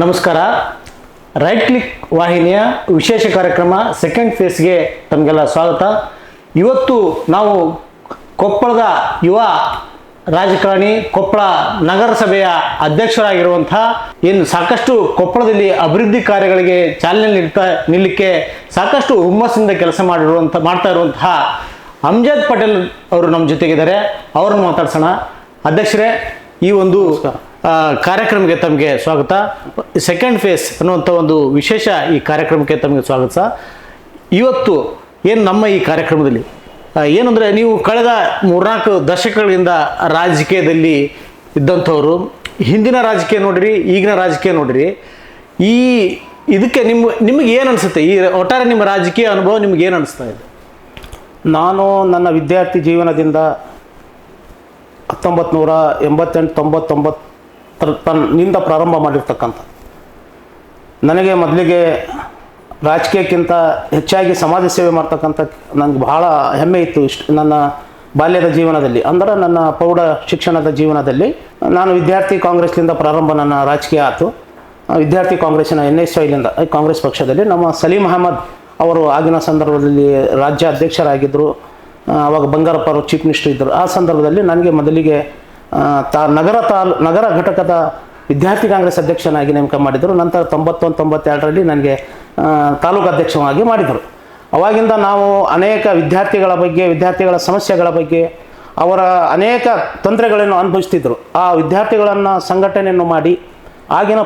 ನಮಸ್ಕಾರ. Right click ವಾಹಿನಿಯ ವಿಶೇಷ ಕಾರ್ಯಕ್ರಮ ಸೆಕೆಂಡ್ ಫೇಸ್ಗೆ ತಮಗೆಲ್ಲ ಸ್ವಾಗತ. ಇವತ್ತು ನಾವು ಕೊಪ್ಪಳದ ಯುವ ರಾಜಕಾರಣಿ, ಕೊಪ್ಪಳ ನಗರಸಭೆಯ ಅಧ್ಯಕ್ಷರಾಗಿರುವಂಥ ಏನು ಸಾಕಷ್ಟು ಕೊಪ್ಪಳದಲ್ಲಿ ಅಭಿವೃದ್ಧಿ ಕಾರ್ಯಗಳಿಗೆ ಚಾಲನೆ ನಿಲ್ಲಕ್ಕೆ ಸಾಕಷ್ಟು ಹುಮ್ಮಸ್ಸಿಂದ ಕೆಲಸ ಮಾಡ್ತಾ ಇರುವಂತಹ ಅಮ್ಜದ್ ಪಟೇಲ್ ಅವರು ನಮ್ಮ ಜೊತೆಗಿದ್ದಾರೆ. ಅವ್ರನ್ನ ಮಾತಾಡ್ಸೋಣ. ಅಧ್ಯಕ್ಷರೇ, ಈ ಒಂದು ಕಾರ್ಯಕ್ರಮಕ್ಕೆ ತಮಗೆ ಸ್ವಾಗತ. ಸೆಕೆಂಡ್ ಫೇಸ್ ಅನ್ನುವಂಥ ಒಂದು ವಿಶೇಷ ಈ ಕಾರ್ಯಕ್ರಮಕ್ಕೆ ತಮಗೆ ಸ್ವಾಗತ ಸರ್. ಇವತ್ತು ಏನು ನಮ್ಮ ಈ ಕಾರ್ಯಕ್ರಮದಲ್ಲಿ ಏನಂದರೆ, ನೀವು ಕಳೆದ 3-4 ದಶಕಗಳಿಂದ ರಾಜಕೀಯದಲ್ಲಿ ಇದ್ದಂಥವ್ರು, ಹಿಂದಿನ ರಾಜಕೀಯ ನೋಡಿರಿ, ಈಗಿನ ರಾಜಕೀಯ ನೋಡಿರಿ. ಇದಕ್ಕೆ ನಿಮಗೆ ಏನು ಅನಿಸುತ್ತೆ? ಈ ಒಟ್ಟಾರೆ ನಿಮ್ಮ ರಾಜಕೀಯ ಅನುಭವ ನಿಮ್ಗೆ ಏನು ಅನಿಸ್ತಾ ಇದೆ? ನಾನು ನನ್ನ ವಿದ್ಯಾರ್ಥಿ ಜೀವನದಿಂದ 1988-99 ನಿಂದ ಪ್ರಾರಂಭ ಮಾಡಿರ್ತಕ್ಕಂಥ, ನನಗೆ ಮೊದಲಿಗೆ ರಾಜಕೀಯಕ್ಕಿಂತ ಹೆಚ್ಚಾಗಿ ಸಮಾಜ ಸೇವೆ ಮಾಡ್ತಕ್ಕಂಥ ನನಗೆ ಬಹಳ ಹೆಮ್ಮೆ ಇತ್ತು. ನನ್ನ ಬಾಲ್ಯದ ಜೀವನದಲ್ಲಿ, ಅಂದರೆ ನನ್ನ ಪ್ರೌಢ ಶಿಕ್ಷಣದ ಜೀವನದಲ್ಲಿ ನಾನು ವಿದ್ಯಾರ್ಥಿ ಕಾಂಗ್ರೆಸ್ಲಿಂದ ಪ್ರಾರಂಭ ನನ್ನ ರಾಜಕೀಯ ಆಯಿತು. ವಿದ್ಯಾರ್ಥಿ ಕಾಂಗ್ರೆಸ್ಸಿನ NSYಲಿಂದ ಕಾಂಗ್ರೆಸ್ ಪಕ್ಷದಲ್ಲಿ ನಮ್ಮ ಸಲೀಂ ಅಹಮದ್ ಅವರು ಆಗಿನ ಸಂದರ್ಭದಲ್ಲಿ ರಾಜ್ಯ ಅಧ್ಯಕ್ಷರಾಗಿದ್ದರು. ಆವಾಗ ಬಂಗಾರಪ್ಪ ಅವರು ಚೀಫ್ ಮಿನಿಸ್ಟರ್ ಇದ್ದರು. ಆ ಸಂದರ್ಭದಲ್ಲಿ ನನಗೆ ಮೊದಲಿಗೆ ನಗರ ಘಟಕದ ವಿದ್ಯಾರ್ಥಿ ಕಾಂಗ್ರೆಸ್ ಅಧ್ಯಕ್ಷನಾಗಿ ನೇಮಕ ಮಾಡಿದರು. ನಂತರ 91-92ರಲ್ಲಿ ನನಗೆ ತಾಲೂಕು ಅಧ್ಯಕ್ಷವಾಗಿ ಮಾಡಿದರು. ಅವಾಗಿಂದ ನಾವು ಅನೇಕ ವಿದ್ಯಾರ್ಥಿಗಳ ಬಗ್ಗೆ, ವಿದ್ಯಾರ್ಥಿಗಳ ಸಮಸ್ಯೆಗಳ ಬಗ್ಗೆ, ಅವರ ಅನೇಕ ತೊಂದರೆಗಳನ್ನು ಅನುಭವಿಸ್ತಿದ್ದರು. ಆ ವಿದ್ಯಾರ್ಥಿಗಳನ್ನು ಸಂಘಟನೆಯನ್ನು ಮಾಡಿ, ಆಗಿನ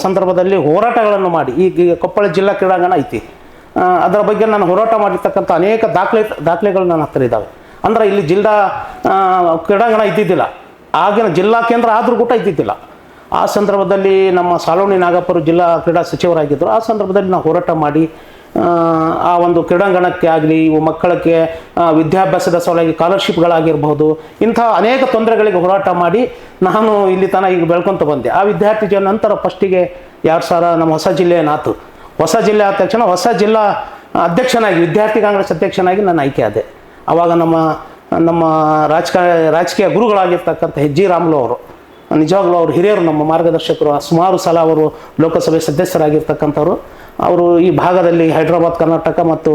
ಸಂದರ್ಭದಲ್ಲಿ ಹೋರಾಟಗಳನ್ನು ಮಾಡಿ, ಈಗ ಕೊಪ್ಪಳ ಜಿಲ್ಲಾ ಕ್ರೀಡಾಂಗಣ ಐತಿ, ಅದರ ಬಗ್ಗೆ ನಾನು ಹೋರಾಟ ಮಾಡಿರ್ತಕ್ಕಂಥ ಅನೇಕ ದಾಖಲೆಗಳು ನನ್ನ ಹತ್ತಿರ ಇದ್ದಾವೆ. ಅಂದರೆ ಇಲ್ಲಿ ಜಿಲ್ಲಾ ಕ್ರೀಡಾಂಗಣ ಇದ್ದಿದ್ದಿಲ್ಲ, ಆಗಿನ ಜಿಲ್ಲಾ ಕೇಂದ್ರ ಆದರೂ ಕೂಡ ಇದ್ದಿದ್ದಿಲ್ಲ. ಆ ಸಂದರ್ಭದಲ್ಲಿ ನಮ್ಮ ಸಾಲೋಣಿ ನಾಗಪ್ಪರು ಜಿಲ್ಲಾ ಕ್ರೀಡಾ ಸಚಿವರಾಗಿದ್ದರು. ಆ ಸಂದರ್ಭದಲ್ಲಿ ನಾವು ಹೋರಾಟ ಮಾಡಿ ಆ ಒಂದು ಕ್ರೀಡಾಂಗಣಕ್ಕೆ ಆಗಲಿ, ಇವು ಮಕ್ಕಳಿಗೆ ವಿದ್ಯಾಭ್ಯಾಸದ ಸಲುವಾಗಿ ಸ್ಕಾಲರ್ಶಿಪ್ಗಳಾಗಿರ್ಬೋದು, ಇಂಥ ಅನೇಕ ತೊಂದರೆಗಳಿಗೆ ಹೋರಾಟ ಮಾಡಿ ನಾನು ಇಲ್ಲಿ ತನಕ ಈಗ ಬೆಳ್ಕೊತ ಬಂದೆ. ಆ ವಿದ್ಯಾರ್ಥಿ ಜೀವನ ನಂತರ ಫಸ್ಟಿಗೆ 2000 ನಮ್ಮ ಹೊಸ ಜಿಲ್ಲೆಯನ್ನಾತು. ಹೊಸ ಜಿಲ್ಲೆ ಆದ ತಕ್ಷಣ ಹೊಸ ಜಿಲ್ಲಾ ಅಧ್ಯಕ್ಷನಾಗಿ, ವಿದ್ಯಾರ್ಥಿ ಕಾಂಗ್ರೆಸ್ ಅಧ್ಯಕ್ಷನಾಗಿ ನಾನು ಆಯ್ಕೆ ಆದೆ. ಆವಾಗ ನಮ್ಮ ರಾಜಕೀಯ ಗುರುಗಳಾಗಿರ್ತಕ್ಕಂಥ ಹೆಜ್ಜಿ ರಾಮುಲು ಅವರು, ನಿಜವಾಗ್ಲೂ ಅವರು ಹಿರಿಯರು, ನಮ್ಮ ಮಾರ್ಗದರ್ಶಕರು. ಸುಮಾರು ಸಲ ಅವರು ಲೋಕಸಭೆ ಸದಸ್ಯರಾಗಿರ್ತಕ್ಕಂಥವ್ರು. ಅವರು ಈ ಭಾಗದಲ್ಲಿ ಹೈದರಾಬಾದ್, ಕರ್ನಾಟಕ ಮತ್ತು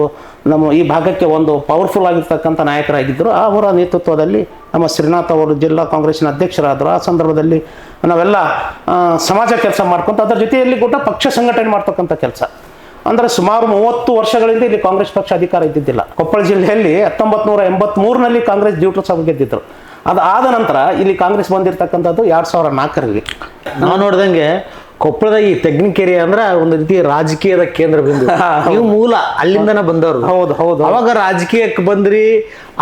ನಮ್ಮ ಈ ಭಾಗಕ್ಕೆ ಒಂದು ಪವರ್ಫುಲ್ ಆಗಿರ್ತಕ್ಕಂಥ ನಾಯಕರಾಗಿದ್ದರು. ಅವರ ನೇತೃತ್ವದಲ್ಲಿ ನಮ್ಮ ಶ್ರೀನಾಥ್ ಅವರು ಜಿಲ್ಲಾ ಕಾಂಗ್ರೆಸ್ಸಿನ ಅಧ್ಯಕ್ಷರಾದರು. ಆ ಸಂದರ್ಭದಲ್ಲಿ ನಾವೆಲ್ಲ ಸಮಾಜ ಕೆಲಸ ಮಾಡ್ಕೊತ, ಅದರ ಜೊತೆಯಲ್ಲಿ ಕೂಡ ಪಕ್ಷ ಸಂಘಟನೆ ಮಾಡ್ತಕ್ಕಂಥ ಕೆಲಸ. ಅಂದರೆ ಸುಮಾರು 30 ವರ್ಷಗಳಿಂದ ಇಲ್ಲಿ ಕಾಂಗ್ರೆಸ್ ಪಕ್ಷ ಅಧಿಕಾರ ಇದ್ದಿದ್ದಿಲ್ಲ. ಕೊಪ್ಪಳ ಜಿಲ್ಲೆಯಲ್ಲಿ 1983ರಲ್ಲಿ ಕಾಂಗ್ರೆಸ್ ಡ್ಯೂಟಿ ಸಭೆ ಗೆದ್ದಿದ್ರು. ಅದಾದ ನಂತರ ಇಲ್ಲಿ ಕಾಂಗ್ರೆಸ್ ಬಂದಿರತಕ್ಕಂಥದ್ದು 2004ರಲ್ಲಿ. ನಾವು ನೋಡ್ದಂಗೆ ಕೊಪ್ಪಳದ ಈ ತೆಗ್ನಿಕೆರೆ ಅಂದ್ರೆ ಒಂದು ರೀತಿ ರಾಜಕೀಯದ ಕೇಂದ್ರ ಬಿಂದು. ನೀವು ಮೂಲ ಅಲ್ಲಿಂದನೇ ಬಂದವರು. ಹೌದು. ಅವಾಗ ರಾಜಕೀಯಕ್ಕೆ ಬಂದ್ರಿ.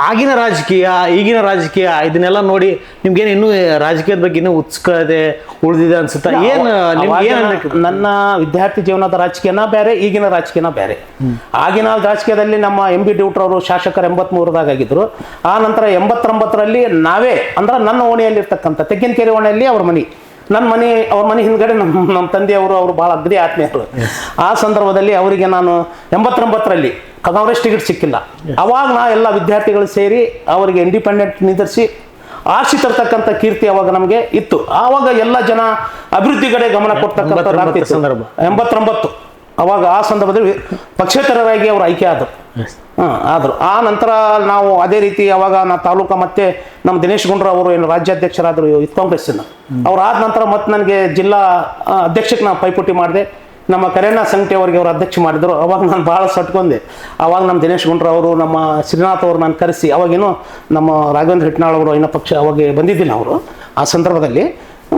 ಆಗಿನ ರಾಜಕೀಯ, ಈಗಿನ ರಾಜಕೀಯ, ಇದನ್ನೆಲ್ಲ ನೋಡಿ ನಿಮ್ಗೇನು ಇನ್ನೂ ರಾಜಕೀಯದ ಬಗ್ಗೆ ಇನ್ನೂ ಉತ್ಸುಕತೆ ಉಳಿದಿದೆ ಅನ್ಸುತ್ತಾ? ನನ್ನ ವಿದ್ಯಾರ್ಥಿ ಜೀವನದ ರಾಜಕೀಯನ ಬೇರೆ, ಈಗಿನ ರಾಜಕೀಯನ ಬೇರೆ. ಆಗಿನ ರಾಜಕೀಯದಲ್ಲಿ ನಮ್ಮ MB ಡ್ಯೂಟ್ರವರು ಶಾಸಕರು 83ದಾಗ ಆಗಿದ್ರು. ಆ ನಂತರ 89ರಲ್ಲಿ ನಾವೇ, ಅಂದ್ರೆ ನನ್ನ ಓಣಿಯಲ್ಲಿರ್ತಕ್ಕಂಥ ತೆಗ್ಗಿನಕೆರೆ ಓಣಿಯಲ್ಲಿ ಅವ್ರ ಮನೆ, ಅವ್ರ ಮನೆ ಹಿಂದ್ಗಡೆ ನಮ್ಮ ತಂದೆಯವರು, ಅವರು ಭಾಳ ಅಗ್ದಿ ಆತ್ಮೀಯರು. ಆ ಸಂದರ್ಭದಲ್ಲಿ ಅವರಿಗೆ ನಾನು 89ರಲ್ಲಿ ಕಾಂಗ್ರೆಸ್ ಟಿಕೆಟ್ ಸಿಕ್ಕಿಲ್ಲ. ಅವಾಗ ಎಲ್ಲ ವಿದ್ಯಾರ್ಥಿಗಳು ಸೇರಿ ಅವರಿಗೆ ಇಂಡಿಪೆಂಡೆಂಟ್ ನಿಂದಿರಿಸಿ ಆರಿಸಿ ತರ್ತಕ್ಕಂಥ ಕೀರ್ತಿ ಅವಾಗ ನಮಗೆ ಇತ್ತು. ಆವಾಗ ಎಲ್ಲ ಜನ ಅಭಿವೃದ್ಧಿ ಕಡೆ ಗಮನ ಕೊಡ್ತಕ್ಕಂಥ ಸಂದರ್ಭ 89. ಅವಾಗ ಆ ಸಂದರ್ಭದಲ್ಲಿ ಪಕ್ಷೇತರರಾಗಿ ಅವರು ಆಯ್ಕೆ ಆದರು. ಆ ನಂತರ ನಾವು ಅದೇ ರೀತಿ ಅವಾಗ ತಾಲೂಕು ಮತ್ತೆ ನಮ್ಮ ದಿನೇಶ್ ಗುಂಡ್ರು ಅವರು ಏನು ರಾಜ್ಯಾಧ್ಯಕ್ಷರಾದರು ಕಾಂಗ್ರೆಸ್ಸಿನ, ಅವ್ರು ಆದ ನಂತರ ಮತ್ತೆ ನನಗೆ ಜಿಲ್ಲಾ ಅಧ್ಯಕ್ಷಕ್ಕೆ ನಾನು ಪೈಪೋಟಿ ಮಾಡಿದೆ. ನಮ್ಮ ಕರೇಣ ಸಂಘಟೆ ಅವರಿಗೆ ಅವರು ಅಧ್ಯಕ್ಷ ಮಾಡಿದರು. ಅವಾಗ ನಾನು ಭಾಳ ಸಟ್ಕೊಂಡೆ. ಅವಾಗ ನಮ್ಮ ದಿನೇಶ್ ಗುಂಡ್ರು ಅವರು, ನಮ್ಮ ಶ್ರೀನಾಥ್ ಅವರು ನಾನು ಕರೆಸಿ, ಅವಾಗೇನು ನಮ್ಮ ರಾಘವೇಂದ್ರ ಹಿಟ್ನಾಳ್ ಅವರು ಇನ್ನೂ ಪಕ್ಷ ಅವಾಗ ಬಂದಿದ್ದಿಲ್ಲ ಅವರು ಆ ಸಂದರ್ಭದಲ್ಲಿ.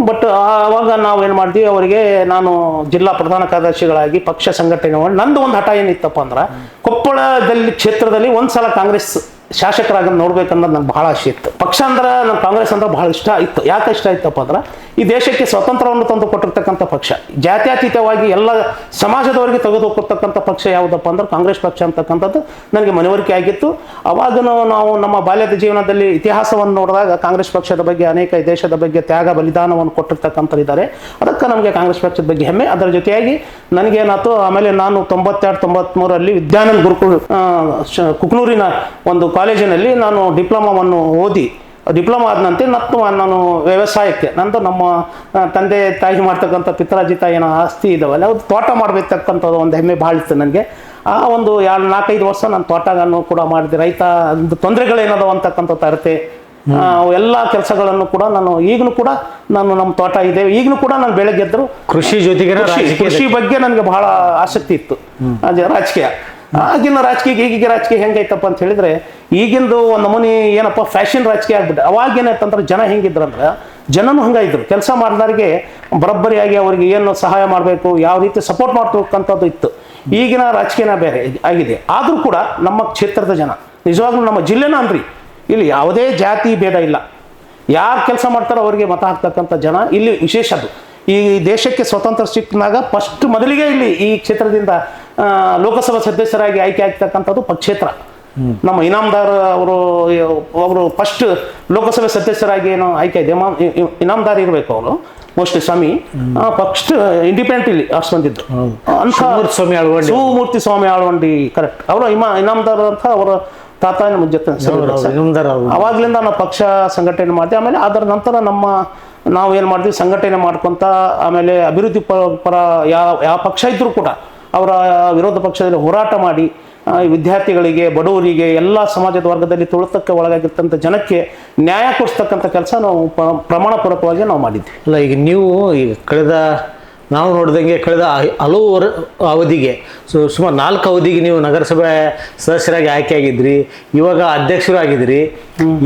ಬಟ್ ಆವಾಗ ನಾವು ಏನು ಮಾಡಿದ್ವಿ, ಅವರಿಗೆ ನಾನು ಜಿಲ್ಲಾ ಪ್ರಧಾನ ಕಾರ್ಯದರ್ಶಿಗಳಾಗಿ ಪಕ್ಷ ಸಂಘಟನೆ ಮಾಡಿ, ನಂದು ಒಂದು ಹಠ ಏನಿತ್ತಪ್ಪ ಅಂದ್ರೆ, ಕೊಪ್ಪಳದಲ್ಲಿ ಕ್ಷೇತ್ರದಲ್ಲಿ ಒಂದ್ಸಲ ಕಾಂಗ್ರೆಸ್ ಶಾಸಕರಾಗಿ ನೋಡ್ಬೇಕನ್ನೋದು ನನಗೆ ಬಹಳ ಆಸೆ ಇತ್ತು. ಪಕ್ಷ ಅಂದ್ರೆ ನಮ್ಮ ಕಾಂಗ್ರೆಸ್ ಅಂದ್ರೆ ಬಹಳ ಇಷ್ಟ ಇತ್ತು. ಯಾಕೆ ಇಷ್ಟ ಇತ್ತಪ್ಪ ಅಂದ್ರೆ, ಈ ದೇಶಕ್ಕೆ ಸ್ವಾತಂತ್ರ್ಯವನ್ನು ತಂದು ಕೊಟ್ಟಿರ್ತಕ್ಕಂಥ ಪಕ್ಷ, ಜಾತ್ಯತೀತವಾಗಿ ಎಲ್ಲ ಸಮಾಜದವರಿಗೆ ತೆಗೆದುಕೊಡ್ತಕ್ಕಂಥ ಪಕ್ಷ ಯಾವುದಪ್ಪ ಅಂದ್ರೆ ಕಾಂಗ್ರೆಸ್ ಪಕ್ಷ ಅಂತಕ್ಕಂಥದ್ದು ನನಗೆ ಮನವರಿಕೆ ಆಗಿತ್ತು. ಅವಾಗನೂ ನಾವು ನಮ್ಮ ಬಾಲ್ಯದ ಜೀವನದಲ್ಲಿ ಇತಿಹಾಸವನ್ನು ನೋಡಿದಾಗ ಕಾಂಗ್ರೆಸ್ ಪಕ್ಷದ ಬಗ್ಗೆ, ಅನೇಕ ದೇಶದ ಬಗ್ಗೆ ತ್ಯಾಗ ಬಲಿದಾನವನ್ನು ಕೊಟ್ಟಿರ್ತಕ್ಕಂಥರಿದ್ದಾರೆ. ಅದಕ್ಕೆ ನಮಗೆ ಕಾಂಗ್ರೆಸ್ ಪಕ್ಷದ ಬಗ್ಗೆ ಹೆಮ್ಮೆ. ಅದರ ಜೊತೆಯಾಗಿ ನನಗೇನಾಯ್ತು, ಆಮೇಲೆ ನಾನು 92-93ರಲ್ಲಿ ವಿದ್ಯಾನಂದ ಗುರುಕುಲ್ ಕುಕ್ನೂರಿನ ಒಂದು ಕಾಲೇಜಿನಲ್ಲಿ ನಾನು ಡಿಪ್ಲೊಮಾವನ್ನು ಓದಿ ಡಿಪ್ಲೊಮಾ ಆದ ನಂತರ ನಾನು ವ್ಯವಸಾಯಕ್ಕೆ ನಂದು ನಮ್ಮ ತಂದೆ ತಾಯಿ ಮಾಡ್ತಕ್ಕಂಥ ಪಿತ್ರಾಜಿತ ಏನೋ ಆಸ್ತಿ ಇದಾವಲ್ಲ ಅದು ತೋಟ ಮಾಡಬೇಕಂಥದ್ದು ಒಂದು ಹೆಮ್ಮೆ ಭಾಳ ಇತ್ತು ನನಗೆ. ಆ ಒಂದು 4-5 ವರ್ಷ ನಾನು ತೋಟಗಳನ್ನು ಕೂಡ ಮಾಡಿದೆ. ರೈತ ತೊಂದರೆಗಳೇನದಾವ ಅಂತಕ್ಕಂಥ ಅರಿತೆ ಎಲ್ಲ ಕೆಲಸಗಳನ್ನು ಕೂಡ ನಾನು ಈಗಲೂ ಕೂಡ ನಮ್ಮ ತೋಟ ಇದೆ. ಈಗಲೂ ಕೂಡ ನಾನು ಬೆಳಗ್ಗೆ ಎದ್ರು ಕೃಷಿ ಜೊತೆಗೆ ಕೃಷಿ ಬಗ್ಗೆ ನನಗೆ ಬಹಳ ಆಸಕ್ತಿ ಇತ್ತು. ರಾಜಕೀಯ ಆಗಿನ ರಾಜಕೀಯ ಈಗಿನ ರಾಜಕೀಯ ಹೆಂಗೈತಪ್ಪ ಅಂತ ಹೇಳಿದ್ರೆ ಈಗಿಂದು ಒಂದು ನಮೂನಿ ಏನಪ್ಪ ಫ್ಯಾಷನ್ ರಾಜಕೀಯ ಆಗ್ಬಿಟ್ಟೆ. ಅವಾಗ ಏನಾಯ್ತಂದ್ರೆ ಜನ ಹೆಂಗಿದ್ರಂದ್ರೆ ಜನನು ಹಂಗಾಯಿದ್ರು, ಕೆಲಸ ಮಾಡಿದವ್ರಿಗೆ ಬರೋಬ್ಬರಿಯಾಗಿ ಅವ್ರಿಗೆ ಏನು ಸಹಾಯ ಮಾಡಬೇಕು, ಯಾವ ರೀತಿ ಸಪೋರ್ಟ್ ಮಾಡ್ಬೇಕಂಥದ್ದು ಇತ್ತು. ಈಗಿನ ರಾಜಕೀಯನ ಬೇರೆ ಆಗಿದೆ. ಆದರೂ ಕೂಡ ನಮ್ಮ ಕ್ಷೇತ್ರದ ಜನ ನಿಜವಾಗ್ಲೂ ನಮ್ಮ ಜಿಲ್ಲೆನ ಅನ್ರಿ ಇಲ್ಲಿ ಯಾವುದೇ ಜಾತಿ ಭೇದ ಇಲ್ಲ, ಯಾರು ಕೆಲಸ ಮಾಡ್ತಾರೋ ಅವರಿಗೆ ಮತ ಹಾಕ್ತಕ್ಕಂಥ ಜನ ಇಲ್ಲಿ ವಿಶೇಷ. ಅದು ಈ ದೇಶಕ್ಕೆ ಸ್ವತಂತ್ರ ಸಿಕ್ಕಿದಾಗ ಫಸ್ಟ್ ಮೊದಲಿಗೆ ಇಲ್ಲಿ ಈ ಕ್ಷೇತ್ರದಿಂದ ಲೋಕಸಭಾ ಸದಸ್ಯರಾಗಿ ಆಯ್ಕೆ ಆಗ್ತಕ್ಕಂಥದ್ದು ಪಕ್ಷೇತ್ರ. ನಮ್ಮ ಇನಾಮದಾರ್ ಅವರು ಫಸ್ಟ್ ಲೋಕಸಭೆ ಸದಸ್ಯರಾಗಿ ಏನೋ ಆಯ್ಕೆ ಇದೆ. ಇನಾಮದಾರ್ ಇರಬೇಕು ಅವರು ಮೋಸ್ಟ್ಲಿ ಸ್ವಾಮಿ ಫಸ್ಟ್ ಇಂಡಿಪೆಂಡೆಂಟ್ ಇಲ್ಲಿ ಆರ್ಸ್ ಬಂದಿದ್ರು ಅಂತ ಶಿವಮೂರ್ತಿ ಸ್ವಾಮಿ ಆಳ್ವಂಡಿ ಕರೆಕ್ಟ್. ಅವರು ಇನಾಮದಾರ್ ಅಂತ ಅವರ ತಾತ ನಮ್ಮ ಜೊತೆ ಅವಾಗ್ಲಿಂದ ನಾವು ಪಕ್ಷ ಸಂಘಟನೆ ಮಾಡಿದೆ. ಆಮೇಲೆ ಅದರ ನಂತರ ನಾವು ಏನು ಮಾಡಿದ್ವಿ ಸಂಘಟನೆ ಮಾಡ್ಕೊಂತ ಆಮೇಲೆ ಅಭಿವೃದ್ಧಿ ಪರ ಯಾವ ಪಕ್ಷ ಇದ್ರೂ ಕೂಡ ಅವರ ವಿರೋಧ ಪಕ್ಷದಲ್ಲಿ ಹೋರಾಟ ಮಾಡಿ ವಿದ್ಯಾರ್ಥಿಗಳಿಗೆ ಬಡವರಿಗೆ ಎಲ್ಲ ಸಮಾಜದ ವರ್ಗದಲ್ಲಿ ತುಳಿತಕ್ಕೆ ಒಳಗಾಗಿರ್ತಂಥ ಜನಕ್ಕೆ ನ್ಯಾಯ ಕೊಡಿಸ್ತಕ್ಕಂಥ ಕೆಲಸ ನಾವು ಪ್ರಮಾಣಪೂರ್ವಕವಾಗಿ ನಾವು ಮಾಡಿದ್ವಿ. ಅಲ್ಲ ಈಗ ನೀವು ಈಗ ನಾವು ನೋಡಿದಂಗೆ ಕಳೆದ ಹಲವು ಅವಧಿಗೆ ಸುಮಾರು 4 ಅವಧಿಗೆ ನೀವು ನಗರಸಭೆ ಸದಸ್ಯರಾಗಿ ಆಯ್ಕೆ ಆಗಿದ್ರಿ, ಇವಾಗ ಅಧ್ಯಕ್ಷರು ಆಗಿದ್ರಿ.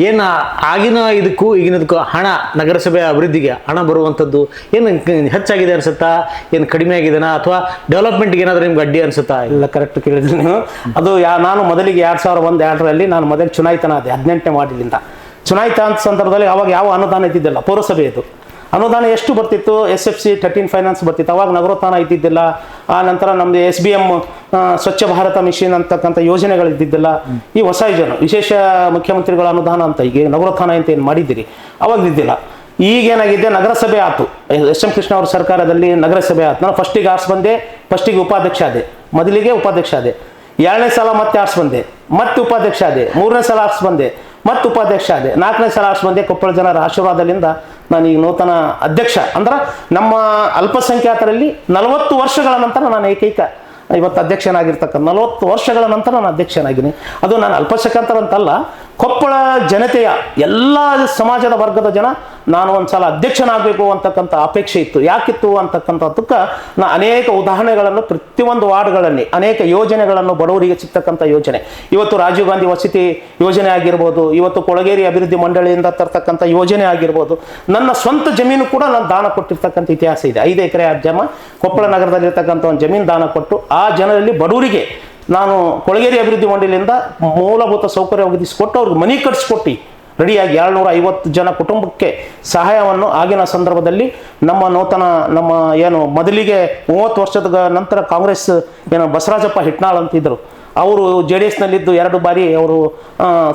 ಏನು ಆಗಿನ ಇದಕ್ಕೂ ಈಗಿನದಕ್ಕೂ ಹಣ ನಗರಸಭೆ ಅಭಿವೃದ್ಧಿಗೆ ಹಣ ಬರುವಂಥದ್ದು ಏನು ಹೆಚ್ಚಾಗಿದೆ ಅನ್ಸುತ್ತಾ, ಏನು ಕಡಿಮೆ ಆಗಿದೆನಾ, ಅಥವಾ ಡೆವಲಪ್ಮೆಂಟ್ಗೆ ಏನಾದರೂ ನಿಮ್ಗೆ ಅಡ್ಡಿ ಅನ್ಸುತ್ತಾ? ಇಲ್ಲ, ಕರೆಕ್ಟ್ ಕೇಳಿದ್ರಿ ನೀವು. ಅದು ನಾನು ಮೊದಲಿಗೆ 2001-2ರಲ್ಲಿ ನಾನು ಮೊದಲು ಚುನಾಯಿತನಾದೆ 18ನೇ ವಾರ್ಡಿನಿಂದ. ಚುನಾಯಿತ ಅಂತ ಸಂದರ್ಭದಲ್ಲಿ ಅವಾಗ ಯಾವ ಅನುದಾನ ಇದ್ದಿದ್ದಿಲ್ಲ. ಪೌರಸಭೆಯದು ಅನುದಾನ ಎಷ್ಟು ಬರ್ತಿತ್ತು? SFC 13 ಫೈನಾನ್ಸ್ ಬರ್ತಿತ್ತು. ಅವಾಗ ನಗರೋತ್ಥಾನ ಇದ್ದಿದ್ದಿಲ್ಲ. ಆ ನಂತರ ನಮ್ಮದು SBM ಸ್ವಚ್ಛ ಭಾರತ ಮಿಷನ್ ಅಂತಕ್ಕಂಥ ಯೋಜನೆಗಳು ಇದ್ದಿದ್ದಿಲ್ಲ. ಈ ಹೊಸ ಯೋಜನೆ ವಿಶೇಷ ಮುಖ್ಯಮಂತ್ರಿಗಳ ಅನುದಾನ ಅಂತ ಈಗ ನಗರೋತ್ಥಾನ ಅಂತ ಏನು ಮಾಡಿದ್ದೀರಿ ಅವಾಗ ಇದ್ದಿದ್ದಿಲ್ಲ. ಈಗೇನಾಗಿದೆ ನಗರಸಭೆ ಆಯ್ತು, SM ಕೃಷ್ಣ ಅವ್ರ ಸರ್ಕಾರದಲ್ಲಿ ನಗರಸಭೆ ಆಯ್ತು. ನಾನು ಫಸ್ಟಿಗೆ ಆರ್ಸ್ ಬಂದೆ, ಫಸ್ಟಿಗೆ ಉಪಾಧ್ಯಕ್ಷ ಆದೆ, ಮೊದಲಿಗೆ ಉಪಾಧ್ಯಕ್ಷ ಆದೆ. 2ನೇ ಸಲ ಮತ್ತೆ ಆರ್ಸ್ ಬಂದೆ, ಮತ್ತೆ ಉಪಾಧ್ಯಕ್ಷ ಆದೆ. 3ನೇ ಸಲ ಆರ್ಸ್ ಬಂದೆ, ಮತ್ತೆ ಉಪಾಧ್ಯಕ್ಷ ಆದೆ. 4ನೇ ಸಲ ಆರ್ಸ್ ಬಂದೆ. ಕೊಪ್ಪಳ ಜನರ ಆಶೀರ್ವಾದದಿಂದ ನಾನು ಈಗ ನೂತನ ಅಧ್ಯಕ್ಷ. ಅಂದ್ರೆ ನಮ್ಮ ಅಲ್ಪಸಂಖ್ಯಾತರಲ್ಲಿ 40 ವರ್ಷಗಳ ನಂತರ ನಾನು ಏಕೈಕ ಇವತ್ತು ಅಧ್ಯಕ್ಷನಾಗಿರ್ತಕ್ಕಂಥ 40 ವರ್ಷಗಳ ನಂತರ ನಾನು ಅಧ್ಯಕ್ಷನಾಗಿದ್ದೀನಿ. ಅದು ನಾನು ಅಲ್ಪಸಂಖ್ಯಾತರ ಅಂತಲ್ಲ, ಕೊಪ್ಪಳ ಜನತೆಯ ಎಲ್ಲ ಸಮಾಜದ ವರ್ಗದ ಜನ ನಾನು ಒಂದ್ಸಲ ಅಧ್ಯಕ್ಷನಾಗಬೇಕು ಅಂತಕ್ಕಂಥ ಅಪೇಕ್ಷೆ ಇತ್ತು. ಯಾಕಿತ್ತು ಅಂತಕ್ಕಂಥದ್ದಕ್ಕೆ ನಾನು ಅನೇಕ ಉದಾಹರಣೆಗಳನ್ನು ಪ್ರತಿಯೊಂದು ವಾರ್ಡ್ಗಳಲ್ಲಿ ಅನೇಕ ಯೋಜನೆಗಳನ್ನು ಬಡವರಿಗೆ ಸಿಗ್ತಕ್ಕಂಥ ಯೋಜನೆ, ಇವತ್ತು ರಾಜೀವ್ ಗಾಂಧಿ ವಸತಿ ಯೋಜನೆ ಆಗಿರ್ಬೋದು, ಇವತ್ತು ಕೊಳಗೇರಿ ಅಭಿವೃದ್ಧಿ ಮಂಡಳಿಯಿಂದ ತರ್ತಕ್ಕಂಥ ಯೋಜನೆ ಆಗಿರ್ಬೋದು, ನನ್ನ ಸ್ವಂತ ಜಮೀನು ಕೂಡ ನಾನು ದಾನ ಕೊಟ್ಟಿರ್ತಕ್ಕಂಥ ಇತಿಹಾಸ ಇದೆ. 5 ಎಕರೆ ಕೊಪ್ಪಳ ನಗರದಲ್ಲಿರ್ತಕ್ಕಂಥ ಒಂದು ಜಮೀನು ದಾನ ಕೊಟ್ಟು ಆ ಜನರಲ್ಲಿ ಬಡವರಿಗೆ ನಾನು ಕೊಳಗೇರಿ ಅಭಿವೃದ್ಧಿ ಮಂಡಳಿಯಿಂದ ಮೂಲಭೂತ ಸೌಕರ್ಯ ಒದಗಿಸಿಕೊಟ್ಟು ಅವ್ರಿಗೆ ಮನೆ ಕಟ್ಸಿಕೊಟ್ಟು ರೆಡಿಯಾಗಿ 250 ಜನ ಕುಟುಂಬಕ್ಕೆ ಸಹಾಯವನ್ನು ಆಗಿನ ಸಂದರ್ಭದಲ್ಲಿ ನಮ್ಮ ಏನು ಮೊದಲಿಗೆ 30 ವರ್ಷದ ನಂತರ ಕಾಂಗ್ರೆಸ್ ಏನು ಬಸವರಾಜಪ್ಪ ಹಿಟ್ನಾಳ್ ಅಂತಿದ್ರು, ಅವರು JDSನಲ್ಲಿದ್ದು 2 ಬಾರಿ ಅವರು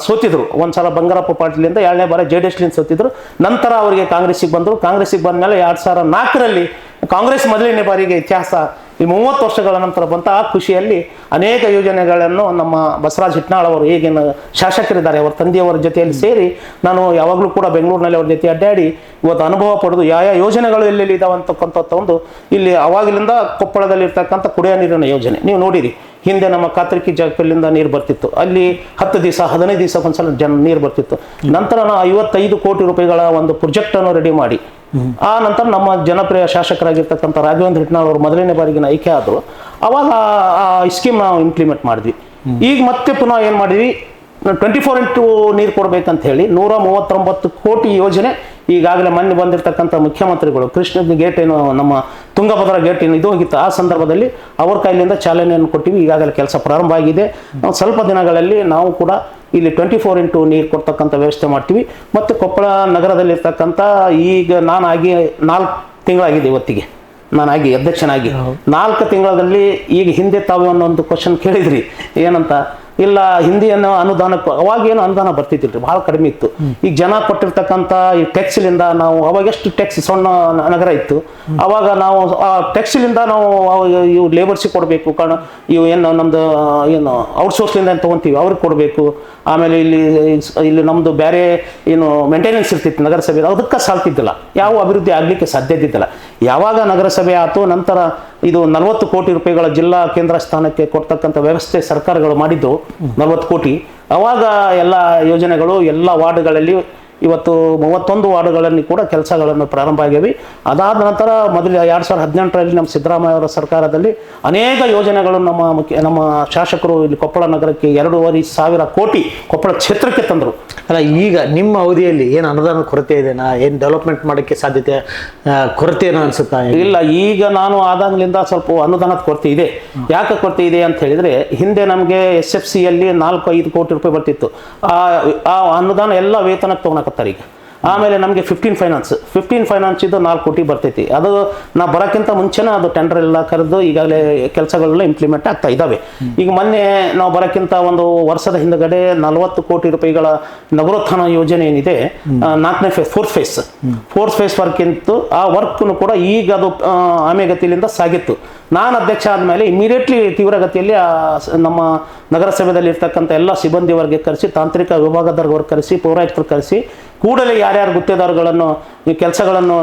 ಸೋತಿದ್ರು. ಒಂದ್ಸಲ ಬಂಗಾರಪ್ಪ ಪಾಟೀಲಿಂದ, 2ನೇ ಬಾರಿ JDSಲಿಂದ ಸೋತಿದ್ರು. ನಂತರ ಅವರಿಗೆ ಕಾಂಗ್ರೆಸ್ಸಿಗೆ ಬಂದರು. ಕಾಂಗ್ರೆಸ್ಸಿಗೆ ಬಂದ ಮೇಲೆ 2004ರಲ್ಲಿ ಕಾಂಗ್ರೆಸ್ ಮೊದಲನೇ ಬಾರಿಗೆ ಇತಿಹಾಸ ಈ 30 ವರ್ಷಗಳ ನಂತರ ಬಂತ. ಆ ಖುಷಿಯಲ್ಲಿ ಅನೇಕ ಯೋಜನೆಗಳನ್ನು ನಮ್ಮ ಬಸವರಾಜ್ ಹಿಟ್ನಾಳ್ ಅವರು ಈಗಿನ ಶಾಸಕರಿದ್ದಾರೆ ಅವರ ತಂದೆಯವರ ಜೊತೆಯಲ್ಲಿ ಸೇರಿ ನಾನು ಯಾವಾಗಲೂ ಕೂಡ ಬೆಂಗಳೂರಿನಲ್ಲಿ ಅವ್ರ ಜೊತೆ ಅಡ್ಡಾಡಿ ಇವತ್ತು ಅನುಭವ ಪಡೆದು ಯಾವ ಯೋಜನೆಗಳು ಎಲ್ಲೆಲ್ಲಿ ಇದಾವೆ ಅಂತಕ್ಕಂಥ ಒಂದು ಇಲ್ಲಿ ಅವಾಗಿಲಿಂದ ಕೊಪ್ಪಳದಲ್ಲಿರ್ತಕ್ಕಂಥ ಕುಡಿಯೋ ನೀರಿನ ಯೋಜನೆ ನೀವು ನೋಡಿರಿ. ಹಿಂದೆ ನಮ್ಮ ಕಾತರ್ಕಿ ಜಾಗದಲ್ಲಿಂದ ನೀರು ಬರ್ತಿತ್ತು, ಅಲ್ಲಿ 10 ದಿವಸ 15 ದಿವಸ ಒಂದ್ಸಲ ನೀರು ಬರ್ತಿತ್ತು. ನಂತರ ನಾವು 55 ಕೋಟಿ ರೂಪಾಯಿಗಳ ಒಂದು ಪ್ರಾಜೆಕ್ಟನ್ನು ರೆಡಿ ಮಾಡಿ ಆ ನಂತರ ನಮ್ಮ ಜನಪ್ರಿಯ ಶಾಸಕರಾಗಿರ್ತಕ್ಕಂಥ ರಾಘವೇಂದ್ರ ಹಿಟ್ನಾಳ್ ಅವರು ಮೊದಲನೇ ಬಾರಿಗೆ ಆಯ್ಕೆ ಆದರು. ಅವಾಗ ಆ ಸ್ಕೀಮ್ ನಾವು ಇಂಪ್ಲಿಮೆಂಟ್ ಮಾಡಿದ್ವಿ. ಈಗ ಮತ್ತೆ ಪುನಃ ಏನು ಮಾಡಿದ್ವಿ, 24x ನೀರು ಕೊಡ್ಬೇಕಂತ ಹೇಳಿ 139 ಕೋಟಿ ಯೋಜನೆ ಈಗಾಗಲೇ ಮೊನ್ನೆ ಬಂದಿರತಕ್ಕಂಥ ಮುಖ್ಯಮಂತ್ರಿಗಳು ಕೃಷ್ಣ ಗೇಟ್ ಏನು ನಮ್ಮ ತುಂಗಭದ್ರಾ ಗೇಟ್ ಏನು ಇದು ಹೋಗಿತ್ತು, ಆ ಸಂದರ್ಭದಲ್ಲಿ ಅವ್ರ ಕೈಲಿಂದ ಚಾಲನೆಯನ್ನು ಕೊಟ್ಟಿವಿ. ಈಗಾಗಲೇ ಕೆಲಸ ಪ್ರಾರಂಭ ಆಗಿದೆ. ಸ್ವಲ್ಪ ದಿನಗಳಲ್ಲಿ ನಾವು ಕೂಡ ಇಲ್ಲಿ 24x ನೀರು ಕೊಡ್ತಕ್ಕಂಥ ವ್ಯವಸ್ಥೆ ಮಾಡ್ತೀವಿ. ಮತ್ತು ಕೊಪ್ಪಳ ನಗರದಲ್ಲಿರ್ತಕ್ಕಂಥ ಈಗ ನಾನಾಗಿ 4 ತಿಂಗಳಾಗಿದೆ ಇವತ್ತಿಗೆ, ನಾನಾಗಿ ಅಧ್ಯಕ್ಷನಾಗಿ 4 ತಿಂಗಳಲ್ಲಿ ಈಗ ಹಿಂದೆ ತಾವು ಒಂದು ಕ್ವಶನ್ ಕೇಳಿದ್ರಿ ಏನಂತ, ಇಲ್ಲ ಹಿಂದಿಯನ್ನು ಅನುದಾನಕ್ಕೆ ಅವಾಗ ಏನು ಅನುದಾನ ಬರ್ತಿದ್ದಿಲ್ರಿ, ಬಹಳ ಕಡಿಮೆ ಇತ್ತು. ಈಗ ಜನ ಕೊಟ್ಟಿರ್ತಕ್ಕಂಥ ಈ ಟ್ಯಾಕ್ಸ್ಲಿಂದ ನಾವು ಅವಾಗ ಎಷ್ಟು ಟ್ಯಾಕ್ಸ್ ಸಣ್ಣ ನಗರ ಇತ್ತು, ಅವಾಗ ನಾವು ಆ ಟ್ಯಾಕ್ಸ್ಲಿಂದ ನಾವು ಇವು ಲೇಬರ್ಸಿಗೆ ಕೊಡಬೇಕು, ಕಾರಣ ಇವು ಏನು ನಮ್ದು ಏನು ಔಟ್ಸೋರ್ಸ್ಲಿಂದ ಏನು ತೊಗೊತೀವಿ ಅವ್ರಿಗೆ ಕೊಡಬೇಕು. ಆಮೇಲೆ ಇಲ್ಲಿ ನಮ್ದು ಬೇರೆ ಏನು ಮೇಂಟೆನೆನ್ಸ್ ಇರ್ತಿತ್ತು ನಗರಸಭೆ, ಅದಕ್ಕೆ ಸಾಲ್ತಿದ್ದಿಲ್ಲ, ಯಾವ ಅಭಿವೃದ್ಧಿ ಆಗ್ಲಿಕ್ಕೆ ಸಾಧ್ಯ ಇದ್ದಿಲ್ಲ. ಯಾವಾಗ ನಗರಸಭೆ ಆಯ್ತು ನಂತರ ಇದು 40 ಕೋಟಿ ರೂಪಾಯಿಗಳ ಜಿಲ್ಲಾ ಕೇಂದ್ರ ಸ್ಥಾನಕ್ಕೆ ಕೊಡ್ತಕ್ಕಂಥ ವ್ಯವಸ್ಥೆ ಸರ್ಕಾರಗಳು ಮಾಡಿದ್ದು 40 ಕೋಟಿ. ಅವಾಗ ಎಲ್ಲ ಯೋಜನೆಗಳು ಎಲ್ಲ ವಾರ್ಡ್ಗಳಲ್ಲಿ ಇವತ್ತು 31 ವಾರ್ಡ್ಗಳಲ್ಲಿ ಕೂಡ ಕೆಲಸಗಳನ್ನು ಪ್ರಾರಂಭ ಆಗಿವೆ. ಅದಾದ ನಂತರ ಮೊದಲು 2018ರಲ್ಲಿ ನಮ್ಮ ಸಿದ್ದರಾಮಯ್ಯ ಅವರ ಸರ್ಕಾರದಲ್ಲಿ ಅನೇಕ ಯೋಜನೆಗಳು ನಮ್ಮ ಶಾಸಕರು ಇಲ್ಲಿ ಕೊಪ್ಪಳ ನಗರಕ್ಕೆ 2,500 ಕೋಟಿ ಕೊಪ್ಪಳ ಕ್ಷೇತ್ರಕ್ಕೆ ತಂದರು. ಅಲ್ಲ, ಈಗ ನಿಮ್ಮ ಅವಧಿಯಲ್ಲಿ ಏನು ಅನುದಾನ ಕೊರತೆ ಇದೆನಾ, ಏನು ಡೆವಲಪ್ಮೆಂಟ್ ಮಾಡೋಕ್ಕೆ ಸಾಧ್ಯತೆ ಕೊರತೆ ಏನೋ ಅನ್ಸುತ್ತಾ? ಇಲ್ಲ, ಈಗ ನಾನು ಆದಾಗ್ಲಿಂದ ಸ್ವಲ್ಪ ಅನುದಾನದ ಕೊರತೆ ಇದೆ. ಯಾಕೆ ಕೊರತೆ ಇದೆ ಅಂತ ಹೇಳಿದ್ರೆ, ಹಿಂದೆ ನಮಗೆ SFCಯಲ್ಲಿ 4-5 ಕೋಟಿ ರೂಪಾಯಿ ಬರ್ತಿತ್ತು. ಆ ಅನುದಾನ ಎಲ್ಲ ವೇತನಕ್ಕೆ ತಗೊಳಕತ್ತಾರೆ ಈಗ. ಆಮೇಲೆ ನಮಗೆ 15 ಫೈನಾನ್ಸ್ ಇದು 4 ಕೋಟಿ ಬರ್ತೈತಿ. ಅದು ನಾ ಬರೋಕ್ಕಿಂತ ಮುಂಚೆನೇ ಅದು ಟೆಂಡರ್ ಎಲ್ಲ ಕರೆದು ಈಗಾಗಲೇ ಕೆಲಸಗಳೆಲ್ಲ ಇಂಪ್ಲಿಮೆಂಟ್ ಆಗ್ತಾ ಇದ್ದಾವೆ. ಈಗ ಮೊನ್ನೆ ನಾವು ಬರೋಕ್ಕಿಂತ ಒಂದು ವರ್ಷದ ಹಿಂದಗಡೆ 40 ಕೋಟಿ ರೂಪಾಯಿಗಳ ನಗರೋತ್ಥಾನ ಯೋಜನೆ ಏನಿದೆ, 4ನೇ ಫೇಸ್, 4th ಫೇಸ್ ವರ್ಕ್ ಇತ್ತು. ಆ ವರ್ಕ್ನು ಕೂಡ ಈಗ ಅದು ಆಮೆಗತಿಯಿಂದ ಸಾಗಿತ್ತು. ನಾನು ಅಧ್ಯಕ್ಷ ಆದಮೇಲೆ ಇಮಿಡಿಯೇಟ್ಲಿ ತೀವ್ರಗತಿಯಲ್ಲಿ ನಮ್ಮ ನಗರಸಭೆಯಲ್ಲಿ ಇರ್ತಕ್ಕಂಥ ಎಲ್ಲ ಸಿಬ್ಬಂದಿ ವರ್ಗ ಕರೆಸಿ, ತಾಂತ್ರಿಕ ವಿಭಾಗದವ್ರಿಗೆ ಕರೆಸಿ, ಪೌರಾಯುಕ್ತರು ಕರೆಸಿ, ಕೂಡಲೇ ಯಾರ್ಯಾರು ಗುತ್ತೇದಾರಗಳನ್ನು ಈ ಕೆಲಸಗಳನ್ನು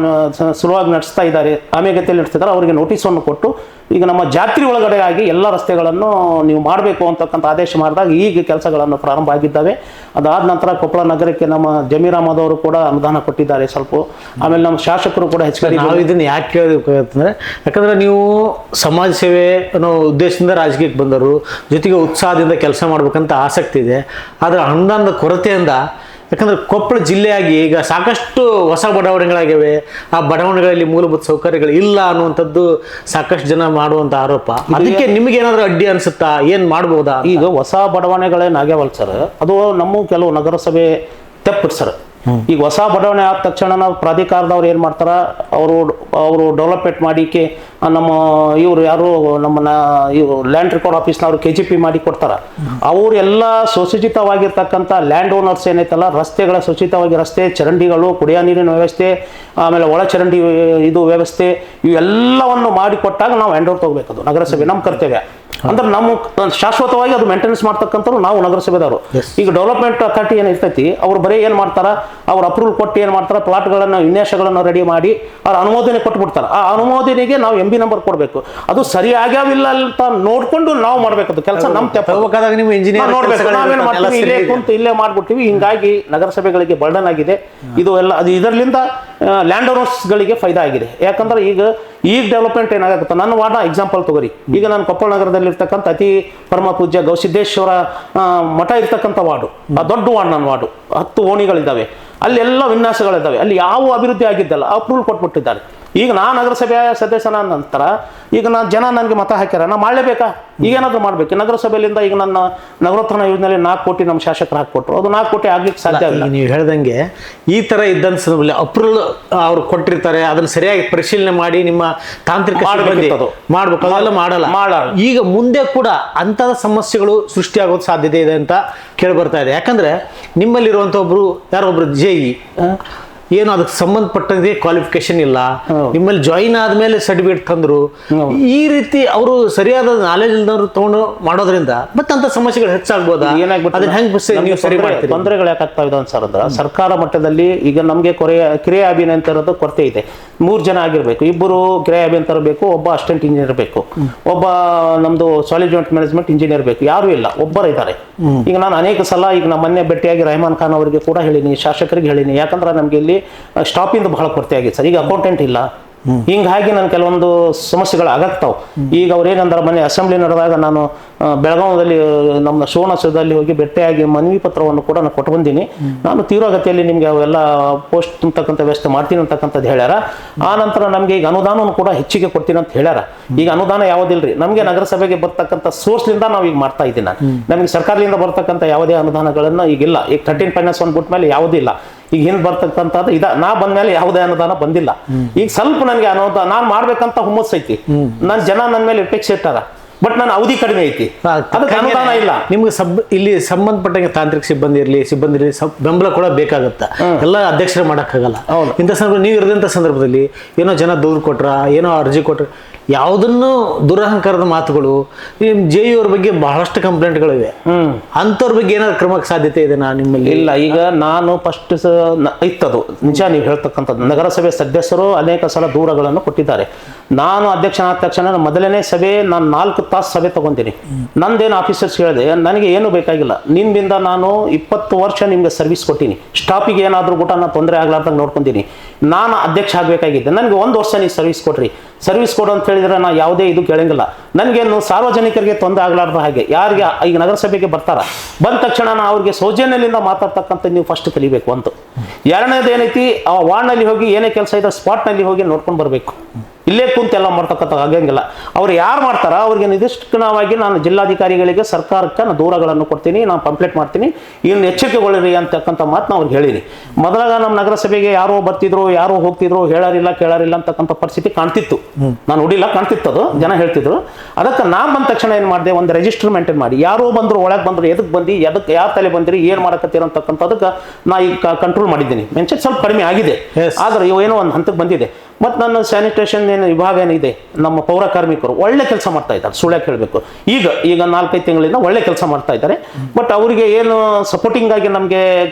ಸುಲಭವಾಗಿ ನಡೆಸ್ತಾ ಇದ್ದಾರೆ, ಆಮೆಗತಿಯಲ್ಲಿ ನಡೆಸ್ತಿದ್ದಾರೆ, ಅವರಿಗೆ ನೋಟಿಸನ್ನು ಕೊಟ್ಟು ಈಗ ನಮ್ಮ ಜಾತ್ರೆ ಒಳಗಡೆ ಆಗಿ ಎಲ್ಲ ರಸ್ತೆಗಳನ್ನು ನೀವು ಮಾಡಬೇಕು ಅಂತಕ್ಕಂಥ ಆದೇಶ ಮಾಡಿದಾಗ ಈಗ ಕೆಲಸಗಳನ್ನು ಪ್ರಾರಂಭ ಆಗಿದ್ದಾವೆ. ಅದಾದ ನಂತರ ಕೊಪ್ಪಳ ನಗರಕ್ಕೆ ನಮ್ಮ ಜಮೀರ್ ಅಹಮದ್ ಅವರು ಕೂಡ ಅನುದಾನ ಕೊಟ್ಟಿದ್ದಾರೆ ಸ್ವಲ್ಪ. ಆಮೇಲೆ ನಮ್ಮ ಶಾಸಕರು ಕೂಡ ಹೆಚ್ಚು. ನಾವು ಇದನ್ನು ಯಾಕೆ ಕೇಳಬೇಕಂತಂದ್ರೆ, ಯಾಕಂದ್ರೆ ನೀವು ಸಮಾಜ ಸೇವೆ ಅನ್ನೋ ಉದ್ದೇಶದಿಂದ ರಾಜಕೀಯಕ್ಕೆ ಬಂದರು, ಜೊತೆಗೆ ಉತ್ಸಾಹದಿಂದ ಕೆಲಸ ಮಾಡ್ಬೇಕಂತ ಆಸಕ್ತಿ ಇದೆ. ಆದರೆ ಅನುದಾನದ ಕೊರತೆಯಿಂದ, ಯಾಕಂದ್ರೆ ಕೊಪ್ಪಳ ಜಿಲ್ಲೆಯಾಗಿ ಈಗ ಸಾಕಷ್ಟು ಹೊಸ ಬಡಾವಣೆಗಳಾಗಿವೆ, ಆ ಬಡಾವಣೆಗಳಲ್ಲಿ ಮೂಲಭೂತ ಸೌಕರ್ಯಗಳು ಇಲ್ಲ ಅನ್ನುವಂಥದ್ದು ಸಾಕಷ್ಟು ಜನ ಮಾಡುವಂಥ ಆರೋಪ. ಅದಕ್ಕೆ ನಿಮ್ಗೆ ಏನಾದರೂ ಅಡ್ಡಿ ಅನ್ಸುತ್ತಾ, ಏನು ಮಾಡ್ಬೋದಾ? ಈಗ ಹೊಸ ಬಡಾವಣೆಗಳೇನಾಗ್ಯಾವಲ್ಲ ಸರ್, ಅದು ನಮ್ಮ ಕೆಲವು ನಗರಸಭೆ ತೆಪ್ಪು ಸರ್. ಈಗ ಹೊಸ ಬಡಾವಣೆ ಆದ ತಕ್ಷಣ ನಾವು ಪ್ರಾಧಿಕಾರದವ್ರು ಏನು ಮಾಡ್ತಾರ, ಅವರು ಡೆವಲಪ್ಮೆಂಟ್ ಮಾಡಿಕೆ ನಮ್ಮ ಇವರು ಯಾರು ನಮ್ಮನ್ನ ಇವರು ಲ್ಯಾಂಡ್ ರೆಕಾರ್ಡ್ ಆಫೀಸ್ನವ್ರು KGP ಮಾಡಿ ಕೊಡ್ತಾರ. ಅವರೆಲ್ಲ ಸುಸಜ್ಜಿತವಾಗಿರ್ತಕ್ಕಂಥ ಲ್ಯಾಂಡ್ ಓನರ್ಸ್ ಏನೈತಲ್ಲ, ರಸ್ತೆಗಳ ಸುಚಿತವಾಗಿ ರಸ್ತೆ, ಚರಂಡಿಗಳು, ಕುಡಿಯೋ ನೀರಿನ ವ್ಯವಸ್ಥೆ, ಆಮೇಲೆ ಒಳ ಚರಂಡಿ ಇದು ವ್ಯವಸ್ಥೆ, ಇವೆಲ್ಲವನ್ನು ಮಾಡಿಕೊಟ್ಟಾಗ ನಾವು ಹ್ಯಾಂಡ್ ಓವರ್ ತಗೋಬೇಕದು ನಗರಸಭೆ, ನಮ್ಮ ಕರ್ತವ್ಯ. ಅಂದ್ರೆ ನಮ್ಮ ಶಾಶ್ವತವಾಗಿ ಅದು ಮೇಂಟೆನೆನ್ಸ್ ಮಾಡ್ತಕ್ಕಂಥವ್ರು ನಾವು ನಗರಸಭೆದವರು. ಈಗ ಡೆವಲಪ್ಮೆಂಟ್ ಅಥಾರಿಟಿ ಏನು ಇರ್ತೈತಿ, ಅವ್ರು ಬರೀ ಏನು ಮಾಡ್ತಾರ, ಅವ್ರು ಅಪ್ರೂವಲ್ ಕೊಟ್ಟು ಏನು ಮಾಡ್ತಾರೆ, ಪ್ಲಾಟ್ಗಳನ್ನು ವಿನ್ಯಾಸಗಳನ್ನು ರೆಡಿ ಮಾಡಿ ಅವ್ರ ಅನುಮೋದನೆ ಕೊಟ್ಬಿಡ್ತಾರೆ. ಆ ಅನುಮೋದನೆಗೆ ನಾವು MB ನಂಬರ್ ಕೊಡಬೇಕು. ಅದು ಸರಿಯಾಗ್ಯಾವಿಲ್ಲ ಅಂತ ನೋಡ್ಕೊಂಡು ನಾವು ಮಾಡ್ಬೇಕದು ಕೆಲಸ. ನಮ್ಮ ತಪ್ಪಬೇಕಾದಾಗ ನೀವು ಇಂಜಿನಿಯರ್ ನೋಡ್ಬೇಕು, ನಾವೇನು ಮಾಡ್ತೀವಿ, ಇಲ್ಲೇ ಕುಂತು ಇಲ್ಲೇ ಮಾಡ್ಬಿಡ್ತೀವಿ. ಹಿಂಗಾಗಿ ನಗರಸಭೆಗಳಿಗೆ ಬರ್ಡನ್ ಆಗಿದೆ ಇದು ಎಲ್ಲ. ಅದು ಇದರಿಂದ ಲ್ಯಾಂಡ್ ಓನರ್ಸ್ಗಳಿಗೆ ಫೈದಾ ಆಗಿದೆ. ಯಾಕಂದ್ರೆ ಈಗ ಡೆವಲಪ್ಮೆಂಟ್ ಏನಾಗುತ್ತೆ, ನನ್ನ ವಾರ್ಡ್ನ ಎಕ್ಸಾಂಪಲ್ ತಗೋರಿ. ಈಗ ನಾನು ಕೊಪ್ಪಳ ನಗರದಲ್ಲಿ ಇರ್ತಕ್ಕಂಥ ಅತಿ ಪರಮ ಪೂಜ್ಯ ಗವಿಸಿದ್ದೇಶ್ವರ ಮಠ ಇರ್ತಕ್ಕಂಥ ವಾರ್ಡು, ಆ ದೊಡ್ಡ ವಾರ್ಡ್, ನನ್ನ ವಾರ್ಡು 10 ಓಣಿಗಳಿದ್ದಾವೆ, ಅಲ್ಲೆಲ್ಲ ವಿನ್ಯಾಸಗಳಿದ್ದಾವೆ, ಅಲ್ಲಿ ಯಾವ ಅಭಿವೃದ್ಧಿ ಆಗಿದ್ದಲ್ಲ ಅಪ್ರೂವಲ್ ಕೊಟ್ಬಿಟ್ಟಿದ್ದಾರೆ. ಈಗ ನಾನು ನಗರಸಭೆಯ ಸದಸ್ಯನ ನಂತರ ಈಗ ಜನ ನನಗೆ ಮತ ಹಾಕ್ಯಾರ, ನಾ ಮಾಡಲೇಬೇಕಾ, ಈಗೇನಾದ್ರೂ ಮಾಡ್ಬೇಕು. ನಗರಸಭೆಯಿಂದ ಈಗ ನನ್ನ ನಗರೋತ್ಥಾನ ಯೋಜನೆಯಲ್ಲಿ 4 ಕೋಟಿ ನಮ್ಮ ಶಾಸಕರು ಹಾಕಿಕೊಟ್ರು, ಅದು 4 ಕೋಟಿ ಆಗ್ಲಿಕ್ಕೆ ಸಾಧ್ಯ ಇಲ್ಲ. ನೀವು ಹೇಳ್ದಂಗೆ ಈ ತರ ಇದ್ದಂತ ಅಪ್ರೂವಲ್ ಅವ್ರು ಕೊಟ್ಟಿರ್ತಾರೆ, ಅದನ್ನ ಸರಿಯಾಗಿ ಪರಿಶೀಲನೆ ಮಾಡಿ ನಿಮ್ಮ ತಾಂತ್ರಿಕ ಮಾಡ್ಬೇಕು, ಅದೆಲ್ಲ ಮಾಡಲ್ಲ. ಈಗ ಮುಂದೆ ಕೂಡ ಅಂತಹ ಸಮಸ್ಯೆಗಳು ಸೃಷ್ಟಿಯಾಗೋದು ಸಾಧ್ಯತೆ ಇದೆ ಅಂತ ಕೇಳಿ ಬರ್ತಾ ಇದೆ. ಯಾಕಂದ್ರೆ ನಿಮ್ಮಲ್ಲಿರುವಂತ ಯಾರೊಬ್ರು JE ಏನು ಅದಕ್ಕೆ ಸಂಬಂಧಪಟ್ಟಂಗೆ ಕ್ವಾಲಿಫಿಕೇಶನ್ ಇಲ್ಲ, ನಿಮ್ಮಲ್ಲಿ ಜಾಯಿನ್ ಆದ್ಮೇಲೆ ಸರ್ಟಿಫಿಕೇಟ್ ತಂದ್ರು, ಈ ರೀತಿ ಅವರು ಸರಿಯಾದ ನಾಲೆಜ್ ಇಲ್ದವ್ರು ತಗೊಂಡು ಮಾಡೋದ್ರಿಂದ ಮತ್ತಂತ ಸಮಸ್ಯೆಗಳು ಹೆಚ್ಚಾಗ್ಬೋದಾ? ತೊಂದರೆಗಳು ಯಾಕಾಗ್ತಾ ಇದೆ ಸರ್ ಅಂದ್ರೆ, ಸರ್ಕಾರ ಮಟ್ಟದಲ್ಲಿ ಈಗ ನಮಗೆ ಕಿರಿಯ ಅಭಿಯಂತರದ ಕೊರತೆ ಇದೆ. 3 ಜನ ಆಗಿರ್ಬೇಕು, 2 ಕಿರಿಯ ಅಭಿಯಂತರ ಬೇಕು, ಒಬ್ಬ ಅಸಿಸ್ಟೆಂಟ್ ಇಂಜಿನಿಯರ್ ಬೇಕು, ಒಬ್ಬ ನಮ್ದು ಸಾಲಿಡ್ ಜಾಯಿಂಟ್ ಮ್ಯಾನೇಜ್ಮೆಂಟ್ ಇಂಜಿನಿಯರ್ ಬೇಕು. ಯಾರು ಇಲ್ಲ, ಒಬ್ಬರು ಇದ್ದಾರೆ. ಈಗ ನಾನು ಅನೇಕ ಸಲ ಈಗ ನಮ್ಮ ಮೊನ್ನೆ ಭೇಟಿಯಾಗಿ ರೆಹಮಾನ್ ಖಾನ್ ಅವರಿಗೆ ಕೂಡ ಹೇಳಿನಿ, ಶಾಸಕರಿಗೆ ಹೇಳಿನಿ. ಯಾಕಂದ್ರೆ ನಮ್ಗೆ ಇಲ್ಲಿ ಸ್ಟಾಫಿಂದ ಬಹಳ ಕೊರತೆ ಆಗಿದೆ ಸರ್. ಈಗ ಅಕೌಂಟೆಂಟ್ ಇಲ್ಲ, ಹಿಂಗಾಗಿ ನಾನು ಕೆಲವೊಂದು ಸಮಸ್ಯೆಗಳು ಆಗತ್ತಾವ್. ಈಗ ಅವ್ರು ಏನಂದ್ರೆ ಮೊನ್ನೆ ಅಸೆಂಬ್ಲಿ ನಡೆದಾಗ ನಾನು ಬೆಳಗಾವದಲ್ಲಿ ನಮ್ಮ ಸುವರ್ಣಸೌಧದಲ್ಲಿ ಹೋಗಿ ಭೇಟಿಯಾಗಿ ಮನವಿ ಪತ್ರವನ್ನು ಕೂಡ ನಾನು ಕೊಟ್ಟು ಬಂದೀನಿ. ನಾನು ತೀವ್ರಗತಿಯಲ್ಲಿ ನಿಮ್ಗೆ ಅವೆಲ್ಲ ಪೋಸ್ಟ್ ತುಂಬತಕ್ಕಂಥ ವ್ಯವಸ್ಥೆ ಮಾಡ್ತೀನಿ ಅಂತಕ್ಕಂಥದ್ದು ಹೇಳ್ಯಾರ. ಆ ನಂತರ ನಮಗೆ ಈಗ ಅನುದಾನವನ್ನು ಕೂಡ ಹೆಚ್ಚಿಗೆ ಕೊಡ್ತೀನಿ ಅಂತ ಹೇಳ್ಯಾರ. ಈಗ ಅನುದಾನ ಯಾವುದಿಲ್ರಿ, ನಮಗೆ ನಗರಸಭೆಗೆ ಬರ್ತಕ್ಕಂಥ ಸೋರ್ಸ್ಲಿಂದ ನಾವು ಈಗ ಮಾಡ್ತಾ ಇದ್ದೀನಿ. ನಮಗೆ ಸರ್ಕಾರದಿಂದ ಬರ್ತಕ್ಕಂಥ ಯಾವುದೇ ಅನುದಾನಗಳನ್ನು ಈಗಿಲ್ಲ. ಈಗ 13 ಫೈನಾನ್ಸ್ ಒಂದು ಬಿಟ್ಟ ಮೇಲೆ ಯಾವುದೂ ಇಲ್ಲ. ಈಗ ಹಿಂದೆ ಬರ್ತಕ್ಕಂಥದ್ದು ನಾ ಬಂದ್ಮೇಲೆ ಯಾವುದೇ ಅನುದಾನ ಬಂದಿಲ್ಲ. ಈಗ ಸ್ವಲ್ಪ ನನಗೆ ಅನುದಾನ ನಾನು ಮಾಡ್ಬೇಕಂತ ಹುಮ್ಮಸ್ ಐತಿ. ನನ್ನ ಜನ ನನ್ನ ಮೇಲೆ ಅಪೇಕ್ಷೆ ಇಟ್ಟಾರ. ಬಟ್ ನನ್ನ ಅವಧಿ ಕಡಿಮೆ ಐತಿ, ಅದಕ್ಕೆ ಅನುದಾನ ಇಲ್ಲ. ನಿಮ್ಗೆ ಇಲ್ಲಿ ಸಂಬಂಧಪಟ್ಟಂಗೆ ತಾಂತ್ರಿಕ ಸಿಬ್ಬಂದಿ ಇರಲಿ ಬೆಂಬಲ ಕೂಡ ಬೇಕಾಗುತ್ತೆ. ಎಲ್ಲ ಅಧ್ಯಕ್ಷರೇ ಮಾಡೋಕ್ಕಾಗಲ್ಲ. ಇಂಥ ಸಂದರ್ಭ ನೀವು ಇರದಂಥ ಸಂದರ್ಭದಲ್ಲಿ ಏನೋ ಜನ ದೂರು ಕೊಟ್ರ, ಏನೋ ಅರ್ಜಿ ಕೊಟ್ರ, ಯಾವುದನ್ನು ದುರಹಂಕಾರದ ಮಾತುಗಳು, JU ಅವ್ರ ಬಗ್ಗೆ ಬಹಳಷ್ಟು ಕಂಪ್ಲೇಂಟ್ಗಳಿವೆ. ಅಂಥವ್ರ ಬಗ್ಗೆ ಏನಾದ್ರು ಕ್ರಮಕ್ಕೆ ಸಾಧ್ಯತೆ ಇದೆ ನಿಮ್ಮಲ್ಲಿ? ಇಲ್ಲ, ಈಗ ನಾನು ಫಸ್ಟ್ ಇತ್ತದು ನಿಜ ನೀವು ಹೇಳ್ತಕ್ಕಂಥದ್ದು. ನಗರಸಭೆ ಸದಸ್ಯರು ಅನೇಕ ಸಲ ದೂರಗಳನ್ನು ಕೊಟ್ಟಿದ್ದಾರೆ. ನಾನು ಅಧ್ಯಕ್ಷನಾದ ತಕ್ಷಣ ಮೊದಲನೇ ಸಭೆ ನಾನು 4 ತಾಸು ಸಭೆ ತಗೊಂತೀನಿ. ನಂದೇನು ಆಫೀಸರ್ಸ್ ಹೇಳಿದೆ, ನನಗೆ ಏನು ಬೇಕಾಗಿಲ್ಲ, ನಿಮ್ಮಿಂದ ನಾನು 20 ವರ್ಷ ನಿಮ್ಗೆ ಸರ್ವಿಸ್ ಕೊಟ್ಟಿನಿ, ಸ್ಟಾಫಿಗೆ ಏನಾದರೂ ಊಟನ ತೊಂದರೆ ಆಗ್ಲಾರ್ದಂಗೆ ನೋಡ್ಕೊಂತೀನಿ. ನಾನು ಅಧ್ಯಕ್ಷ ಆಗಬೇಕಾಗಿದ್ದೆ, ನನಗೆ 1 ವರ್ಷ ನೀವು ಸರ್ವಿಸ್ ಕೊಡ್ರಿ, ಸರ್ವಿಸ್ ಕೊಡು ಅಂತ ಹೇಳಿದ್ರೆ ನಾನು ಯಾವುದೇ ಇದು ಕೇಳಂಗಿಲ್ಲ. ನನಗೇನು ಸಾರ್ವಜನಿಕರಿಗೆ ತೊಂದರೆ ಆಗ್ಲಾರ್ದ ಹಾಗೆ ಯಾರಿಗೆ ಈಗ ನಗರಸಭೆಗೆ ಬರ್ತಾರ, ಬಂದ ತಕ್ಷಣ ನಾನು ಅವ್ರಿಗೆ ಸೌಜನ್ಯದಿಂದ ಮಾತಾಡ್ತಕ್ಕಂಥ ನೀವು ಫಸ್ಟ್ ಕಲಿಬೇಕು ಅಂತ. ಎರಡನೇದು ಏನೈತಿ, ಆ ವಾರ್ಡ್ನಲ್ಲಿ ಹೋಗಿ ಏನೇ ಕೆಲಸ ಇದ್ರೆ ಸ್ಪಾಟ್ನಲ್ಲಿ ಹೋಗಿ ನೋಡ್ಕೊಂಡು ಬರಬೇಕು. ಇಲ್ಲೇ ಕುಂತು ಎಲ್ಲ ಮಾಡ್ತಕ್ಕಂಥ ಆಗಂಗಿಲ್ಲ. ಅವ್ರು ಯಾರು ಮಾಡ್ತಾರ ಅವ್ರಿಗೆ ನಿರ್ದಿಷ್ಟವಾಗಿ ನಾನು ಜಿಲ್ಲಾಧಿಕಾರಿಗಳಿಗೆ ಸರ್ಕಾರಕ್ಕೆ ನಾನು ದೂರಗಳನ್ನು ಕೊಡ್ತೀನಿ, ನಾನು ಕಂಪ್ಲೇಂಟ್ ಮಾಡ್ತೀನಿ, ಇನ್ನು ಎಚ್ಚರಿಕೆಗೊಳ್ಳಿರಿ ಅಂತಕ್ಕಂಥ ಮಾತು ನಾವು ಅವ್ರಿಗೆ ಹೇಳಿನಿ. ಮೊದಲಾಗ ನಮ್ಮ ನಗರಸಭೆಗೆ ಯಾರೋ ಬರ್ತಿದ್ರು, ಯಾರೋ ಹೋಗ್ತಿದ್ರು, ಹೇಳಾರಿಲ್ಲ ಕೇಳಾರಿಲ್ಲ ಅಂತಕ್ಕಂಥ ಪರಿಸ್ಥಿತಿ ಕಾಣ್ತಿತ್ತು. ನಾನು ನೋಡಿಲ್ಲ, ಕಾಣ್ತಿತ್ತು, ಅದು ಜನ ಹೇಳ್ತಿದ್ರು. ಅದಕ್ಕೆ ನಾನು ಬಂದ ತಕ್ಷಣ ಏನು ಮಾಡಿದೆ, ಒಂದು ರಿಜಿಸ್ಟರ್ ಮೇಂಟೈನ್ ಮಾಡಿ, ಯಾರೋ ಬಂದ್ರು ಒಳಗೆ ಬಂದ್ರು, ಎದಕ್ಕೆ ಬಂದು ಎದಕ್ಕೆ ಯಾವ ತಲೆ ಬಂದಿರಿ, ಏನು ಮಾಡಕತ್ತೀರ ಅಂತಕ್ಕಂಥದಕ್ಕೆ ನಾ ಈಗ ಕಂಟ್ರೋಲ್ ಮಾಡಿದ್ದೀನಿ. ಮೆನ್ಷನ್ ಸ್ವಲ್ಪ ಕಡಿಮೆ ಆಗಿದೆ, ಆದ್ರೆ ಏನೋ ಒಂದು ಹಂತಕ್ಕೆ ಬಂದಿದೆ. ಮತ್ತು ನನ್ನ ಸ್ಯಾನಿಟೇಷನ್ ಏನು ವಿಭಾಗ ಏನಿದೆ, ನಮ್ಮ ಪೌರ ಕಾರ್ಮಿಕರು ಒಳ್ಳೆ ಕೆಲಸ ಮಾಡ್ತಾ ಇದ್ದಾರೆ, ಸುಳ್ಳ್ಯಾಕೆ ಹೇಳಬೇಕು. ಈಗ 4-5 ತಿಂಗಳಿಂದ ಒಳ್ಳೆ ಕೆಲಸ ಮಾಡ್ತಾ ಇದ್ದಾರೆ. ಬಟ್ ಅವರಿಗೆ ಏನು ಸಪೋರ್ಟಿಂಗ್ ಆಗಿ ನಮಗೆ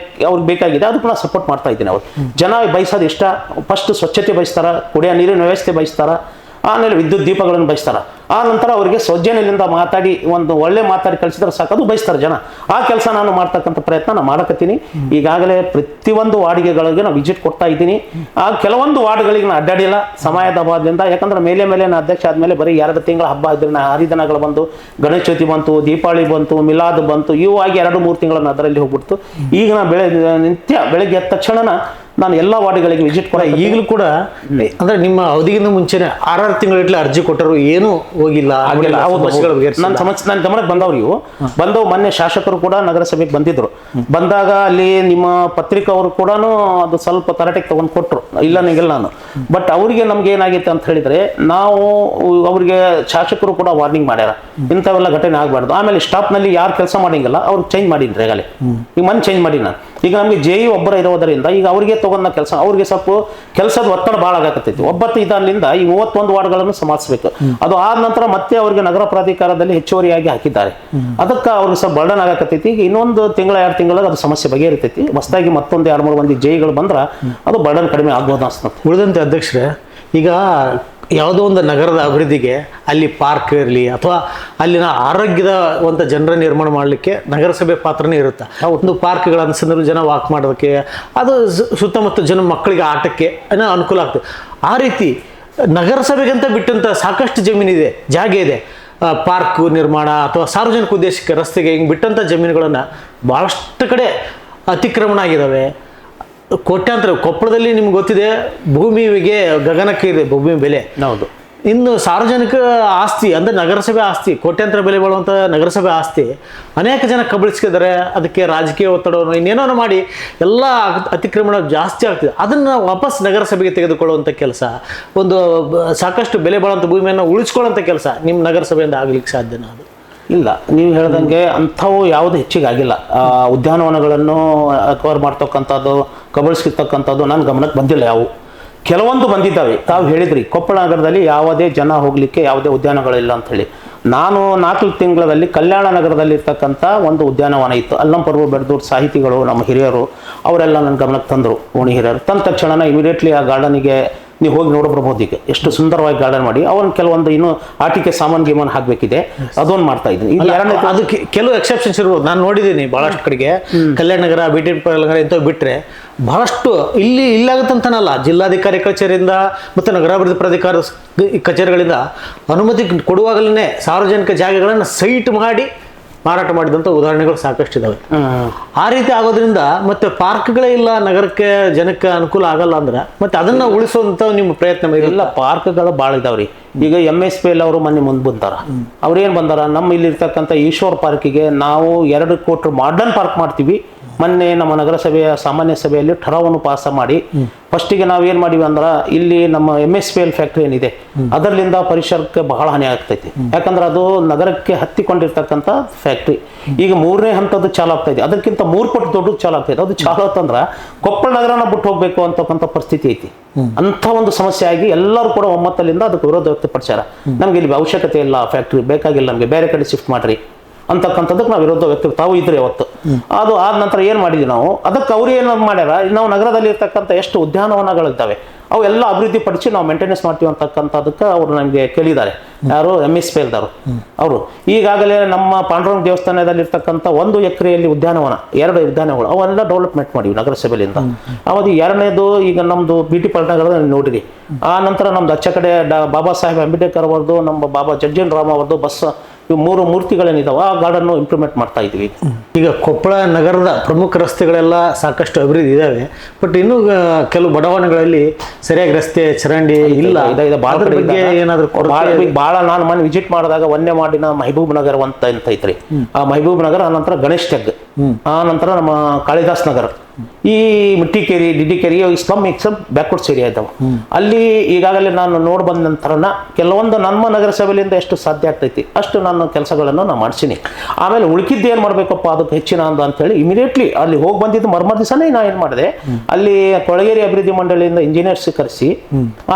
ಅವ್ರಿಗೆ ಬೇಕಾಗಿದೆ, ಅದಕ್ಕೆ ನಾನು ಸಪೋರ್ಟ್ ಮಾಡ್ತಾ ಇದ್ದೀನಿ. ಅವ್ರು ಜನ ಬಯಸೋದು ಇಷ್ಟ, ಫಸ್ಟ್ ಸ್ವಚ್ಛತೆ ಬಯಸ್ತಾರ, ಕುಡಿಯೋ ನೀರಿನ ವ್ಯವಸ್ಥೆ ಬಯಸ್ತಾರ, ಆಮೇಲೆ ವಿದ್ಯುತ್ ದೀಪಗಳನ್ನು ಬಯಸ್ತಾರ. ಆ ನಂತರ ಅವರಿಗೆ ಸೌಜನ್ಯದಿಂದ ಮಾತಾಡಿ ಒಂದು ಒಳ್ಳೆ ಮಾತಾಡಿ ಕಳಿಸಿದ್ರೆ ಸಾಕದು ಬಯಸ್ತಾರೆ ಜನ. ಆ ಕೆಲಸ ನಾನು ಮಾಡ್ತಕ್ಕಂಥ ಪ್ರಯತ್ನ ನಾನು ಮಾಡಕತ್ತೀನಿ. ಈಗಾಗಲೇ ಪ್ರತಿಯೊಂದು ವಾರ್ಡ್ಗಳಿಗೆ ನಾನು ವಿಸಿಟ್ ಕೊಡ್ತಾ ಇದ್ದೀನಿ. ಆ ಕೆಲವೊಂದು ವಾರ್ಡ್ಗಳಿಗೆ ನಾನು ಅಡ್ಡಾಡಿಲ್ಲ ಸಮಯದ ಅಭಾವದಿಂದ. ಯಾಕಂದ್ರೆ ಮೇಲೆ ನಾನು ಅಧ್ಯಕ್ಷ ಆದಮೇಲೆ ಬರೀ 2 ತಿಂಗಳ ಹಬ್ಬ ಇದ್ರೆ ಹರಿದಿನಗಳು ಬಂದು, ಗಣೇಶ ಚೌತಿ ಬಂತು, ದೀಪಾವಳಿ ಬಂತು, ಮಿಲಾದ್ ಬಂತು, ಇವು ಆಗಿ 2-3 ತಿಂಗಳನ್ನು ಅದರಲ್ಲಿ ಹೋಗ್ಬಿಡ್ತು. ಈಗ ನಾನು ನಿತ್ಯ ಬೆಳಗ್ಗೆ ಎದ್ದ ತಕ್ಷಣ ನಾನು ಎಲ್ಲ ವಾರ್ಡ್ಗಳಿಗೆ ವಿಸಿಟ್ ಕೊಡ. ಈಗಲೂ ಕೂಡ ಅಂದ್ರೆ ನಿಮ್ಮ ಅವಧಿಗಿಂತ ಮುಂಚೆನೆ 6 ತಿಂಗಳಿಟ್ಲೆ ಅರ್ಜಿ ಕೊಟ್ಟರು, ಏನು ಹೋಗಿಲ್ಲ. ನನ್ನ ಸಮಸ್ಯೆ ನನ್ನ ಗಮನಕ್ಕೆ ಬಂದವ್ರು ಇವು ಬಂದವು. ಮೊನ್ನೆ ಶಾಸಕರು ಕೂಡ ನಗರಸಭೆಗೆ ಬಂದಿದ್ರು. ಬಂದಾಗ ಅಲ್ಲಿ ನಿಮ್ಮ ಪತ್ರಿಕಾ ಅವರು ಕೂಡ ಅದು ಸ್ವಲ್ಪ ತರಟೆಗೆ ತಗೊಂಡು ಕೊಟ್ಟರು, ಇಲ್ಲ ನಿಂಗೆಲ್ಲ ನಾನು. ಬಟ್ ಅವ್ರಿಗೆ ನಮ್ಗೆ ಏನಾಗಿತ್ತು ಅಂತ ಹೇಳಿದ್ರೆ, ನಾವು ಅವ್ರಿಗೆ ಶಾಸಕರು ಕೂಡ ವಾರ್ನಿಂಗ್ ಮಾಡ್ಯಾರ, ಇಂಥವೆಲ್ಲ ಘಟನೆ ಆಗಬಾರ್ದು. ಆಮೇಲೆ ಸ್ಟಾಫ್ನಲ್ಲಿ ಯಾರು ಕೆಲಸ ಮಾಡಂಗಿಲ್ಲ ಅವ್ರಿಗೆ ಚೇಂಜ್ ಮಾಡಿದ್ರಿ. ಈಗಲೇ ಈಗ ಮನೆ ಚೇಂಜ್ ಮಾಡಿ ನಾನು ಈಗ ನಮಗೆ JU ಒಬ್ಬರ ಇರೋದರಿಂದ ಈಗ ಅವ್ರಿಗೆ ತಗೊಂಡ ಕೆಲಸ, ಅವ್ರಿಗೆ ಸ್ವಲ್ಪ ಕೆಲಸದ ಒತ್ತಡ ಭಾಳ ಆಗಕತ್ತೈತಿ. ಒಬ್ಬತ್ತು ಇದರಿಂದ ಈ 31 ವಾರ್ಡ್ಗಳನ್ನು ಸಮಾಪಿಸಬೇಕು. ಅದು ಆದ ನಂತರ ಮತ್ತೆ ಅವ್ರಿಗೆ ನಗರ ಪ್ರಾಧಿಕಾರದಲ್ಲಿ ಹೆಚ್ಚುವರಿಯಾಗಿ ಹಾಕಿದ್ದಾರೆ. ಅದಕ್ಕೆ ಅವ್ರಿಗೆ ಸ್ವಲ್ಪ ಬರ್ಡನ್ ಆಗಕತ್ತೈತಿ. ಈಗ ಇನ್ನೊಂದು 1-2 ತಿಂಗಳ ಅದು ಸಮಸ್ಯೆ ಬಗೆಹರಿತೈತಿ. ಹೊಸದಾಗಿ ಮತ್ತೊಂದು 2-3 ಮಂದಿ JUಗಳು ಬಂದ್ರೆ ಅದು ಬರ್ಡನ್ ಕಡಿಮೆ ಆಗ್ಬೋದು ಅನ್ಸುತ್ತೆ. ಉಳಿದಂತೆ ಅಧ್ಯಕ್ಷರೇ, ಈಗ ಯಾವುದೋ ಒಂದು ನಗರದ ಅಭಿವೃದ್ಧಿಗೆ ಅಲ್ಲಿ ಪಾರ್ಕ್ ಇರಲಿ ಅಥವಾ ಅಲ್ಲಿನ ಆರೋಗ್ಯದ ಒಂದು ಜನರ ನಿರ್ಮಾಣ ಮಾಡಲಿಕ್ಕೆ ನಗರಸಭೆ ಪಾತ್ರನೇ ಇರುತ್ತೆ. ಒಂದು ಪಾರ್ಕ್ಗಳ ಅನ್ಸಂದ್ರೆ ಜನ ವಾಕ್ ಮಾಡೋದಕ್ಕೆ, ಅದು ಸುತ್ತಮುತ್ತ ಜನ ಮಕ್ಕಳಿಗೆ ಆಟಕ್ಕೆ ಅನುಕೂಲ ಆಗ್ತದೆ. ಆ ರೀತಿ ನಗರಸಭೆಗಂತ ಬಿಟ್ಟಂಥ ಸಾಕಷ್ಟು ಜಮೀನಿದೆ, ಜಾಗ ಇದೆ. ಪಾರ್ಕ್ ನಿರ್ಮಾಣ ಅಥವಾ ಸಾರ್ವಜನಿಕ ಉದ್ದೇಶಕ್ಕೆ ರಸ್ತೆಗೆ ಹಿಂಗೆ ಬಿಟ್ಟಂಥ ಜಮೀನುಗಳನ್ನು ಭಾಳಷ್ಟು ಕಡೆ ಅತಿಕ್ರಮಣ ಆಗಿದ್ದಾವೆ. ಕೋಟ್ಯಾಂತರ ಕೊಪ್ಪಳದಲ್ಲಿ ನಿಮ್ಗೆ ಗೊತ್ತಿದೆ, ಭೂಮಿಗೆ ಗಗನಕ್ಕೆ ಇದೆ ಭೂಮಿ ಬೆಲೆ. ಹೌದು. ಇನ್ನು ಸಾರ್ವಜನಿಕ ಆಸ್ತಿ ಅಂದರೆ ನಗರಸಭೆ ಆಸ್ತಿ, ಕೋಟ್ಯಾಂತರ ಬೆಲೆ ಬಾಳುವಂಥ ನಗರಸಭೆ ಆಸ್ತಿ ಅನೇಕ ಜನ ಕಬಳಿಸ್ಕಿದ್ದಾರೆ. ಅದಕ್ಕೆ ರಾಜಕೀಯ ಒತ್ತಡವನ್ನು ಇನ್ನೇನೋ ಮಾಡಿ ಎಲ್ಲ ಅತಿಕ್ರಮಣ ಜಾಸ್ತಿ ಆಗ್ತಿದೆ. ಅದನ್ನು ವಾಪಸ್ ನಗರಸಭೆಗೆ ತೆಗೆದುಕೊಳ್ಳುವಂಥ ಕೆಲಸ, ಒಂದು ಸಾಕಷ್ಟು ಬೆಲೆ ಬಾಳುವಂಥ ಭೂಮಿಯನ್ನು ಉಳಿಸ್ಕೊಳ್ಳುವಂಥ ಕೆಲಸ ನಿಮ್ಮ ನಗರಸಭೆಯಿಂದ ಆಗ್ಲಿಕ್ಕೆ ಸಾಧ್ಯನಾ? ಅದು ಇಲ್ಲ, ನೀವು ಹೇಳ್ದಂಗೆ ಅಂಥವು ಯಾವುದು ಹೆಚ್ಚಿಗೆ ಆಗಿಲ್ಲ. ಉದ್ಯಾನವನಗಳನ್ನು ಅಕ್ವೈರ್ ಮಾಡ್ತಕ್ಕಂಥದ್ದು, ಕಬಳಿಸ್ಕಿರ್ತಕ್ಕಂಥದ್ದು ನನ್ನ ಗಮನಕ್ಕೆ ಬಂದಿಲ್ಲ. ಯಾವು ಕೆಲವೊಂದು ಬಂದಿದ್ದಾವೆ. ತಾವು ಹೇಳಿದ್ರಿ ಕೊಪ್ಪಳ ನಗರದಲ್ಲಿ ಯಾವುದೇ ಜನ ಹೋಗಲಿಕ್ಕೆ ಯಾವುದೇ ಉದ್ಯಾನಗಳಿಲ್ಲ ಅಂತ ಹೇಳಿ. ನಾನು 4 ತಿಂಗಳಲ್ಲಿ ಕಲ್ಯಾಣ ನಗರದಲ್ಲಿ ಇರ್ತಕ್ಕಂಥ ಒಂದು ಉದ್ಯಾನವನ ಇತ್ತು. ಅಲ್ಲಂಪರ್ವ ಬೆಳೆದೂರು ಸಾಹಿತಿಗಳು, ನಮ್ಮ ಹಿರಿಯರು ಅವರೆಲ್ಲ ನನ್ನ ಗಮನಕ್ಕೆ ತಂದರು. ಓಣಿ ಹಿರಿಯರು ತಂದ ತಕ್ಷಣ ಇಮಿಡಿಯೇಟ್ಲಿ ಆ ಗಾರ್ಡನಿಗೆ ನೀವು ಹೋಗಿ ನೋಡಬರ್ಬೋದು. ಈಗ ಎಷ್ಟು ಸುಂದರವಾಗಿ ಗಾರ್ಡನ್ ಮಾಡಿ ಅವನ್ ಕೆಲವೊಂದು ಇನ್ನೂ ಆಟಿಕೆ ಸಾಮಾನು ಗೀಮಾನ್ ಹಾಕ್ಬೇಕಿದೆ, ಅದೊಂದು ಮಾಡ್ತಾ ಇದ್ದೀನಿ. ಅದಕ್ಕೆ ಕೆಲವು ಎಕ್ಸೆಪ್ಷನ್ಸ್ ಇರ್ಬೋದು. ನಾನು ನೋಡಿದ್ದೀನಿ ಭಾಳಷ್ಟು ಕಡೆಗೆ, ಕಲ್ಯಾಣ ನಗರ, BTP ನಗರ ಇಂಥವು ಬಿಟ್ಟರೆ ಬಹಳಷ್ಟು ಇಲ್ಲಿ ಇಲ್ಲಾಗುತ್ತಂತನಲ್ಲ, ಜಿಲ್ಲಾಧಿಕಾರಿ ಕಚೇರಿಯಿಂದ ಮತ್ತು ನಗರಾಭಿವೃದ್ಧಿ ಪ್ರಾಧಿಕಾರ ಕಚೇರಿಗಳಿಂದ ಅನುಮತಿ ಕೊಡುವಾಗಲೇ ಸಾರ್ವಜನಿಕ ಜಾಗಗಳನ್ನು ಸೈಟ್ ಮಾಡಿ ಮಾರಾಟ ಮಾಡಿದಂಥ ಉದಾಹರಣೆಗಳು ಸಾಕಷ್ಟು ಇದಾವೆ. ಆ ರೀತಿ ಆಗೋದ್ರಿಂದ ಮತ್ತೆ ಪಾರ್ಕ್ಗಳೇ ಇಲ್ಲ, ನಗರಕ್ಕೆ ಜನಕ್ಕೆ ಅನುಕೂಲ ಆಗಲ್ಲ ಅಂದ್ರೆ ಮತ್ತೆ ಅದನ್ನ ಉಳಿಸುವಂತ ನಿಮ್ಮ ಪ್ರಯತ್ನ ಇಲ್ಲ. ಪಾರ್ಕ್ಗಳು ಭಾಳ ಇದಾವ್ರಿ. ಈಗ MSPL ಅವರು ಮೊನ್ನೆ ಮುಂದೆ ಬಂದಾರ. ಅವ್ರೇನು ಬಂದಾರ, ನಮ್ಮ ಇಲ್ಲಿರ್ತಕ್ಕಂಥ ಈಶ್ವರ್ ಪಾರ್ಕಿಗೆ ನಾವು 2 ಕೋಟಿ ಮಾಡರ್ನ್ ಪಾರ್ಕ್ ಮಾಡ್ತೀವಿ, ಮೊನ್ನೆ ನಮ್ಮ ನಗರಸಭೆಯ ಸಾಮಾನ್ಯ ಸಭೆಯಲ್ಲಿ ಠರಾವನ್ನು ಪಾಸ ಮಾಡಿ ಫಸ್ಟಿಗೆ ನಾವೇನ್ ಮಾಡಿವಿ ಅಂದ್ರೆ ಇಲ್ಲಿ ನಮ್ಮ MSPL ಫ್ಯಾಕ್ಟ್ರಿ ಏನಿದೆ ಅದರಿಂದ ಪರಿಸರಕ್ಕೆ ಬಹಳ ಹಾನಿ ಆಗ್ತೈತಿ. ಯಾಕಂದ್ರೆ ಅದು ನಗರಕ್ಕೆ ಹತ್ತಿಕೊಂಡಿರ್ತಕ್ಕಂಥ ಫ್ಯಾಕ್ಟ್ರಿ. ಈಗ 3ನೇ ಹಂತದ್ದು ಚಾಲು ಆಗ್ತಾ ಇದೆ, ಅದಕ್ಕಿಂತ 3 ಪಟ್ಟು ದೊಡ್ಡದು ಚಾಲು ಆಗ್ತೈತೆ. ಅದು ಚಾಲು ಆತಂದ್ರ ಕೊಪ್ಪಳ ನಗರನ ಬಿಟ್ಟು ಹೋಗ್ಬೇಕು ಅಂತಕ್ಕಂಥ ಪರಿಸ್ಥಿತಿ ಐತಿ. ಅಂತ ಒಂದು ಸಮಸ್ಯೆ ಆಗಿ ಎಲ್ಲರೂ ಕೂಡ ಒಮ್ಮತ್ತಲಿಂದ ಅದಕ್ಕೆ ವಿರೋಧ ವ್ಯಕ್ತಪಡಿಸ್ಯಾರ. ನಮ್ಗೆ ಇಲ್ಲಿ ಅವಶ್ಯಕತೆ ಇಲ್ಲ, ಫ್ಯಾಕ್ಟ್ರಿ ಬೇಕಾಗಿಲ್ಲ, ನಮ್ಗೆ ಬೇರೆ ಕಡೆ ಶಿಫ್ಟ್ ಮಾಡ್ರಿ ಅಂತಕ್ಕಂಥದ್ದಕ್ಕೆ ನಾವು ವಿರೋಧ ವ್ಯಕ್ತ ತಾವು ಇದ್ರಿ ಅವತ್ತು. ಅದು ಆದ ನಂತರ ಏನ್ ಮಾಡಿದ್ವಿ ನಾವು, ಅದಕ್ಕೆ ಅವ್ರು ಏನು ಮಾಡ್ಯಾರ, ನಾವು ನಗರದಲ್ಲಿ ಇರ್ತಕ್ಕಂಥ ಎಷ್ಟು ಉದ್ಯಾನವನಗಳಿದ್ದಾವೆ ಅವೆಲ್ಲ ಅಭಿವೃದ್ಧಿ ಪಡಿಸಿ ನಾವು ಮೇಂಟೆನೆನ್ಸ್ ಮಾಡ್ತೀವಿ ಅಂತಕ್ಕಂಥದಕ್ಕೆ ಅವರು ನಮಗೆ ಕೇಳಿದ್ದಾರೆ. ಯಾರು MSPL ಅವರು ಈಗಾಗಲೇ ನಮ್ಮ ಪಾಂಡುರಂಗ ದೇವಸ್ಥಾನದಲ್ಲಿ ಇರ್ತಕ್ಕಂಥ 1 ಎಕರೆಯಲ್ಲಿ ಉದ್ಯಾನವನ, 2 ಉದ್ಯಾನವನಗಳು ಅವೆಲ್ಲ ಡೆವಲಪ್ಮೆಂಟ್ ಮಾಡಿವಿ ನಗರಸಭೆಯಿಂದ. ಅದು 2ನೇದು ಈಗ ನಮ್ದು BT ಪಟ್ಟಣಗಳಲ್ಲಿ ನೋಡಿರಿ. ಆ ನಂತರ ನಮ್ದು ಅಚ್ಚ ಕಡೆ ಬಾಬಾ ಸಾಹೇಬ್ ಅಂಬೇಡ್ಕರ್ ಅವರದು, ನಮ್ಮ ಬಾಬಾ ಜಗ್ಜೀವನ್ ರಾಮ್ ಅವರದು ಬಸ್, ಇವು 3 ಮೂರ್ತಿಗಳೇನಿದಾವ ಆ ಗಾರ್ಡನ್ ಇಂಪ್ರೂವ್ಮೆಂಟ್ ಮಾಡ್ತಾ ಇದ್ವಿ. ಈಗ ಕೊಪ್ಪಳ ನಗರದ ಪ್ರಮುಖ ರಸ್ತೆಗಳೆಲ್ಲ ಸಾಕಷ್ಟು ಅಭಿವೃದ್ಧಿ ಇದಾವೆ, ಬಟ್ ಇನ್ನೂ ಕೆಲವು ಬಡಾವಣೆಗಳಲ್ಲಿ ಸರಿಯಾಗಿ ರಸ್ತೆ ಚರಂಡಿ ಇಲ್ಲ. ಏನಾದ್ರು ಬಹಳ ನಾನು ಮೊನ್ನೆ ವಿಸಿಟ್ ಮಾಡಿದಾಗ ವನ್ಯಮಾಡಿನ ಮಹಬೂಬ್ ನಗರ ಅಂತ ಐತ್ರಿ. ಆ ಮಹಬೂಬ್ ನಗರ, ಆ ನಂತರ ಗಣೇಶ್ ಟೆಗ್, ಆ ನಂತರ ನಮ್ಮ ಕಾಳಿದಾಸ್ ನಗರ, ಈ ಮಿಟ್ಟಿಕೇರಿ, ಡಿಡಿಕೇರಿ ಸ್ಲಮ್ ಮಿಕ್ಸಪ್ ಬ್ಯಾಕ್ವರ್ಡ್ಸ್ ಏರಿಯಾ ಇದ್ದಾವೆ. ಅಲ್ಲಿ ಈಗಾಗಲೇ ನಾನು ನೋಡಿ ಬಂದ ನಂತರನ ಕೆಲವೊಂದು ನಮ್ಮ ನಗರಸಭೆಯಿಂದ ಎಷ್ಟು ಸಾಧ್ಯ ಆಗ್ತೈತಿ ಅಷ್ಟು ನಾನು ಕೆಲಸಗಳನ್ನು ನಾನು ಮಾಡ್ತೀನಿ. ಆಮೇಲೆ ಉಳ್ಕಿದ್ದು ಏನು ಮಾಡ್ಬೇಕಪ್ಪ ಅದಕ್ಕೆ ಹೆಚ್ಚಿನ ಅಂತೇಳಿ ಇಮಿಡಿಯೇಟ್ಲಿ ಅಲ್ಲಿ ಹೋಗಿ ಬಂದಿದ್ದು ಮರ್ಮರ್ ದಿವಸನೇ ನಾ ಏನು ಮಾಡಿದೆ, ಅಲ್ಲಿ ಕೊಳಗೇರಿ ಅಭಿವೃದ್ಧಿ ಮಂಡಳಿಯಿಂದ ಇಂಜಿನಿಯರ್ಸ್ ಕರೆಸಿ,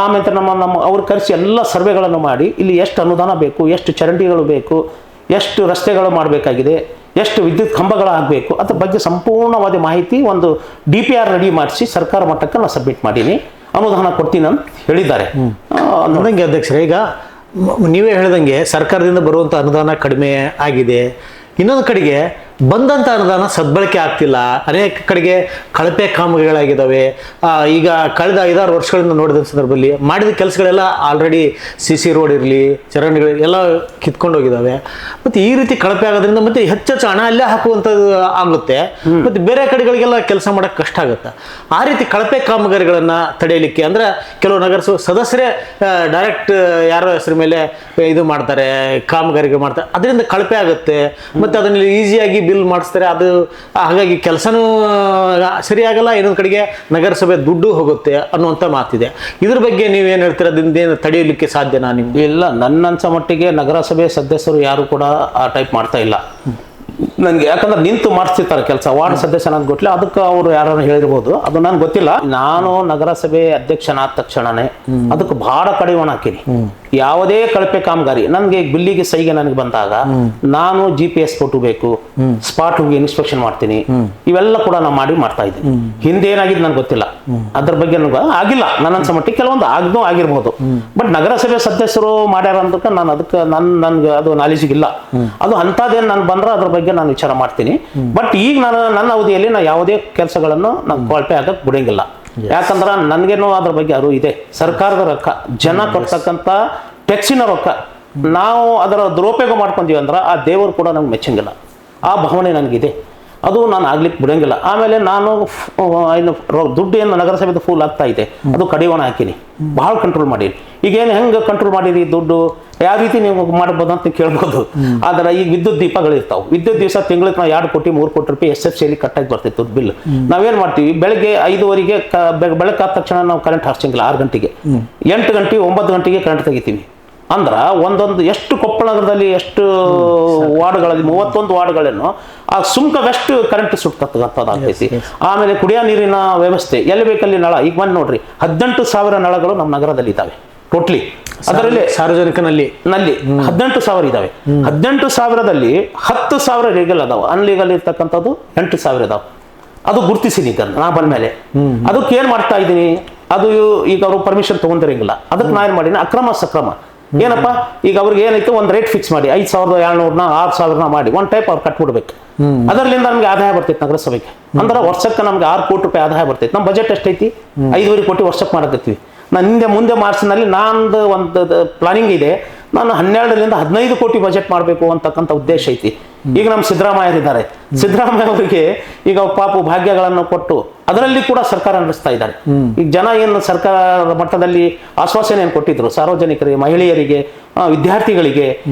ಆಮೇಲೆ ನಮ್ಮ ಅವ್ರು ಕರೆಸಿ ಎಲ್ಲ ಸರ್ವೆಗಳನ್ನು ಮಾಡಿ ಇಲ್ಲಿ ಎಷ್ಟು ಅನುದಾನ ಬೇಕು, ಎಷ್ಟು ಚರಂಡಿಗಳು ಬೇಕು, ಎಷ್ಟು ರಸ್ತೆಗಳು ಮಾಡಬೇಕಾಗಿದೆ, ಎಷ್ಟು ವಿದ್ಯುತ್ ಕಂಬಗಳಾಗಬೇಕು ಅದ್ರ ಬಗ್ಗೆ ಸಂಪೂರ್ಣವಾದ ಮಾಹಿತಿ ಒಂದು DPR ರೆಡಿ ಮಾಡಿಸಿ ಸರ್ಕಾರ ಮಟ್ಟಕ್ಕೆ ನಾನು ಸಬ್ಮಿಟ್ ಮಾಡೀನಿ, ಅನುದಾನ ಕೊಡ್ತೀನಿ ಅಂತ ಹೇಳಿದ್ದಾರೆ. ನೋಡಂಗೆ ಅಧ್ಯಕ್ಷರೇ, ಈಗ ನೀವೇ ಹೇಳಿದಂಗೆ ಸರ್ಕಾರದಿಂದ ಬರುವಂಥ ಅನುದಾನ ಕಡಿಮೆ ಆಗಿದೆ, ಇನ್ನೊಂದು ಕಡೆಗೆ ಬಂದಂಥ ಅನುದಾನ ಸದ್ಬಳಕೆ ಆಗ್ತಿಲ್ಲ, ಅನೇಕ ಕಡೆಗೆ ಕಳಪೆ ಕಾಮಗಾರಿಗಳಾಗಿದ್ದಾವೆ. ಈಗ ಕಳೆದ 5-6 ವರ್ಷಗಳಿಂದ ನೋಡಿದ ಸಂದರ್ಭದಲ್ಲಿ ಮಾಡಿದ ಕೆಲಸಗಳೆಲ್ಲ ಆಲ್ರೆಡಿ CC ರೋಡ್ ಇರಲಿ, ಚರಂಡಿಗಳು ಎಲ್ಲ ಕಿತ್ಕೊಂಡು ಹೋಗಿದ್ದಾವೆ. ಮತ್ತು ಈ ರೀತಿ ಕಳಪೆ ಆಗೋದ್ರಿಂದ ಮತ್ತೆ ಹೆಚ್ಚೆಚ್ಚು ಹಣ ಅಲ್ಲೇ ಹಾಕುವಂಥದ್ದು ಆಗುತ್ತೆ, ಮತ್ತು ಬೇರೆ ಕಡೆಗಳಿಗೆಲ್ಲ ಕೆಲಸ ಮಾಡೋಕ್ಕೆ ಕಷ್ಟ ಆಗುತ್ತೆ. ಆ ರೀತಿ ಕಳಪೆ ಕಾಮಗಾರಿಗಳನ್ನು ತಡೆಯಲಿಕ್ಕೆ ಅಂದರೆ ಕೆಲವು ನಗರಸಭೆ ಸದಸ್ಯರೇ ಡೈರೆಕ್ಟ್ ಯಾರೋ ಹೆಸರು ಮೇಲೆ ಇದು ಮಾಡ್ತಾರೆ, ಕಾಮಗಾರಿಗಳು ಮಾಡ್ತಾರೆ, ಅದರಿಂದ ಕಳಪೆ ಆಗುತ್ತೆ, ಮತ್ತು ಅದನ್ನು ಈಸಿಯಾಗಿ ಬಿಲ್ ಮಾಡಿಸ್ತಾರೆ. ಅದು ಹಾಗಾಗಿ ಕೆಲಸನೂ ಸರಿಯಾಗಲ್ಲ, ಇನ್ನೊಂದು ಕಡೆಗೆ ನಗರಸಭೆ ದುಡ್ಡು ಹೋಗುತ್ತೆ ಅನ್ನುವಂಥ ಮಾತಿದೆ. ಇದ್ರ ಬಗ್ಗೆ ನೀವೇನು ಹೇಳ್ತೀರಾ? ಅದರಿಂದ ತಡೆಯಲಿಕ್ಕೆ ಸಾಧ್ಯನಾ ನಿಮ್ಗೆ? ಇಲ್ಲ, ನನ್ನ ಅನ್ಸೋ ಮಟ್ಟಿಗೆ ನಗರಸಭೆ ಸದಸ್ಯರು ಯಾರು ಕೂಡ ಆ ಟೈಪ್ ಮಾಡ್ತಾ ಇಲ್ಲ ನನಗೆ. ಯಾಕಂದ್ರೆ ನಿಂತು ಮಾಡಿಸ್ತಿರ್ತಾರೆ ಕೆಲಸ, ವಾರ್ಡ್ ಸದಸ್ಯ ನನಗೆ ಗೊತ್ತಿಲ್ಲ, ಅದಕ್ಕೆ ಅವರು ಯಾರು ಹೇಳಿರ್ಬೋದು, ಅದು ನನಗೆ ಗೊತ್ತಿಲ್ಲ. ನಾನು ನಗರಸಭೆ ಅಧ್ಯಕ್ಷನಾದ ತಕ್ಷಣನೇ ಅದಕ್ಕೆ ಬಹಳ ಕಡಿವಾಣ ಹಾಕಿನಿ. ಯಾವುದೇ ಕಳಪೆ ಕಾಮಗಾರಿ ನನಗೆ ಬಿಲ್ಲಿಗೆ ಸೈಗೆ ನನಗೆ ಬಂದಾಗ ನಾನು GPS ಫೋಟೋ ಬೇಕು, ಸ್ಪಾಟ್ ಹೋಗಿ ಇನ್ಸ್ಪೆಕ್ಷನ್ ಮಾಡ್ತೀನಿ, ಇವೆಲ್ಲ ಕೂಡ ನಾನು ಮಾಡ್ತಾ ಇದ್ದೀನಿ. ಹಿಂದೆ ಏನಾಗಿದ್ದು ನನಗೆ ಗೊತ್ತಿಲ್ಲ, ಅದ್ರ ಬಗ್ಗೆ ನನಗೆ ಆಗಿಲ್ಲ. ನನ್ನ ಅನ್ಸಮಟ್ಟಿಗೆ ಕೆಲವೊಂದು ಆಗಿರ್ಬೋದು, ಬಟ್ ನಗರಸಭೆ ಸದಸ್ಯರು ಮಾಡ್ಯಾರ ಅಂದಕ್ಕೆ ನಾನು ಅದಕ್ಕೆ ನನ್ಗೆ ಅದು ನಾಲೆಜಿಗಿಲ್ಲ. ಅದು ಅಂಥದ್ದೇನು ನಾನು ಬಂದ್ರೆ ಅದ್ರ ಬಗ್ಗೆ ನಾನು ವಿಚಾರ ಮಾಡ್ತೀನಿ. ಬಟ್ ಈಗ ನನ್ನ ಅವಧಿಯಲ್ಲಿ ನಾನು ಯಾವುದೇ ಕೆಲಸಗಳನ್ನು ನಾನು ಕಳಪೆ ಆಗಕ್ಕೆ ಬಿಡಂಗಿಲ್ಲ. ಯಾಕಂದ್ರೆ ನನಗೇನೋ ಅದ್ರ ಬಗ್ಗೆ ಅರಿವು ಇದೆ. ಸರ್ಕಾರದ ರೊಕ್ಕ, ಜನ ಕೊಡ್ತಕ್ಕಂಥ ಟ್ಯಾಕ್ಸಿನ ರೊಕ್ಕ ನಾವು ಅದರ ದುರುಪಯೋಗ ಮಾಡ್ಕೊಂತೀವಿ ಅಂದ್ರೆ ಆ ದೇವರು ಕೂಡ ನಮ್ಗೆ ಮೆಚ್ಚಂಗಿಲ್ಲ. ಆ ಭಾವನೆ ನನಗಿದೆ, ಅದು ನಾನು ಆಗ್ಲಿಕ್ಕೆ ಬಿಡಂಗಿಲ್ಲ. ಆಮೇಲೆ ನಾನು ದುಡ್ಡು ಏನು ನಗರಸಭೆದು ಫೂಲ್ ಆಗ್ತಾ ಇದೆ, ಅದು ಕಡಿವಾಣ ಹಾಕಿನಿ, ಭಾಳ ಕಂಟ್ರೋಲ್ ಮಾಡೀನಿ. ಈಗೇನು ಹೆಂಗೆ ಕಂಟ್ರೋಲ್ ಮಾಡಿರಿ ದುಡ್ಡು ಯಾವ ರೀತಿ ನೀವು ಮಾಡ್ಬೋದು ಅಂತ ಕೇಳ್ಬೋದು. ಆದ್ರೆ ಈಗ ವಿದ್ಯುತ್ ದೀಪಗಳಿರ್ತಾವೆ, ವಿದ್ಯುತ್ ದಿವಸ ತಿಂಗಳಿಗೆ ನಾವು 2 ಕೋಟಿ 3 ಕೋಟಿ ರೂಪಾಯಿ SFCಯಲ್ಲಿ ಕಟ್ಟಾಗಿ ಬರ್ತಿತ್ತು ಬಿಲ್. ನಾವೇನು ಮಾಡ್ತೀವಿ, ಬೆಳಗ್ಗೆ 5:15ಗೆ ಬೆಳಕಾದ ತಕ್ಷಣ ನಾವು ಕರೆಂಟ್ ಹಾರ್ಸಂಗಿಲ್ಲ, 6 ಗಂಟೆಗೆ, 8 ಗಂಟೆ 9 ಗಂಟೆಗೆ ಕರೆಂಟ್ ತೆಗಿತೀವಿ. ಅಂದ್ರೆ ಒಂದೊಂದು ಎಷ್ಟು ಕೊಪ್ಪಳ ನಗರದಲ್ಲಿ ಎಷ್ಟು ವಾರ್ಡ್ಗಳಲ್ಲಿ 31 ವಾರ್ಡ್ಗಳನ್ನು ಆ ಸುಂಕವೆಷ್ಟು ಕರೆಂಟ್ ಸುಟ್ಟದಾಗ್ತೈತಿ. ಆಮೇಲೆ ಕುಡಿಯೋ ನೀರಿನ ವ್ಯವಸ್ಥೆ ಎಲ್ಲಿ ಬೇಕಲ್ಲಿ ನಳ, ಈಗ ಬಂದು ನೋಡ್ರಿ 18,000 ನಳಗಳು ನಮ್ಮ ನಗರದಲ್ಲಿ ಇದ್ದಾವೆ ಟೋಟ್ಲಿ. ಅದರಲ್ಲಿ ಸಾರ್ವಜನಿಕ ನಲ್ಲಿ 18,000 ಇದಾವೆ. 18,000ದಲ್ಲಿ 10,000 ಲೀಗಲ್ ಅದಾವ, ಅನ್ಲೀಗಲ್ ಇರ್ತಕ್ಕಂಥದ್ದು 8,000 ಇದಾವೆ. ಅದು ಗುರುತಿಸಿನಿ ಈಗ ನಾ ಬಂದ ಮೇಲೆ. ಅದಕ್ಕೆ ಏನ್ ಮಾಡ್ತಾ ಇದ್ದೀನಿ, ಅದು ಈಗ ಅವರು ಪರ್ಮಿಷನ್ ತಗೊಂಡಿರಂಗಿಲ್ಲ, ಅದಕ್ಕೆ ನಾ ಏನ್ ಮಾಡೀನಿ, ಅಕ್ರಮ ಸಕ್ರಮ ಏನಪ್ಪ, ಈಗ ಅವ್ರಿಗೆ ಏನೈತೆ ಒಂದು ರೇಟ್ ಫಿಕ್ಸ್ ಮಾಡಿ 5,700ನ 6,000ನ ಮಾಡಿ ಒನ್ ಟೈಪ್ ಅವ್ರು ಕಟ್ಬಿಡ್ಬೇಕು. ಅದರಿಂದ ನಮ್ಗೆ ಆದಾಯ ಬರ್ತೈತೆ ನಗರಸಭೆಗೆ. ಅಂದ್ರೆ ವರ್ಷಕ್ಕೆ ನಮ್ಗೆ 6 ಕೋಟಿ ರೂಪಾಯಿ ಆದಾಯ ಬರ್ತೈತೆ. ನಮ್ಮ ಬಜೆಟ್ ಎಷ್ಟೈತಿ, 5,500 ಕೋಟಿ ವರ್ಷಕ್ಕೆ ಮಾಡಕತ್ತೀವಿ. ನಾನು ಮುಂದೆ ಮಾರ್ಚ್ನಲ್ಲಿ ನಂದು ಒಂದು ಪ್ಲಾನಿಂಗ್ ಇದೆ, ನಾನು 12ರಿಂದ 15 ಕೋಟಿ ಬಜೆಟ್ ಮಾಡಬೇಕು ಅಂತಕ್ಕಂಥ ಉದ್ದೇಶ ಐತಿ. ಈಗ ನಮ್ಮ ಸಿದ್ದರಾಮಯ್ಯ ಇದ್ದಾರೆ, ಸಿದ್ದರಾಮಯ್ಯ ಅವರಿಗೆ ಈಗ ಪಾಪ ಭಾಗ್ಯಗಳನ್ನು ಕೊಟ್ಟು ಅದರಲ್ಲಿ ಕೂಡ ಸರ್ಕಾರ ನಡೆಸ್ತಾ ಇದ್ದಾರೆ. ಈಗ ಜನ ಏನು ಸರ್ಕಾರ ಮಟ್ಟದಲ್ಲಿ ಆಶ್ವಾಸನೆಯನ್ನು ಕೊಟ್ಟಿದ್ರು ಸಾರ್ವಜನಿಕರಿಗೆ, ಮಹಿಳೆಯರಿಗೆ, ವಿದ್ಯಾರ್ಥಿಗಳಿಗೆ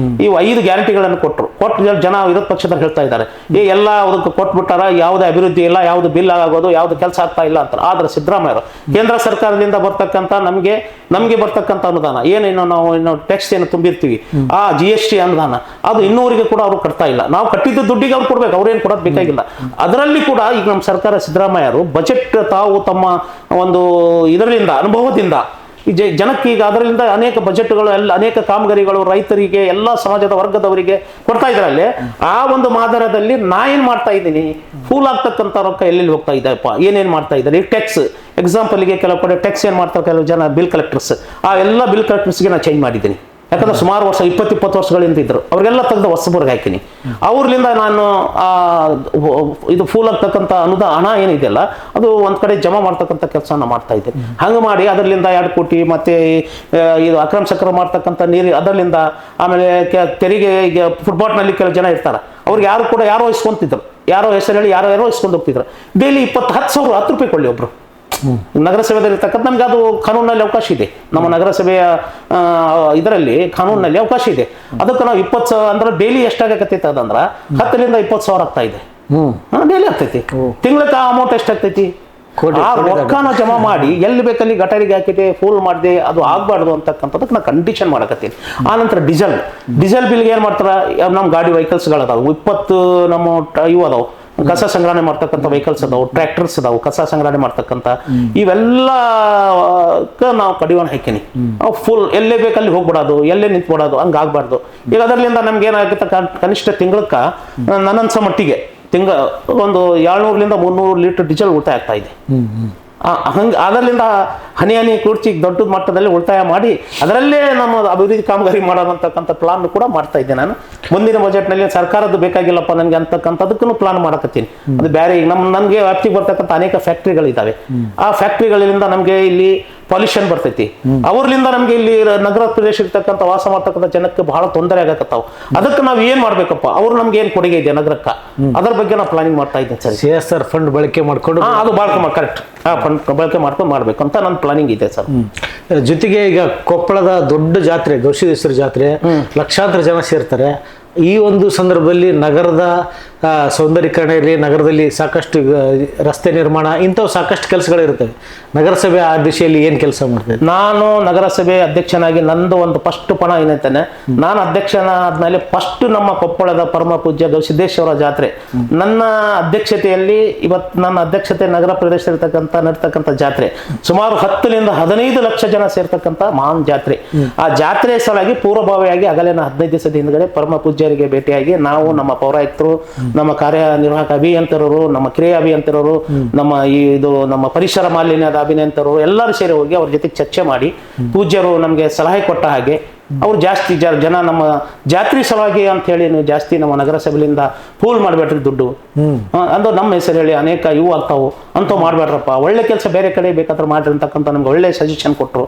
ಈ 5 ಗ್ಯಾರಂಟಿಗಳನ್ನು ಕೊಟ್ಟು ಜನ ವಿರೋಧ ಪಕ್ಷದಲ್ಲಿ ಹೇಳ್ತಾ ಇದ್ದಾರೆ ಎಲ್ಲ ಅದಕ್ಕೆ ಕೊಟ್ಬಿಟ್ಟಾರ, ಯಾವುದೇ ಅಭಿವೃದ್ಧಿ ಇಲ್ಲ, ಯಾವ್ದು ಬಿಲ್ ಆಗೋದು, ಯಾವ್ದು ಕೆಲಸ ಆಗ್ತಾ ಇಲ್ಲ ಅಂತ. ಆದ್ರೆ ಸಿದ್ದರಾಮಯ್ಯ ಕೇಂದ್ರ ಸರ್ಕಾರದಿಂದ ಬರ್ತಕ್ಕಂಥ ನಮಗೆ ಬರ್ತಕ್ಕಂಥ ಅನುದಾನ ಏನೇನು ನಾವು ಟ್ಯಾಕ್ಸ್ ಏನು ತುಂಬಿರ್ತೀವಿ, ಆ GST ಅನುದಾನ ಅದು ಇನ್ನೂವರೆಗೆ ಕೂಡ ಅವರು ಕಟ್ತಾ ಇಲ್ಲ. ನಾವು ಕಟ್ಟಿದ್ದ ದುಡ್ಡಿಗೆ ಅವ್ರು ಕೊಡ್ಬೇಕು, ಅವ್ರೇನು ಕೊಡೋದು ಬೇಕಾಗಿಲ್ಲ. ಅದರಲ್ಲಿ ಕೂಡ ಈಗ ನಮ್ಮ ಸರ್ಕಾರ ಸಿದ್ದರಾಮಯ್ಯರು ಬಜೆಟ್ ತಾವು ತಮ್ಮ ಒಂದು ಇದರಿಂದ ಅನುಭವದಿಂದ ಜನಕ್ಕೆ ಈಗ ಅದರಿಂದ ಅನೇಕ ಬಜೆಟ್ಗಳು ಎಲ್ಲ ಅನೇಕ ಕಾಮಗಾರಿಗಳು ರೈತರಿಗೆ ಎಲ್ಲ ಸಮಾಜದ ವರ್ಗದವರಿಗೆ ಕೊಡ್ತಾ ಇದ್ರಲ್ಲಿ ಆ ಒಂದು ಮಾದರದಲ್ಲಿ ನಾ ಏನ್ ಮಾಡ್ತಾ ಇದ್ದೀನಿ, ಫೂಲ್ ಆಗ್ತಕ್ಕಂಥ ರೊಕ್ಕ ಎಲ್ಲೆಲ್ಲಿ ಹೋಗ್ತಾ ಇದ್ದಪ್ಪ, ಏನೇನ್ ಮಾಡ್ತಾ ಇದ್ದಾರೆ. ಈ ಟ್ಯಾಕ್ಸ್ ಎಕ್ಸಾಂಪಲ್ಗೆ ಕೆಲವು ಕಡೆ ಟ್ಯಾಕ್ಸ್ ಏನ್ ಮಾಡ್ತಾರೆ ಕೆಲವು ಜನ ಬಿಲ್ ಕಲೆಕ್ಟರ್ಸ್, ಆ ಎಲ್ಲ ಬಿಲ್ ಕಲೆಕ್ಟರ್ಸ್ಗೆ ನಾನು ಚೇಂಜ್ ಮಾಡಿದ್ದೀನಿ. ಯಾಕಂದ್ರೆ ಸುಮಾರು ವರ್ಷ 20 ವರ್ಷಗಳಿಂದ ಇದ್ರು, ಅವ್ರಿಗೆಲ್ಲ ತೆಗೆದು ಹೊಸಬರ್ಗೆ ಹಾಕಿನಿ. ಅವ್ರಲಿಂದ ನಾನು ಇದು ಫೂಲ್ ಆಗ್ತಕ್ಕಂಥ ಹಣ ಏನಿದೆಯಲ್ಲ ಅದು ಒಂದ್ ಕಡೆ ಜಮಾ ಮಾಡ್ತಕ್ಕಂಥ ಕೆಲಸನ ಮಾಡ್ತಾ ಇದ್ದೆ. ಹಂಗೆ ಮಾಡಿ ಅದರಿಂದ 2 ಕೋಟಿ ಮತ್ತೆ ಇದು ಅಕ್ರಮ ಸಕ್ರಮ ಮಾಡ್ತಕ್ಕಂಥ ನೀರು ಅದರಿಂದ, ಆಮೇಲೆ ತೆರಿಗೆ ಈಗ ಫುಟ್ಪಾತ್ನಲ್ಲಿ ಕೆಲವು ಜನ ಇರ್ತಾರೆ, ಅವ್ರಿಗೆ ಯಾರೋ ಇಸ್ಕೊಂತಿದ್ರು, ಯಾರೋ ಹೆಸರು ಹೇಳಿ ಯಾರೋ ಇಸ್ಕೊಂಡು ಹೋಗ್ತಿದ್ರು. ಡೈಲಿ 10,000 10 ರೂಪಾಯಿ ಕೊಳ್ಳಿ ಒಬ್ರು. ನಗರಸಭೆಯಲ್ಲಿ ಇರ್ತಕ್ಕಂಥ ನಮ್ಗೆ ಅದು ಕಾನೂನಲ್ಲಿ ಅವಕಾಶ ಇದೆ, ನಮ್ಮ ನಗರಸಭೆಯ ಇದರಲ್ಲಿ ಕಾನೂನಲ್ಲಿ ಅವಕಾಶ ಇದೆ. ಅದಕ್ಕೆ ನಾವು 20,000 ಅಂದ್ರೆ ಡೈಲಿ ಎಷ್ಟಾಗತ್ತೈತೆ ಅದಂದ್ರ 10,000 20,000 ಆಗ್ತಾ ಇದೆ, ಡೈಲಿ ಆಗ್ತೈತಿ. ತಿಂಗಳಿಗೆ ಆ ಅಮೌಂಟ್ ಎಷ್ಟಾಗ್ತೈತಿ, ಆ ರೊಕ್ಕನ ಜಮಾ ಮಾಡಿ ಎಲ್ಲಿ ಬೇಕಲ್ಲಿ ಗಟಾರಿಗೆ ಹಾಕಿದೆ ಫೂಲ್ ಮಾಡಿದೆ, ಅದು ಆಗ್ಬಾರ್ದು ಅಂತಕ್ಕಂಥದಕ್ಕೆ ನಾನು ಕಂಡೀಷನ್ ಮಾಡಕತ್ತೀನಿ. ಆ ನಂತರ ಡೀಸೆಲ್ ಬಿಲ್ಗೆ ಏನ್ ಮಾಡ್ತಾರ, ನಮ್ಮ ಗಾಡಿ ವೆಹಿಕಲ್ಸ್ಗಳದಾವು 20 ನಮ್ಮ ಇವು ಅದಾವು, ಕಸ ಸಂಗ್ರಹಣೆ ಮಾಡ್ತಕ್ಕಂಥ ವೆಹಿಕಲ್ಸ್ ಅದಾವು, ಟ್ರ್ಯಾಕ್ಟರ್ಸ್ ಅದಾವು, ಕಸ ಸಂಗ್ರಹಣೆ ಮಾಡ್ತಕ್ಕಂಥ ಇವೆಲ್ಲ ನಾವು ಕಡಿವಾಣ ಹಾಕಿನಿ. ಫುಲ್ ಎಲ್ಲೇ ಬೇಕಲ್ಲಿ ಹೋಗ್ಬಿಡೋದು, ಎಲ್ಲೇ ನಿಂತ್ಬಿಡೋದು, ಹಂಗೆ ಆಗ್ಬಾರ್ದು. ಈಗ ಅದರಿಂದ ನಮ್ಗೆ ಏನಾಗುತ್ತೆ, ಕನಿಷ್ಠ ತಿಂಗಳಕ್ಕ ನನ್ನನ್ಸ ಮಟ್ಟಿಗೆ ಒಂದು 200 300 ಲೀಟರ್ ಡೀಸೆಲ್ ಉಳಿತಾಯ ಆಗ್ತಾ ಇದೆ. ಹಂಗೆ ಅದರಿಂದ ಹನಿ ಕೂರ್ಚಿ ದೊಡ್ಡ ಮಟ್ಟದಲ್ಲಿ ಉಳಿತಾಯ ಮಾಡಿ ಅದರಲ್ಲೇ ನಮ್ಮ ಅಭಿವೃದ್ಧಿ ಕಾಮಗಾರಿ ಮಾಡೋದಂತಕ್ಕಂಥ ಪ್ಲಾನ್ ಕೂಡ ಮಾಡ್ತಾ ಇದ್ದೆ. ನಾನು ಮುಂದಿನ ಬಜೆಟ್ನಲ್ಲಿ ಸರ್ಕಾರದ್ದು ಬೇಕಾಗಿಲ್ಲಪ್ಪ ನನಗೆ ಅಂತಕ್ಕಂಥದಕ್ಕೂ ಪ್ಲಾನ್ ಮಾಡಕತ್ತೀನಿ. ಅದು ಬೇರೆ ಈಗ ನಮ್ಗೆ ವ್ಯಾಪ್ತಿಗೆ ಬರ್ತಕ್ಕಂಥ ಅನೇಕ ಫ್ಯಾಕ್ಟ್ರಿಗಳಿದ್ದಾವೆ. ಆ ಫ್ಯಾಕ್ಟ್ರಿಗಳಿಂದ ನಮ್ಗೆ ಇಲ್ಲಿ ಪೊಲ್ಯೂಷನ್ ಬರ್ತೈತಿ, ಅವ್ರಲಿಂದ ನಮ್ಗೆ ಇಲ್ಲಿ ನಗರ ಪ್ರದೇಶ ಇರ್ತಕ್ಕಂಥ ವಾಸ ಮಾಡ್ತಕ್ಕಂಥ ಜನಕ್ಕೆ ಬಹಳ ತೊಂದರೆ ಆಗಕತ್ತಾವ. ಅದಕ್ಕೆ ನಾವು ಏನ್ ಮಾಡ್ಬೇಕಪ್ಪ, ಅವ್ರು ನಮ್ಗೆ ಏನ್ ಕೊಡುಗೆ ಇದೆ ನಗರಕ್ಕ, ಅದರ ಬಗ್ಗೆ ನಾವು ಪ್ಲಾನಿಂಗ್ ಮಾಡ್ತಾ ಇದ್ದೇನೆ ಸರ್. CSR ಫಂಡ್ ಬಳಕೆ ಮಾಡ್ಕೊಂಡು ಅದು ಕರೆಕ್ಟ್ ಫಂಡ್ ಬಳಕೆ ಮಾಡ್ಕೊಂಡು ಮಾಡ್ಬೇಕು ಅಂತ ನನ್ನ ಪ್ಲಾನಿಂಗ್ ಇದೆ ಸರ್. ಜೊತೆಗೆ ಈಗ ಕೊಪ್ಪಳದ ದೊಡ್ಡ ಜಾತ್ರೆ ಗವಿಸಿದ್ದೇಶ್ವರ ಜಾತ್ರೆ, ಲಕ್ಷಾಂತರ ಜನ ಸೇರ್ತಾರೆ. ಈ ಒಂದು ಸಂದರ್ಭದಲ್ಲಿ ನಗರದ ಸೌಂದರ್ಯೀಕರಣ ಇರಲಿ, ನಗರದಲ್ಲಿ ಸಾಕಷ್ಟು ರಸ್ತೆ ನಿರ್ಮಾಣ ಇಂಥವು ಸಾಕಷ್ಟು ಕೆಲಸಗಳಿರ್ತವೆ. ನಗರಸಭೆ ಆ ದಿಶೆಯಲ್ಲಿ ಏನು ಕೆಲಸ ಮಾಡ್ತೇವೆ? ನಾನು ನಗರಸಭೆ ಅಧ್ಯಕ್ಷನಾಗಿ ನಂದು ಒಂದು ಫಸ್ಟ್ ಪಣ ಏನಂತಾನೆ, ನಾನು ಅಧ್ಯಕ್ಷನಾದ್ಮೇಲೆ ಫಸ್ಟ್ ನಮ್ಮ ಕೊಪ್ಪಳದ ಪರಮ ಪೂಜ್ಯ ಗವಿಸಿದ್ದೇಶ್ವರ ಜಾತ್ರೆ ನನ್ನ ಅಧ್ಯಕ್ಷತೆಯಲ್ಲಿ, ಇವತ್ತು ನನ್ನ ಅಧ್ಯಕ್ಷತೆ ನಗರ ಪ್ರದೇಶದಲ್ಲಿರ್ತಕ್ಕಂಥ ನಡೀತಕ್ಕಂಥ ಜಾತ್ರೆ ಸುಮಾರು 10 ರಿಂದ 15 ಲಕ್ಷ ಜನ ಸೇರ್ತಕ್ಕಂಥ ಮಹಾನ್ ಜಾತ್ರೆ. ಆ ಜಾತ್ರೆ ಸಲಾಗಿ ಪೂರ್ವಭಾವಿಯಾಗಿ ಆಗಲೇ 15 ದಿವಸದ ಹಿಂದ್ಗಡೆ ಪರಮ ಪೂಜ್ಯರಿಗೆ ಭೇಟಿಯಾಗಿ ನಾವು ನಮ್ಮ ಪೌರಾಯುಕ್ತರು, ನಮ್ಮ ಕಾರ್ಯನಿರ್ವಾಹಕ ಅಭಿಯಂತರರು, ನಮ್ಮ ಕ್ರಿಯಾ ಅಭಿಯಂತರರು, ನಮ್ಮ ಪರಿಸರ ಮಾಲಿನ್ಯದ ಅಭಿಯಂತರರು ಎಲ್ಲರೂ ಸೇರಿ ಹೋಗಿ ಅವ್ರ ಜೊತೆ ಚರ್ಚೆ ಮಾಡಿ ಪೂಜ್ಯರು ನಮಗೆ ಸಲಹೆ ಕೊಟ್ಟ ಹಾಗೆ ಅವ್ರು ಜಾಸ್ತಿ ಜನ ನಮ್ಮ ಜಾತ್ರೆ ಸಲುವಾಗಿ ಅಂತ ಹೇಳಿ ನೀವು ಜಾಸ್ತಿ ನಮ್ಮ ನಗರಸಭೆಯಿಂದ ಪೂಲ್ ಮಾಡ್ಬೇಡ್ರಿ ದುಡ್ಡು ಅಂದ್ರೆ ನಮ್ಮ ಹೆಸರು ಹೇಳಿ ಅನೇಕ ಇವು ಆಗ್ತಾವು ಅಂತವ್ ಮಾಡ್ಬೇಡ್ರಪ್ಪ, ಒಳ್ಳೆ ಕೆಲಸ ಬೇರೆ ಕಡೆ ಬೇಕಾದ್ರೆ ಮಾಡ್ರಿ ಅಂತಕ್ಕಂಥ ನಮ್ಗೆ ಒಳ್ಳೆ ಸಜೆಷನ್ ಕೊಟ್ಟರು.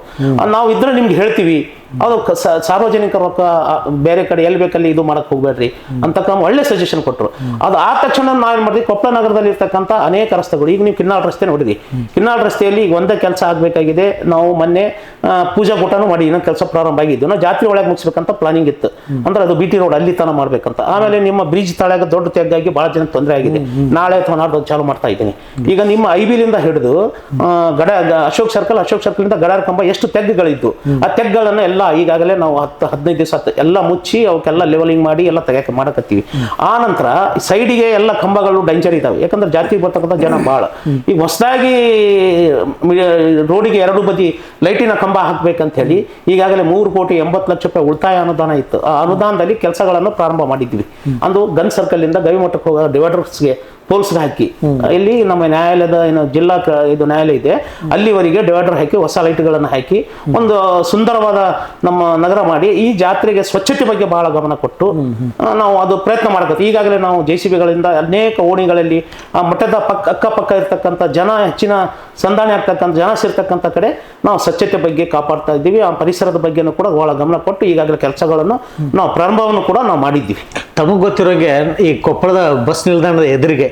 ನಾವು ಇದ್ರೆ ನಿಮ್ಗೆ ಹೇಳ್ತೀವಿ, ಅದು ಸಾರ್ವಜನಿಕ ರೊಕ್ಕ ಬೇರೆ ಕಡೆ ಎಲ್ಲಿ ಬೇಕಲ್ಲಿ ಇದು ಮಾಡಕ್ ಹೋಗ್ಬೇಡ್ರಿ ಅಂತಕ್ಕ ಒಳ್ಳೆ ಸಜೆಷನ್ ಕೊಟ್ಟರು. ಅದು ಆ ತಕ್ಷಣ ನಾವೇನ್ ಮಾಡಿದ್ವಿ, ಕೊಪ್ಪಳ ನಗರದಲ್ಲಿ ಇರ್ತಕ್ಕಂಥ ಅನೇಕ ರಸ್ತೆಗಳು, ಈಗ ನೀವು ಕಿನ್ನಾಳ್ ರಸ್ತೆ ನೋಡಿದ್ವಿ, ಕಿನ್ನಾಳ್ ರಸ್ತೆಯಲ್ಲಿ ಈಗ ಒಂದೇ ಕೆಲಸ ಆಗ್ಬೇಕಾಗಿದೆ. ನಾವು ಮೊನ್ನೆ ಪೂಜಾ ಕೂಟನೂ ಮಾಡಿ ಇನ್ನೊಂದು ಕೆಲಸ ಪ್ರಾರಂಭ ಆಗಿದ್ದು, ನಾವು ಜಾತ್ರೆ ಒಳಗೆ ಮುಗಿಸ್ಬೇಕಂತ ಪ್ಲಾನಿಂಗ್ ಇತ್ತು. ಅಂದ್ರೆ ಅದು BT ರೋಡ್ ಅಲ್ಲಿ ತನ ಮಾಡ್ಬೇಕಂತ. ಆಮೇಲೆ ನಿಮ್ಮ ಬ್ರಿಡ್ಜ್ ತಳಗ ದೊಡ್ಡ ತೆಗ್ಗಾಗಿ ಬಹಳ ಜನ ತೊಂದರೆ ಆಗಿದೆ. ನಾಳೆ ಅಥವಾ ನಾಡ್ದು ಚಾಲು ಮಾಡ್ತಾ ಇದ್ದೀನಿ. ಈಗ ನಿಮ್ಮ IB-ಲಿಂದ ಹಿಡಿದು ಅಶೋಕ್ ಸರ್ಕಲ್ ಇಂದ ಗಡಾರ ಕಂಬ ಎಷ್ಟು ತೆಗ್ಗುಗಳಿದ್ದು, ಆ ತೆಗ್ಗುಗಳನ್ನ ಎಲ್ಲ ಈಗಾಗಲೇ ನಾವು 10-15 ದಿವಸ ಎಲ್ಲ ಮುಚ್ಚಿ ಅವಕ್ಕೆಲ್ಲ ಲೆವೆಲಿಂಗ್ ಮಾಡಿ ಎಲ್ಲ ತೆಗೆಯಕ್ಕೆ ಮಾಡಕತ್ತೀವಿ. ಆ ನಂತರ ಸೈಡಿಗೆ ಎಲ್ಲ ಕಂಬಗಳು ಡೇಂಜರ್ ಇದಾವೆ, ಯಾಕಂದ್ರೆ ಜಾತಿಗೆ ಬರ್ತಕ್ಕಂಥ ಜನ ಬಹಳ. ಈಗ ಹೊಸದಾಗಿ ರೋಡಿಗೆ 2 ಬದಿ ಲೈಟಿನ ಕಂಬ ಹಾಕ್ಬೇಕಂತ ಹೇಳಿ ಈಗಾಗಲೇ 3,80,00,000 ಉಳಿತಾಯ ಅನುದಾನ ಇತ್ತು. ಆ ಅನುದಾನದಲ್ಲಿ ಕೆಲಸಗಳನ್ನು ಪ್ರಾರಂಭ ಮಾಡಿದ್ವಿ. ಅಂದು ಗನ್ ಸರ್ಕಲ್ ಇಂದ ಗವಿಮಠಕ್ಕೆ ಹೋಗೋ ಡಿವೈಡರ್ಸ್ಗೆ ಪೋಲ್ಸ್ಗೆ ಹಾಕಿ, ಇಲ್ಲಿ ನಮ್ಮ ನ್ಯಾಯಾಲಯದ ಜಿಲ್ಲಾ ಇದು ನ್ಯಾಯಾಲಯ ಇದೆ, ಅಲ್ಲಿವರೆಗೆ ಡಿವೈಡರ್ ಹಾಕಿ ಹೊಸ ಲೈಟ್ಗಳನ್ನು ಹಾಕಿ ಒಂದು ಸುಂದರವಾದ ನಮ್ಮ ನಗರ ಮಾಡಿ ಈ ಜಾತ್ರೆಗೆ ಸ್ವಚ್ಛತೆ ಬಗ್ಗೆ ಬಹಳ ಗಮನ ಕೊಟ್ಟು ನಾವು ಅದು ಪ್ರಯತ್ನ ಮಾಡಬೇಕು. ಈಗಾಗಲೇ ನಾವು JCB-ಗಳಿಂದ ಅನೇಕ ಓಣಿಗಳಲ್ಲಿ ಆ ಮಠದ ಅಕ್ಕಪಕ್ಕ ಇರ್ತಕ್ಕಂಥ ಜನ ಹೆಚ್ಚಿನ ಸಂಧಾನ ಆಗ್ತಕ್ಕಂಥ ಜನ ಸೇರ್ತಕ್ಕಂಥ ಕಡೆ ನಾವು ಸ್ವಚ್ಛತೆ ಬಗ್ಗೆ ಕಾಪಾಡ್ತಾ ಇದ್ದೀವಿ. ಆ ಪರಿಸರದ ಬಗ್ಗೆನೂ ಕೂಡ ಬಹಳ ಗಮನ ಕೊಟ್ಟು ಈಗಾಗಲೇ ಕೆಲಸಗಳನ್ನು ನಾವು ಪ್ರಾರಂಭವನ್ನು ಕೂಡ ನಾವು ಮಾಡಿದ್ದೀವಿ. ತಮಗೆ ಗೊತ್ತಿರೋಂಗೆ ಈ ಕೊಪ್ಪಳದ ಬಸ್ ನಿಲ್ದಾಣದ ಎದುರಿಗೆ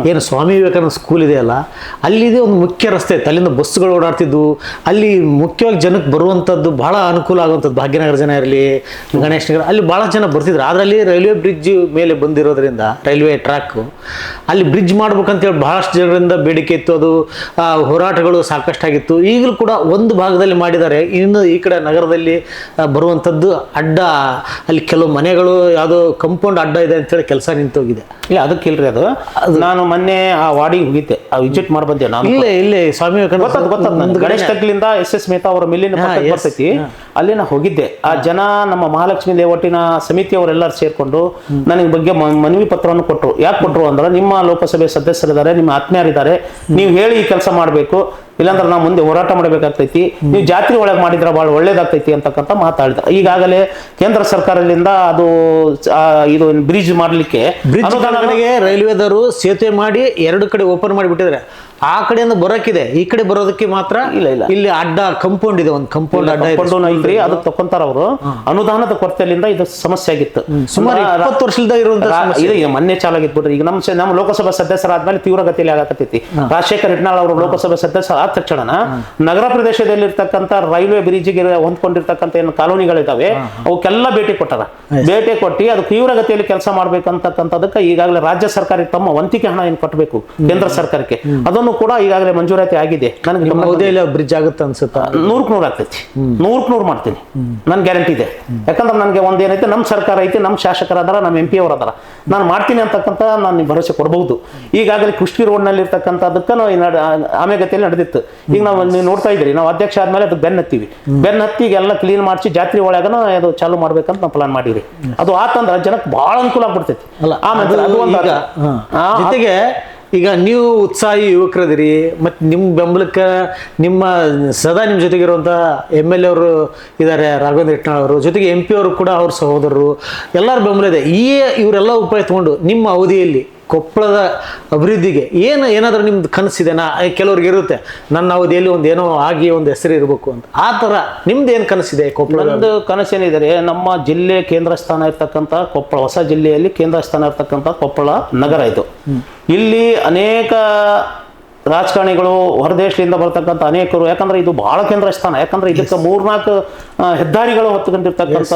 ಏನು ಸ್ವಾಮಿ ವಿವೇಕಾನಂದ ಸ್ಕೂಲ್ ಇದೆಯಲ್ಲ, ಅಲ್ಲಿದೆ ಒಂದು ಮುಖ್ಯ ರಸ್ತೆ ಇತ್ತು. ಅಲ್ಲಿಂದ ಬಸ್ಗಳು ಓಡಾಡ್ತಿದ್ವು. ಅಲ್ಲಿ ಮುಖ್ಯವಾಗಿ ಜನಕ್ಕೆ ಬರುವಂಥದ್ದು ಬಹಳ ಅನುಕೂಲ ಆಗುವಂಥದ್ದು. ಭಾಗ್ಯನಗರ ಜನ ಇರಲಿ, ಗಣೇಶ್ ನಗರ, ಅಲ್ಲಿ ಭಾಳ ಜನ ಬರ್ತಿದ್ರು. ಅದರಲ್ಲಿ ರೈಲ್ವೆ ಬ್ರಿಡ್ಜ್ ಮೇಲೆ ಬಂದಿರೋದ್ರಿಂದ, ರೈಲ್ವೆ ಟ್ರ್ಯಾಕು ಅಲ್ಲಿ ಬ್ರಿಡ್ಜ್ ಮಾಡ್ಬೇಕಂತೇಳಿ ಬಹಳಷ್ಟು ಜನರಿಂದ ಬೇಡಿಕೆ ಇತ್ತು. ಅದು ಹೋರಾಟಗಳು ಸಾಕಷ್ಟಾಗಿತ್ತು. ಈಗಲೂ ಕೂಡ ಒಂದು ಭಾಗದಲ್ಲಿ ಮಾಡಿದ್ದಾರೆ. ಇನ್ನು ಈ ಕಡೆ ನಗರದಲ್ಲಿ ಬರುವಂಥದ್ದು ಅಡ್ಡ, ಅಲ್ಲಿ ಕೆಲವು ಮನೆಗಳು ಯಾವುದೋ ಕಂಪೌಂಡ್ ಅಡ್ಡ ಇದೆ ಅಂತೇಳಿ ಕೆಲಸ ನಿಂತೋಗಿದೆ. ಇಲ್ಲ ಅದಕ್ಕಿಲ್ರಿ, ಅದು ನಾನು ಮೊನ್ನೆ ಆ ವಾಡಿಗೆ ಹೋಗಿದ್ದೆ, ವಿಸಿಟ್ ಮಾಡಿ ಬಂದೆ ನಾನು. ಇಲ್ಲೇ ಸ್ವಾಮಿ ವಿವೇಕಾನಂದ ಗಣೇಶ್ ತಗ್ಲಿಂದ SS ಮೆಹ್ತಾ ಅವರ ಮಿಲ್ಲಿನ ಪಕ್ಕಕ್ಕೆ ಬರ್ತೈತಿ, ಅಲ್ಲಿ ನಾ ಹೋಗಿದ್ದೆ. ಆ ಜನ ನಮ್ಮ ಮಹಾಲಕ್ಷ್ಮಿ ಲೇಔಟಿನ ಸಮಿತಿಯವರೆಲ್ಲರೂ ಸೇರ್ಕೊಂಡು ನನಗೆ ಬಗ್ಗೆ ಮನವಿ ಪತ್ರವನ್ನು ಕೊಟ್ಟರು. ಯಾಕೆ ಕೊಟ್ಟರು ಅಂದ್ರೆ, ನಿಮ್ಮ ಲೋಕಸಭೆ ಸದಸ್ಯರಿದ್ದಾರೆ, ನಿಮ್ಮ ಆತ್ಮೀಯರಿದ್ದಾರೆ, ನೀವು ಹೇಳಿ ಈ ಕೆಲಸ ಮಾಡಬೇಕು, ಇಲ್ಲಾಂದ್ರೆ ನಾವು ಮುಂದೆ ಹೋರಾಟ ಮಾಡಬೇಕಾಗ್ತೈತಿ, ನೀವು ಜಾತ್ರೆ ಒಳಗೆ ಮಾಡಿದ್ರೆ ಭಾಳ ಒಳ್ಳೇದಾಗ್ತೈತಿ ಅಂತಕ್ಕಂಥ ಮಾತಾಡಿದ. ಈಗಾಗಲೇ ಕೇಂದ್ರ ಸರ್ಕಾರದಿಂದ ಅದು ಇದು ಬ್ರಿಡ್ಜ್ ಮಾಡಲಿಕ್ಕೆ ರೈಲ್ವೆದವರು ಸೇತುವೆ ಮಾಡಿ 2 ಕಡೆ ಓಪನ್ ಮಾಡಿಬಿಟ್ಟಿದ್ದಾರೆ. ಆ ಕಡೆಯಿಂದ ಬರೋಕ್ಕಿದೆ, ಈ ಕಡೆ ಬರೋದಕ್ಕೆ ಮಾತ್ರ ಇಲ್ಲ. ಇಲ್ಲಿ ಅಡ್ಡ ಕಂಪೌಂಡ್ ಇದೆ, ಒಂದು ಕಂಪೌಂಡ್ ಅಡ್ಡ ಐತ್ರಿ, ಅದಕ್ಕೆ ತಕೊಂತಾರ ಅವರು. ಅನುದಾನದ ಕೊರತೆಯಿಂದ ಇದು ಸಮಸ್ಯೆ ಆಗಿತ್ತು. ಸುಮಾರು 20 ವರ್ಷದಿಂದ ಇದು ಮೊನ್ನೆ ಚಾಲಾಗಿತ್ತು ಬಿಡ್ರಿ. ಈಗ ನಮ್ಮ ಲೋಕಸಭಾ ಸದಸ್ಯರಾದ್ಮೇಲೆ ತೀವ್ರಗತಿಯಲ್ಲಿ ಆಗಕತ್ತೈತಿ. ರಾಜಶೇಖರ್ ಹಿಟ್ನಾಳ್ ಅವರು ಲೋಕಸಭಾ ಸದಸ್ಯ ಆದ ತಕ್ಷಣ ನಗರ ಪ್ರದೇಶದಲ್ಲಿರ್ತಕ್ಕಂಥ ರೈಲ್ವೆ ಬ್ರಿಡ್ಜ್ಗೆ ಹೊಂದ್ಕೊಂಡಿರ್ತಕ್ಕಂಥ ಏನು ಕಾಲೋನಿಗಳಿದಾವೆ ಅವಕ್ಕೆಲ್ಲ ಭೇಟಿ ಕೊಟ್ಟಾರ. ಭೇಟಿ ಕೊಟ್ಟು ಅದು ತೀವ್ರಗತಿಯಲ್ಲಿ ಕೆಲಸ ಮಾಡ್ಬೇಕಂತಕ್ಕಂಥದಕ್ಕೆ ಈಗಾಗಲೇ ರಾಜ್ಯ ಸರ್ಕಾರ ತಮ್ಮ ವಂತಿಕೆ ಹಣ ಏನು ಕಟ್ಟಬೇಕು ಕೇಂದ್ರ ಸರ್ಕಾರಕ್ಕೆ, ಅದನ್ನು ಕೂಡ ಈಗಾಗಲೇ ಮಂಜೂರಾತಿ ಆಗಿದೆ. ನನಗೆ ಬ್ರಿಡ್ಜ್ ಆಗುತ್ತೆ ಅನ್ಸುತ್ತೆ. 100% ಆಗ್ತೈತಿ, 100% ಮಾಡ್ತೀನಿ, ನನ್ ಗ್ಯಾರಂಟಿ ಇದೆ. ಯಾಕಂದ್ರೆ ನನಗೆ ಒಂದೇನೈತೆ, ನಮ್ಮ ಸರ್ಕಾರ ಐತಿ, ನಮ್ಮ ಶಾಸಕರಾದಾರ, ನಮ್ಮ MP ಅವರು ಅದಾರ, ನಾನು ಮಾಡ್ತೀನಿ ಅಂತಕ್ಕಂಥ ನಾನು ಭರವಸೆ ಕೊಡಬಹುದು. ಈಗಾಗಲೇ ಕುಷ್ಟಗಿ ರೋಡ್ ನಲ್ಲಿ ಇರ್ತಕ್ಕಂಥದಕ್ಕೆ ಆಮೆಗತಿಯಲ್ಲಿ ನಡೆದಿತ್ತು. ಈಗ ನೀವು ನೋಡ್ತಾ ಇದ್ರಿ, ನಾವು ಅಧ್ಯಕ್ಷ ಆದ್ಮೇಲೆ ಅದಕ್ಕೆ ಬೆನ್ನ ಹತ್ತಿ ಎಲ್ಲ ಕ್ಲೀನ್ ಮಾಡಿಸಿ ಜಾತ್ರೆ ಒಳಗನ ಅದು ಚಾಲು ಮಾಡ್ಬೇಕಂತ ನಾವು ಪ್ಲಾನ್ ಮಾಡಿವ್ರಿ. ಅದು ಆತಂದ್ರೆ ಜನಕ್ಕೆ ಬಹಳ ಅನುಕೂಲ ಆಗ್ಬಿಡ್ತೈತಿ. ಜೊತೆಗೆ ಈಗ ನೀವು ಉತ್ಸಾಹಿ ಯುವಕರದಿರಿ, ಮತ್ತು ನಿಮ್ಮ ಬೆಂಬಲಕ್ಕೆ ಸದಾ ನಿಮ್ಮ ಜೊತೆಗಿರುವಂಥ MLA ಅವರು ಇದ್ದಾರೆ, ರಾಘವೇಂದ್ರ ಹಿಟ್ನಾಳ್ ಅವರು, ಜೊತೆಗೆ MP ಅವರು ಕೂಡ ಅವ್ರ ಸಹೋದರರು, ಎಲ್ಲರ ಬೆಂಬಲ ಇದೆ. ಇವರೆಲ್ಲ ಉಪಾಯ ತಗೊಂಡು ನಿಮ್ಮ ಅವಧಿಯಲ್ಲಿ ಕೊಪ್ಪಳದ ಅಭಿವೃದ್ಧಿಗೆ ಏನಾದರೂ ನಿಮ್ದು ಕನಸಿದೆನಾ? ಕೆಲವ್ರಿಗೆ ಇರುತ್ತೆ, ನನ್ನ ಅವಧಿಯಲ್ಲಿ ಏನೋ ಆಗಿ ಒಂದು ಹೆಸರು ಇರಬೇಕು ಅಂತ. ಆ ಥರ ನಿಮ್ದು ಏನು ಕನಸಿದೆ? ಕೊಪ್ಪಳದ ಕನಸೇನಿದೆ, ನಮ್ಮ ಜಿಲ್ಲೆ ಕೇಂದ್ರ ಸ್ಥಾನ ಇರ್ತಕ್ಕಂಥ ಕೊಪ್ಪಳ, ಹೊಸ ಜಿಲ್ಲೆಯಲ್ಲಿ ಕೇಂದ್ರ ಸ್ಥಾನ ಇರ್ತಕ್ಕಂಥ ಕೊಪ್ಪಳ ನಗರ ಇದು. ಇಲ್ಲಿ ಅನೇಕ ರಾಜಕಾರಣಿಗಳು, ಹೊರದೇಶದಿಂದ ಬರ್ತಕ್ಕಂಥ ಅನೇಕರು, ಯಾಕಂದ್ರೆ ಇದು ಬಹಳ ಕೇಂದ್ರ ಸ್ಥಾನ. ಯಾಕಂದ್ರೆ ಇದಕ್ಕೆ 3-4 ಹೆದ್ದಾರಿಗಳು ಹೊತ್ತುಕೊಂಡಿರ್ತಕ್ಕಂಥ,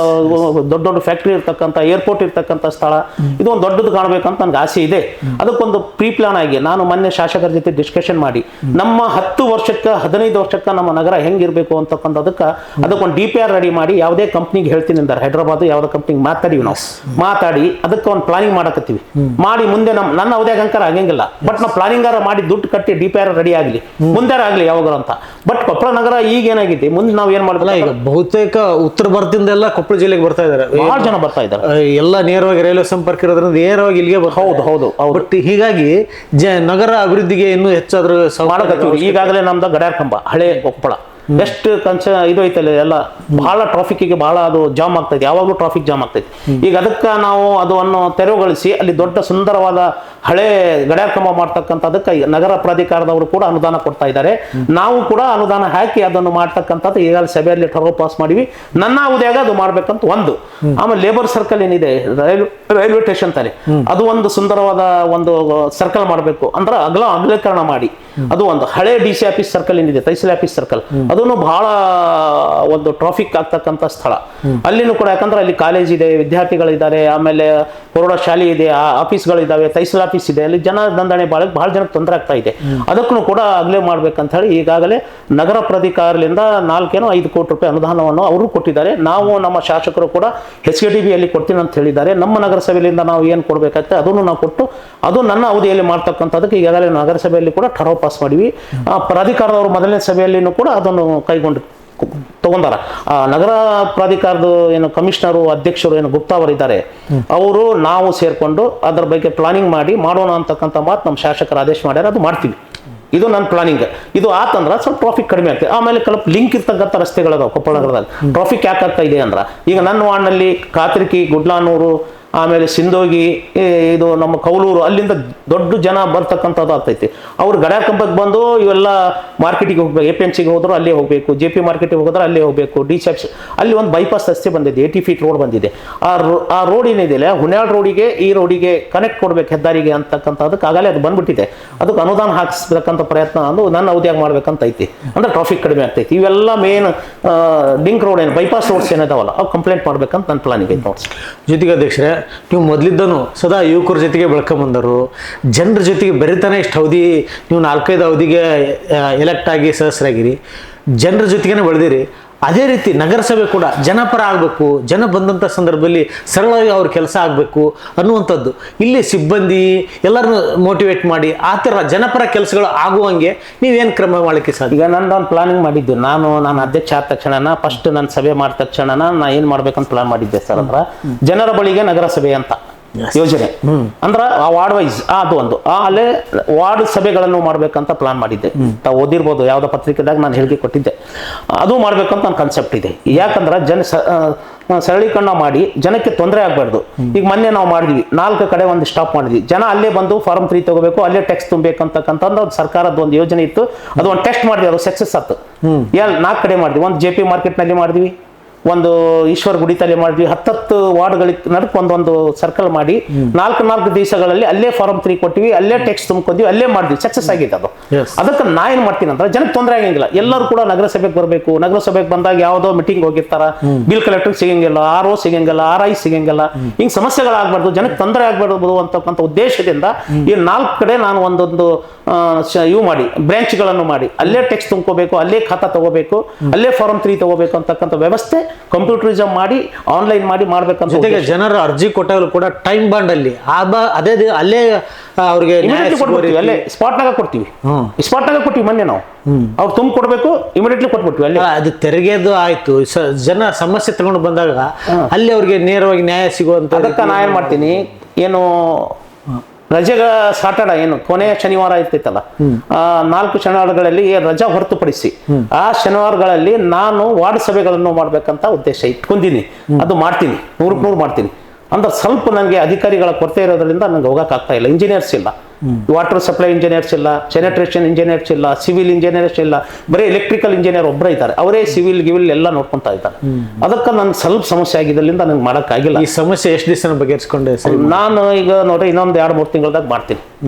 ದೊಡ್ಡ ಫ್ಯಾಕ್ಟ್ರಿ ಇರ್ತಕ್ಕಂಥ, ಏರ್ಪೋರ್ಟ್ ಇರ್ತಕ್ಕಂಥ ಸ್ಥಳ. ಇದು ಒಂದು ದೊಡ್ಡದು ಕಾಣಬೇಕಂತ ನನಗೆ ಆಸೆ ಇದೆ. ಅದಕ್ಕೊಂದು ಪ್ರೀ ಪ್ಲಾನ್ ಆಗಿ ನಾನು ಮೊನ್ನೆ ಶಾಸಕರ ಜೊತೆ ಡಿಸ್ಕಷನ್ ಮಾಡಿ, ನಮ್ಮ 10 ವರ್ಷಕ್ಕೆ 15 ವರ್ಷಕ್ಕೆ ನಮ್ಮ ನಗರ ಹೆಂಗಿರ್ಬೇಕು ಅಂತಕ್ಕಂಥದಕ್ಕೆ ಅದಕ್ಕೊಂದು DPR ರೆಡಿ ಮಾಡಿ ಯಾವುದೇ ಕಂಪ್ನಿಗೆ ಹೇಳ್ತೀನಿ ಅಂತಾರೆ, ಹೈದ್ರಾಬಾದ್ ಯಾವುದೇ ಕಂಪ್ನಿಗೆ ಮಾತಾಡಿವಿ ನಾವು. ಮಾತಾಡಿ ಅದಕ್ಕೆ ಒಂದು ಪ್ಲಾನಿಂಗ್ ಮಾಡಕತ್ತೀವಿ. ಮಾಡಿ ಮುಂದೆ ನನ್ನ ಅವಧಿಯಾಗ ಅಂಕರ ಆಗಂಗಿಲ್ಲ, ಬಟ್ ನಾವು ಪ್ಲಾನಿಂಗ್ ಮಾಡಿ ದುಡ್ಡು ಕಟ್ಟಿ DPR ರೆಡಿ ಆಗಲಿ, ಮುಂದೆ ಆಗಲಿ ಯಾವಾಗ ಅಂತ. ಬಟ್ ಕೊಪ್ಪಳ ನಗರ ಈಗ ಏನಾಗಿದೆ, ಮುಂದೆ ನಾವು ಏನ್ ಮಾಡಲ್ಲ. ಈಗ ಬಹುತೇಕ ಉತ್ತರ ಭಾರತದಿಂದ ಎಲ್ಲ ಕೊಪ್ಪಳ ಜಿಲ್ಲೆಗೆ ಬರ್ತಾ ಇದ್ದಾರೆ, ಬಹಳ ಜನ ಬರ್ತಾ ಇದ್ದಾರೆ. ಎಲ್ಲ ನೇರವಾಗಿ ರೈಲ್ವೆ ಸಂಪರ್ಕ ಇರೋದ್ರಿಂದ ನೇರವಾಗಿ ಇಲ್ಲಿಗೆ ಹೌದು. ಬಟ್ ಹೀಗಾಗಿ ನಗರ ಅಭಿವೃದ್ಧಿಗೆ ಇನ್ನೂ ಹೆಚ್ಚಾದ್ರೂ ಮಾಡಕತ್ತೀವಿ. ಈಗಾಗಲೇ ನಮ್ದು ಗಡಿಯಾರ ಕಂಬ ಹಳೆ ಕೊಪ್ಪಳ ಎಷ್ಟು ಇದು ಐತಲ್ಲ, ಎಲ್ಲ ಬಹಳ ಟ್ರಾಫಿಕ್ಗೆ ಬಹಳ ಅದು ಜಾಮ್ ಆಗ್ತೈತಿ, ಯಾವಾಗಲೂ ಟ್ರಾಫಿಕ್ ಜಾಮ್ ಆಗ್ತೈತಿ. ಈಗ ಅದಕ್ಕೆ ನಾವು ಅದನ್ನು ತೆರವುಗೊಳಿಸಿ ಅಲ್ಲಿ ದೊಡ್ಡ ಸುಂದರವಾದ ಹಳೆ ಗಡಿಯಾರ ಕಂಬ ಮಾಡ್ತಕ್ಕಂಥದಕ್ಕೆ ನಗರ ಪ್ರಾಧಿಕಾರದವರು ಕೂಡ ಅನುದಾನ ಕೊಡ್ತಾ ಇದ್ದಾರೆ. ನಾವು ಕೂಡ ಅನುದಾನ ಹಾಕಿ ಅದನ್ನು ಮಾಡ್ತಕ್ಕಂಥದ್ದು ಈಗಾಗಲೇ ಸಭೆಯಲ್ಲಿ ಟರ್ಗೋ ಪಾಸ್ ಮಾಡಿವಿ. ನನ್ನ ಅವಧಿಯಾಗ ಅದು ಮಾಡ್ಬೇಕಂತ ಒಂದು. ಆಮೇಲೆ ಲೇಬರ್ ಸರ್ಕಲ್ ಏನಿದೆ ರೈಲ್ವೆ ಸ್ಟೇಷನ್ ತಲೆ, ಅದು ಒಂದು ಸುಂದರವಾದ ಒಂದು ಸರ್ಕಲ್ ಮಾಡಬೇಕು ಅಂದ್ರೆ ಅಗಲೀಕರಣ ಮಾಡಿ, ಅದು ಒಂದು ಹಳೆ DC ಆಫೀಸ್ ಸರ್ಕಲ್ ಏನಿದೆ, ತಹಸೀಲ್ ಆಫೀಸ್ ಸರ್ಕಲ್, ಅದನ್ನು ಬಹಳ ಒಂದು ಟ್ರಾಫಿಕ್ ಆಗ್ತಕ್ಕಂಥ ಸ್ಥಳ. ಅಲ್ಲಿನೂ ಕೂಡ, ಯಾಕಂದ್ರೆ ಅಲ್ಲಿ ಕಾಲೇಜ್ ಇದೆ, ವಿದ್ಯಾರ್ಥಿಗಳಿದ್ದಾರೆ, ಆಮೇಲೆ ಪ್ರೌಢಶಾಲೆ ಇದೆ, ಆಫೀಸ್ಗಳಿದ್ದಾವೆ, ತಹಸೀಲ್ ಆಫೀಸ್ ಇದೆ, ಅಲ್ಲಿ ಜನ ನೋಂದಣಿ ಬಹಳ ಜನಕ್ಕೆ ತೊಂದರೆ ಆಗ್ತಾ ಇದೆ. ಅದಕ್ಕೂ ಕೂಡ ಅಗಲೇ ಮಾಡ್ಬೇಕಂತ ಹೇಳಿ ಈಗಾಗಲೇ ನಗರ ಪ್ರಾಧಿಕಾರದಿಂದ 4-5 ಕೋಟಿ ರೂಪಾಯಿ ಅನುದಾನವನ್ನು ಅವರು ಕೊಟ್ಟಿದ್ದಾರೆ. ನಾವು ನಮ್ಮ ಶಾಸಕರು ಕೂಡ HKDB ಯಲ್ಲಿ ಕೊಡ್ತೀನಿ ಅಂತ ಹೇಳಿದ್ದಾರೆ. ನಮ್ಮ ನಗರಸಭೆಯಿಂದ ನಾವು ಏನು ಕೊಡ್ಬೇಕಾಗ್ತದೆ ಅದನ್ನು ನಾವು ಕೊಟ್ಟು, ಅದು ನನ್ನ ಅವಧಿಯಲ್ಲಿ ಮಾಡ್ತಕ್ಕಂಥದಕ್ಕೆ ಈಗಾಗಲೇ ನಗರಸಭೆಯಲ್ಲಿ ಕೂಡ ಠರಾವ್ ಪಾಸ್ ಮಾಡಿವಿ. ಪ್ರಾಧಿಕಾರದವರು ಮೊದಲನೇ ಸಭೆಯಲ್ಲಿನೂ ಕೂಡ ಅದನ್ನು ಕೈಗೊಂಡು ತಗೊಂಡಾರ. ನಗರ ಪ್ರಾಧಿಕಾರದ ಏನು ಕಮಿಷನರು, ಅಧ್ಯಕ್ಷರು ಏನು ಗುಪ್ತಾ ಅವರಿದ್ದಾರೆ, ಅವರು ನಾವು ಸೇರ್ಕೊಂಡು ಅದರ ಬಗ್ಗೆ ಪ್ಲಾನಿಂಗ್ ಮಾಡಿ ಮಾಡೋಣ ಅಂತಕ್ಕಂಥ ಮಾತು ನಮ್ಮ ಶಾಸಕರು ಆದೇಶ ಮಾಡ್ಯಾರ. ಅದು ಮಾಡ್ತೀವಿ. ಇದು ನನ್ನ ಪ್ಲಾನಿಂಗ್. ಇದು ಆತಂದ್ರೆ ಸ್ವಲ್ಪ ಟ್ರಾಫಿಕ್ ಕಡಿಮೆ ಆಗ್ತದೆ. ಆಮೇಲೆ ಸ್ವಲ್ಪ ಲಿಂಕ್ ಇರ್ತಕ್ಕಂಥ ರಸ್ತೆಗಳದಾವ ಕೊಪ್ಪಳ ನಗರದಲ್ಲಿ. ಟ್ರಾಫಿಕ್ ಯಾಕೆ ಆಗ್ತಾ ಇದೆ ಅಂದ್ರೆ, ಈಗ ನನ್ನ ವಾರ್ಡ್ನಲ್ಲಿ ಕಾತರ್ಕಿ, ಗುಡ್ಲಾನೂರು, ಆಮೇಲೆ ಸಿಂದೋಗಿ, ಇದು ನಮ್ಮ ಕೌಲೂರು, ಅಲ್ಲಿಂದ ದೊಡ್ಡ ಜನ ಬರ್ತಕ್ಕಂಥದ್ದು ಆಗ್ತೈತಿ. ಅವ್ರು ಗಡ್ಯಾಕಂಬಕ್ಕೆ ಬಂದು ಇವೆಲ್ಲ ಮಾರ್ಕೆಟಿಗೆ ಹೋಗ್ಬೇಕು, APMCಗೆ ಹೋದ್ರು ಅಲ್ಲೇ ಹೋಗಬೇಕು, JP ಮಾರ್ಕೆಟಿಗೆ ಹೋದ್ರೆ ಅಲ್ಲೇ ಹೋಗಬೇಕು, DCAPS ಅಲ್ಲಿ ಒಂದು ಬೈಪಾಸ್ ರಸ್ತೆ ಬಂದಿದೆ, 80 ಫೀಟ್ ರೋಡ್ ಬಂದಿದೆ. ಆ ರೋಡ್ ಏನಿದೆಯಲ್ಲ ಹುನ್ಯಾಳ್ ರೋಡಿಗೆ ಈ ರೋಡಿಗೆ ಕನೆಕ್ಟ್ ಕೊಡ್ಬೇಕು ಹೆದ್ದಾರಿಗೆ ಅಂತಕ್ಕಂಥದಕ್ಕೆ ಆಗಲೇ ಅದು ಬಂದ್ಬಿಟ್ಟಿದೆ. ಅದಕ್ಕೆ ಅನುದಾನ ಹಾಕಿಸ್ಬೇಕಂತ ಪ್ರಯತ್ನ ಅದು ನನ್ನ ಅವಧಿಯಾಗ ಮಾಡ್ಬೇಕಂತ ಐತಿ. ಅಂದ್ರೆ ಟ್ರಾಫಿಕ್ ಕಡಿಮೆ ಆಗ್ತೈತಿ. ಇವೆಲ್ಲ ಮೇನ್ ಲಿಂಕ್ ರೋಡ್ ಏನು ಬೈಪಾಸ್ ರೋಡ್ಸ್ ಏನಿದಾವಲ್ಲ ಅವು ಕಂಪ್ಲೇಂಟ್ ಮಾಡ್ಬೇಕಂತ ನನ್ನ ಪ್ಲಾನಿಗೆ ಐತೆ ನೋಡಿ. ಜೊತೆಗೆ ಅಧ್ಯಕ್ಷರೇ, ನೀವು ಮೊದಲಿದ್ದನು ಸದಾ ಯುವಕರ ಜೊತೆಗೆ ಬೆಳ್ಕೊಂಬಂದರು, ಜನರ ಜೊತೆಗೆ ಬೆರಿತಾನೆ ಇಷ್ಟು ಅವಧಿ ನೀವು 4-5 ಅವಧಿಗೆ ಎಲೆಕ್ಟ್ ಆಗಿ ಸದಸ್ಯರಾಗಿರಿ, ಜನರ ಜೊತೆಗೇ ಬೆಳೆದಿರಿ. ಅದೇ ರೀತಿ ನಗರಸಭೆ ಕೂಡ ಜನಪರ ಆಗಬೇಕು, ಜನ ಬಂದಂಥ ಸಂದರ್ಭದಲ್ಲಿ ಸರಳವಾಗಿ ಅವ್ರ ಕೆಲಸ ಆಗಬೇಕು ಅನ್ನುವಂಥದ್ದು. ಇಲ್ಲಿ ಸಿಬ್ಬಂದಿ ಎಲ್ಲರನ್ನು ಮೋಟಿವೇಟ್ ಮಾಡಿ ಆ ಥರ ಜನಪರ ಕೆಲಸಗಳು ಆಗುವಂಗೆ ನೀವೇನು ಕ್ರಮ ಮಾಡಲಿಕ್ಕೆ ಸಾಧ್ಯ? ಈಗ ನಂದೊಂದು ಪ್ಲಾನಿಂಗ್ ಮಾಡಿದ್ದು, ನಾನು ಅಧ್ಯಕ್ಷ ಆದ ತಕ್ಷಣ ಫಸ್ಟ್ ನನ್ನ ಸಭೆ ಮಾಡಿದ ತಕ್ಷಣ ನಾ ಏನು ಮಾಡ್ಬೇಕಂತ ಪ್ಲಾನ್ ಮಾಡಿದ್ದೆ ಸರ್ ಅಂದ್ರೆ ಜನರ ಬಳಿಗೆ ನಗರಸಭೆ ಅಂತ ಯೋಜನೆ. ಅಂದ್ರ ಆ ವಾರ್ಡ್ ವೈಸ್ ಅದು ಒಂದು ಅಲ್ಲೇ ವಾರ್ಡ್ ಸಭೆಗಳನ್ನು ಮಾಡ್ಬೇಕಂತ ಪ್ಲಾನ್ ಮಾಡಿದ್ದೆ. ತಾವು ಓದಿರ್ಬೋದು, ಯಾವ್ದೋ ಪತ್ರಿಕೆದಾಗ ನಾನು ಹೇಳಿಕೆ ಕೊಟ್ಟಿದ್ದೆ. ಅದು ಮಾಡ್ಬೇಕಂತ ನನ್ನ ಕಾನ್ಸೆಪ್ಟ್ ಇದೆ. ಯಾಕಂದ್ರೆ ಸರಳೀಕರಣ ಮಾಡಿ ಜನಕ್ಕೆ ತೊಂದರೆ ಆಗ್ಬಾರ್ದು. ಈಗ ಮೊನ್ನೆ ನಾವು ಮಾಡಿದ್ವಿ, 4 ಕಡೆ ಒಂದು ಸ್ಟಾಪ್ ಮಾಡಿದ್ವಿ. ಜನ ಅಲ್ಲೇ ಬಂದು ಫಾರ್ಮ್ 3 ತಗೋಬೇಕು, ಅಲ್ಲೇ ಟ್ಯಾಕ್ಸ್ ತುಂಬಬೇಕಂತಕ್ಕಂಥ ಒಂದು ಸರ್ಕಾರದ ಒಂದು ಯೋಜನೆ ಇತ್ತು. ಅದು ಒಂದು ಟೆಸ್ಟ್ ಮಾಡಿದ್ವಿ, ಅದು ಸಕ್ಸಸ್ ಆಯ್ತು. 4 ಕಡೆ ಮಾಡಿದ್ವಿ. ಒಂದು JP ಮಾರ್ಕೆಟ್ನಲ್ಲಿ ಮಾಡಿದ್ವಿ, ಒಂದು ಈಶ್ವರ ಗುಡಿತಲ್ಲಿ ಮಾಡಿದ್ವಿ. 10 ವಾರ್ಡ್ಗಳಿಗೆ ನಡಕ್ ಒಂದೊಂದು ಸರ್ಕಲ್ ಮಾಡಿ 4 ದಿವಸಗಳಲ್ಲಿ ಅಲ್ಲೇ ಫಾರ್ಮ್ 3 ಕೊಟ್ಟಿವಿ, ಅಲ್ಲೇ ಟ್ಯಾಕ್ಸ್ ತುಂಬಿದ್ವಿ, ಅಲ್ಲೇ ಮಾಡಿದ್ವಿ. ಸಕ್ಸಸ್ ಆಗಿದೆ ಅದು. ಅದಕ್ಕೆ ನಾ ಏನ್ ಮಾಡ್ತೀನಿ ಅಂದ್ರೆ ಜನಕ್ಕೆ ತೊಂದರೆ ಆಗಂಗಿಲ್ಲ. ಎಲ್ಲರೂ ಕೂಡ ನಗರಸಭೆಗೆ ಬರಬೇಕು. ನಗರಸಭೆಗೆ ಬಂದಾಗ ಯಾವುದೋ ಮೀಟಿಂಗ್ ಹೋಗಿರ್ತಾರ, ಬಿಲ್ ಕಲೆಕ್ಟರ್ ಸಿಗಂಗಿಲ್ಲ, RO ಸಿಗಂಗಿಲ್ಲ, RI ಸಿಗಂಗಿಲ್ಲ, ಹಿಂಗ್ ಸಮಸ್ಯೆಗಳಾಗಬಾರ್ದು, ಜನಕ್ಕೆ ತೊಂದರೆ ಆಗ್ಬಾರ್ದು ಅಂತಕ್ಕಂಥ ಉದ್ದೇಶದಿಂದ ಈ 4 ಕಡೆ ನಾನು ಒಂದೊಂದು ಇವು ಮಾಡಿ ಬ್ರಾಂಚ್ಗಳನ್ನು ಮಾಡಿ ಅಲ್ಲೇ ಟ್ಯಾಕ್ಸ್ ತುಂಬ್ಕೋಬೇಕು, ಅಲ್ಲೇ ಖಾತಾ ತಗೋಬೇಕು, ಅಲ್ಲೇ ಫಾರ್ಮ್ 3 ತಗೋಬೇಕು ಅಂತಕ್ಕಂಥ ವ್ಯವಸ್ಥೆ ಕಂಪ್ಯೂಟರಿಸಮ್ ಮಾಡಿ ಆನ್ಲೈನ್ ಮಾಡಿ ಮಾಡ್ಬೇಕಂತ. ಜೊತೆಗೆ ಜನರು ಅರ್ಜಿ ಕೊಟ್ಟಾಗಲೂ ಕೂಡ ಟೈಮ್ ಬಾಂಡ್ ಅಲ್ಲಿ ಅದೇ ಅಲ್ಲೇ ಅವ್ರಿಗೆ ಅಲ್ಲೇ ಸ್ಪಾಟ್ನಾಗ ಕೊಡ್ತೀವಿ. ಸ್ಪಾಟ್ನಾಗ ಕೊಟ್ಟಿವಿ ಮೊನ್ನೆ ನಾವು. ಅವ್ರು ತುಂಬ ಕೊಡ್ಬೇಕು, ಇಮಿಡಿಯೇಟ್ಲಿ ಕೊಟ್ಬಿಟ್ವಿ ಅಲ್ಲೇ. ಅದು ತೆರಿಗೆದು ಆಯ್ತು. ಜನ ಸಮಸ್ಯೆ ತಗೊಂಡು ಬಂದಾಗ ಅಲ್ಲಿ ಅವ್ರಿಗೆ ನೇರವಾಗಿ ನ್ಯಾಯ ಸಿಗುವಂತ. ಅದಕ್ಕೆ ನಾ ಏನ್ ಮಾಡ್ತೀನಿ, ಏನು ರಜೆಗಳ ಸಾಟರ್ಡೆ ಏನು ಕೊನೆಯ ಶನಿವಾರ ಇರ್ತೈತಲ್ಲ, 4 ಶನಿವಾರಗಳಲ್ಲಿ ರಜಾ ಹೊರತುಪಡಿಸಿ ಆ ಶನಿವಾರಗಳಲ್ಲಿ ನಾನು ವಾರ್ಡ್ ಸಭೆಗಳನ್ನು ಮಾಡ್ಬೇಕಂತ ಉದ್ದೇಶ ಇಟ್ಕೊಂಡಿನಿ. ಅದು ಮಾಡ್ತೀನಿ, 100% ಮಾಡ್ತೀನಿ. ಅಂದ್ರೆ ಸ್ವಲ್ಪ ನನಗೆ ಅಧಿಕಾರಿಗಳ ಕೊರತೆ ಇರೋದ್ರಿಂದ ನಂಗೆ ಹೋಗಕ್ ಆಗ್ತಾ ಇಲ್ಲ. ಇಂಜಿನಿಯರ್ಸ್ ಇಲ್ಲ, ವಾಟರ್ ಸಪ್ಲೈ ಇಂಜಿನಿಯರ್ಸ್ ಇಲ್ಲ, ಸ್ಯಾನಿಟೇಷನ್ ಇಂಜಿನಿಯರ್ಸ್ ಇಲ್ಲ, ಸಿವಿಲ್ ಇಂಜಿನಿಯರ್ಸ್ ಇಲ್ಲ, ಬರೀ ಎಲೆಕ್ಟ್ರಿಕಲ್ ಇಂಜಿನಿಯರ್ ಒಬ್ಬರೇ ಇದ್ದಾರೆ. ಅವರೇ ಸಿವಿಲ್ ಗಿವಿಲ್ ಎಲ್ಲ ನೋಡ್ಕೊಂತಾ ಇದ್ದಾರೆ. ಅದಕ್ಕೆ ನನ್ಗೆ ಸ್ವಲ್ಪ ಸಮಸ್ಯೆ ಆಗಿದ್ದರಿಂದ ನಂಗೆ ಮಾಡೋಕ್ಕಾಗಿಲ್ಲ. ಈ ಸಮಸ್ಯೆ ಎಷ್ಟು ದಿವಸ ಬಗೆಹರಿಸ್ಕೊಂಡೆ? ನಾನು ಈಗ ನೋಡ್ರಿ ಇನ್ನೊಂದು 2-3 ತಿಂಗಳದಾಗ ಮಾಡ್ತೀನಿ.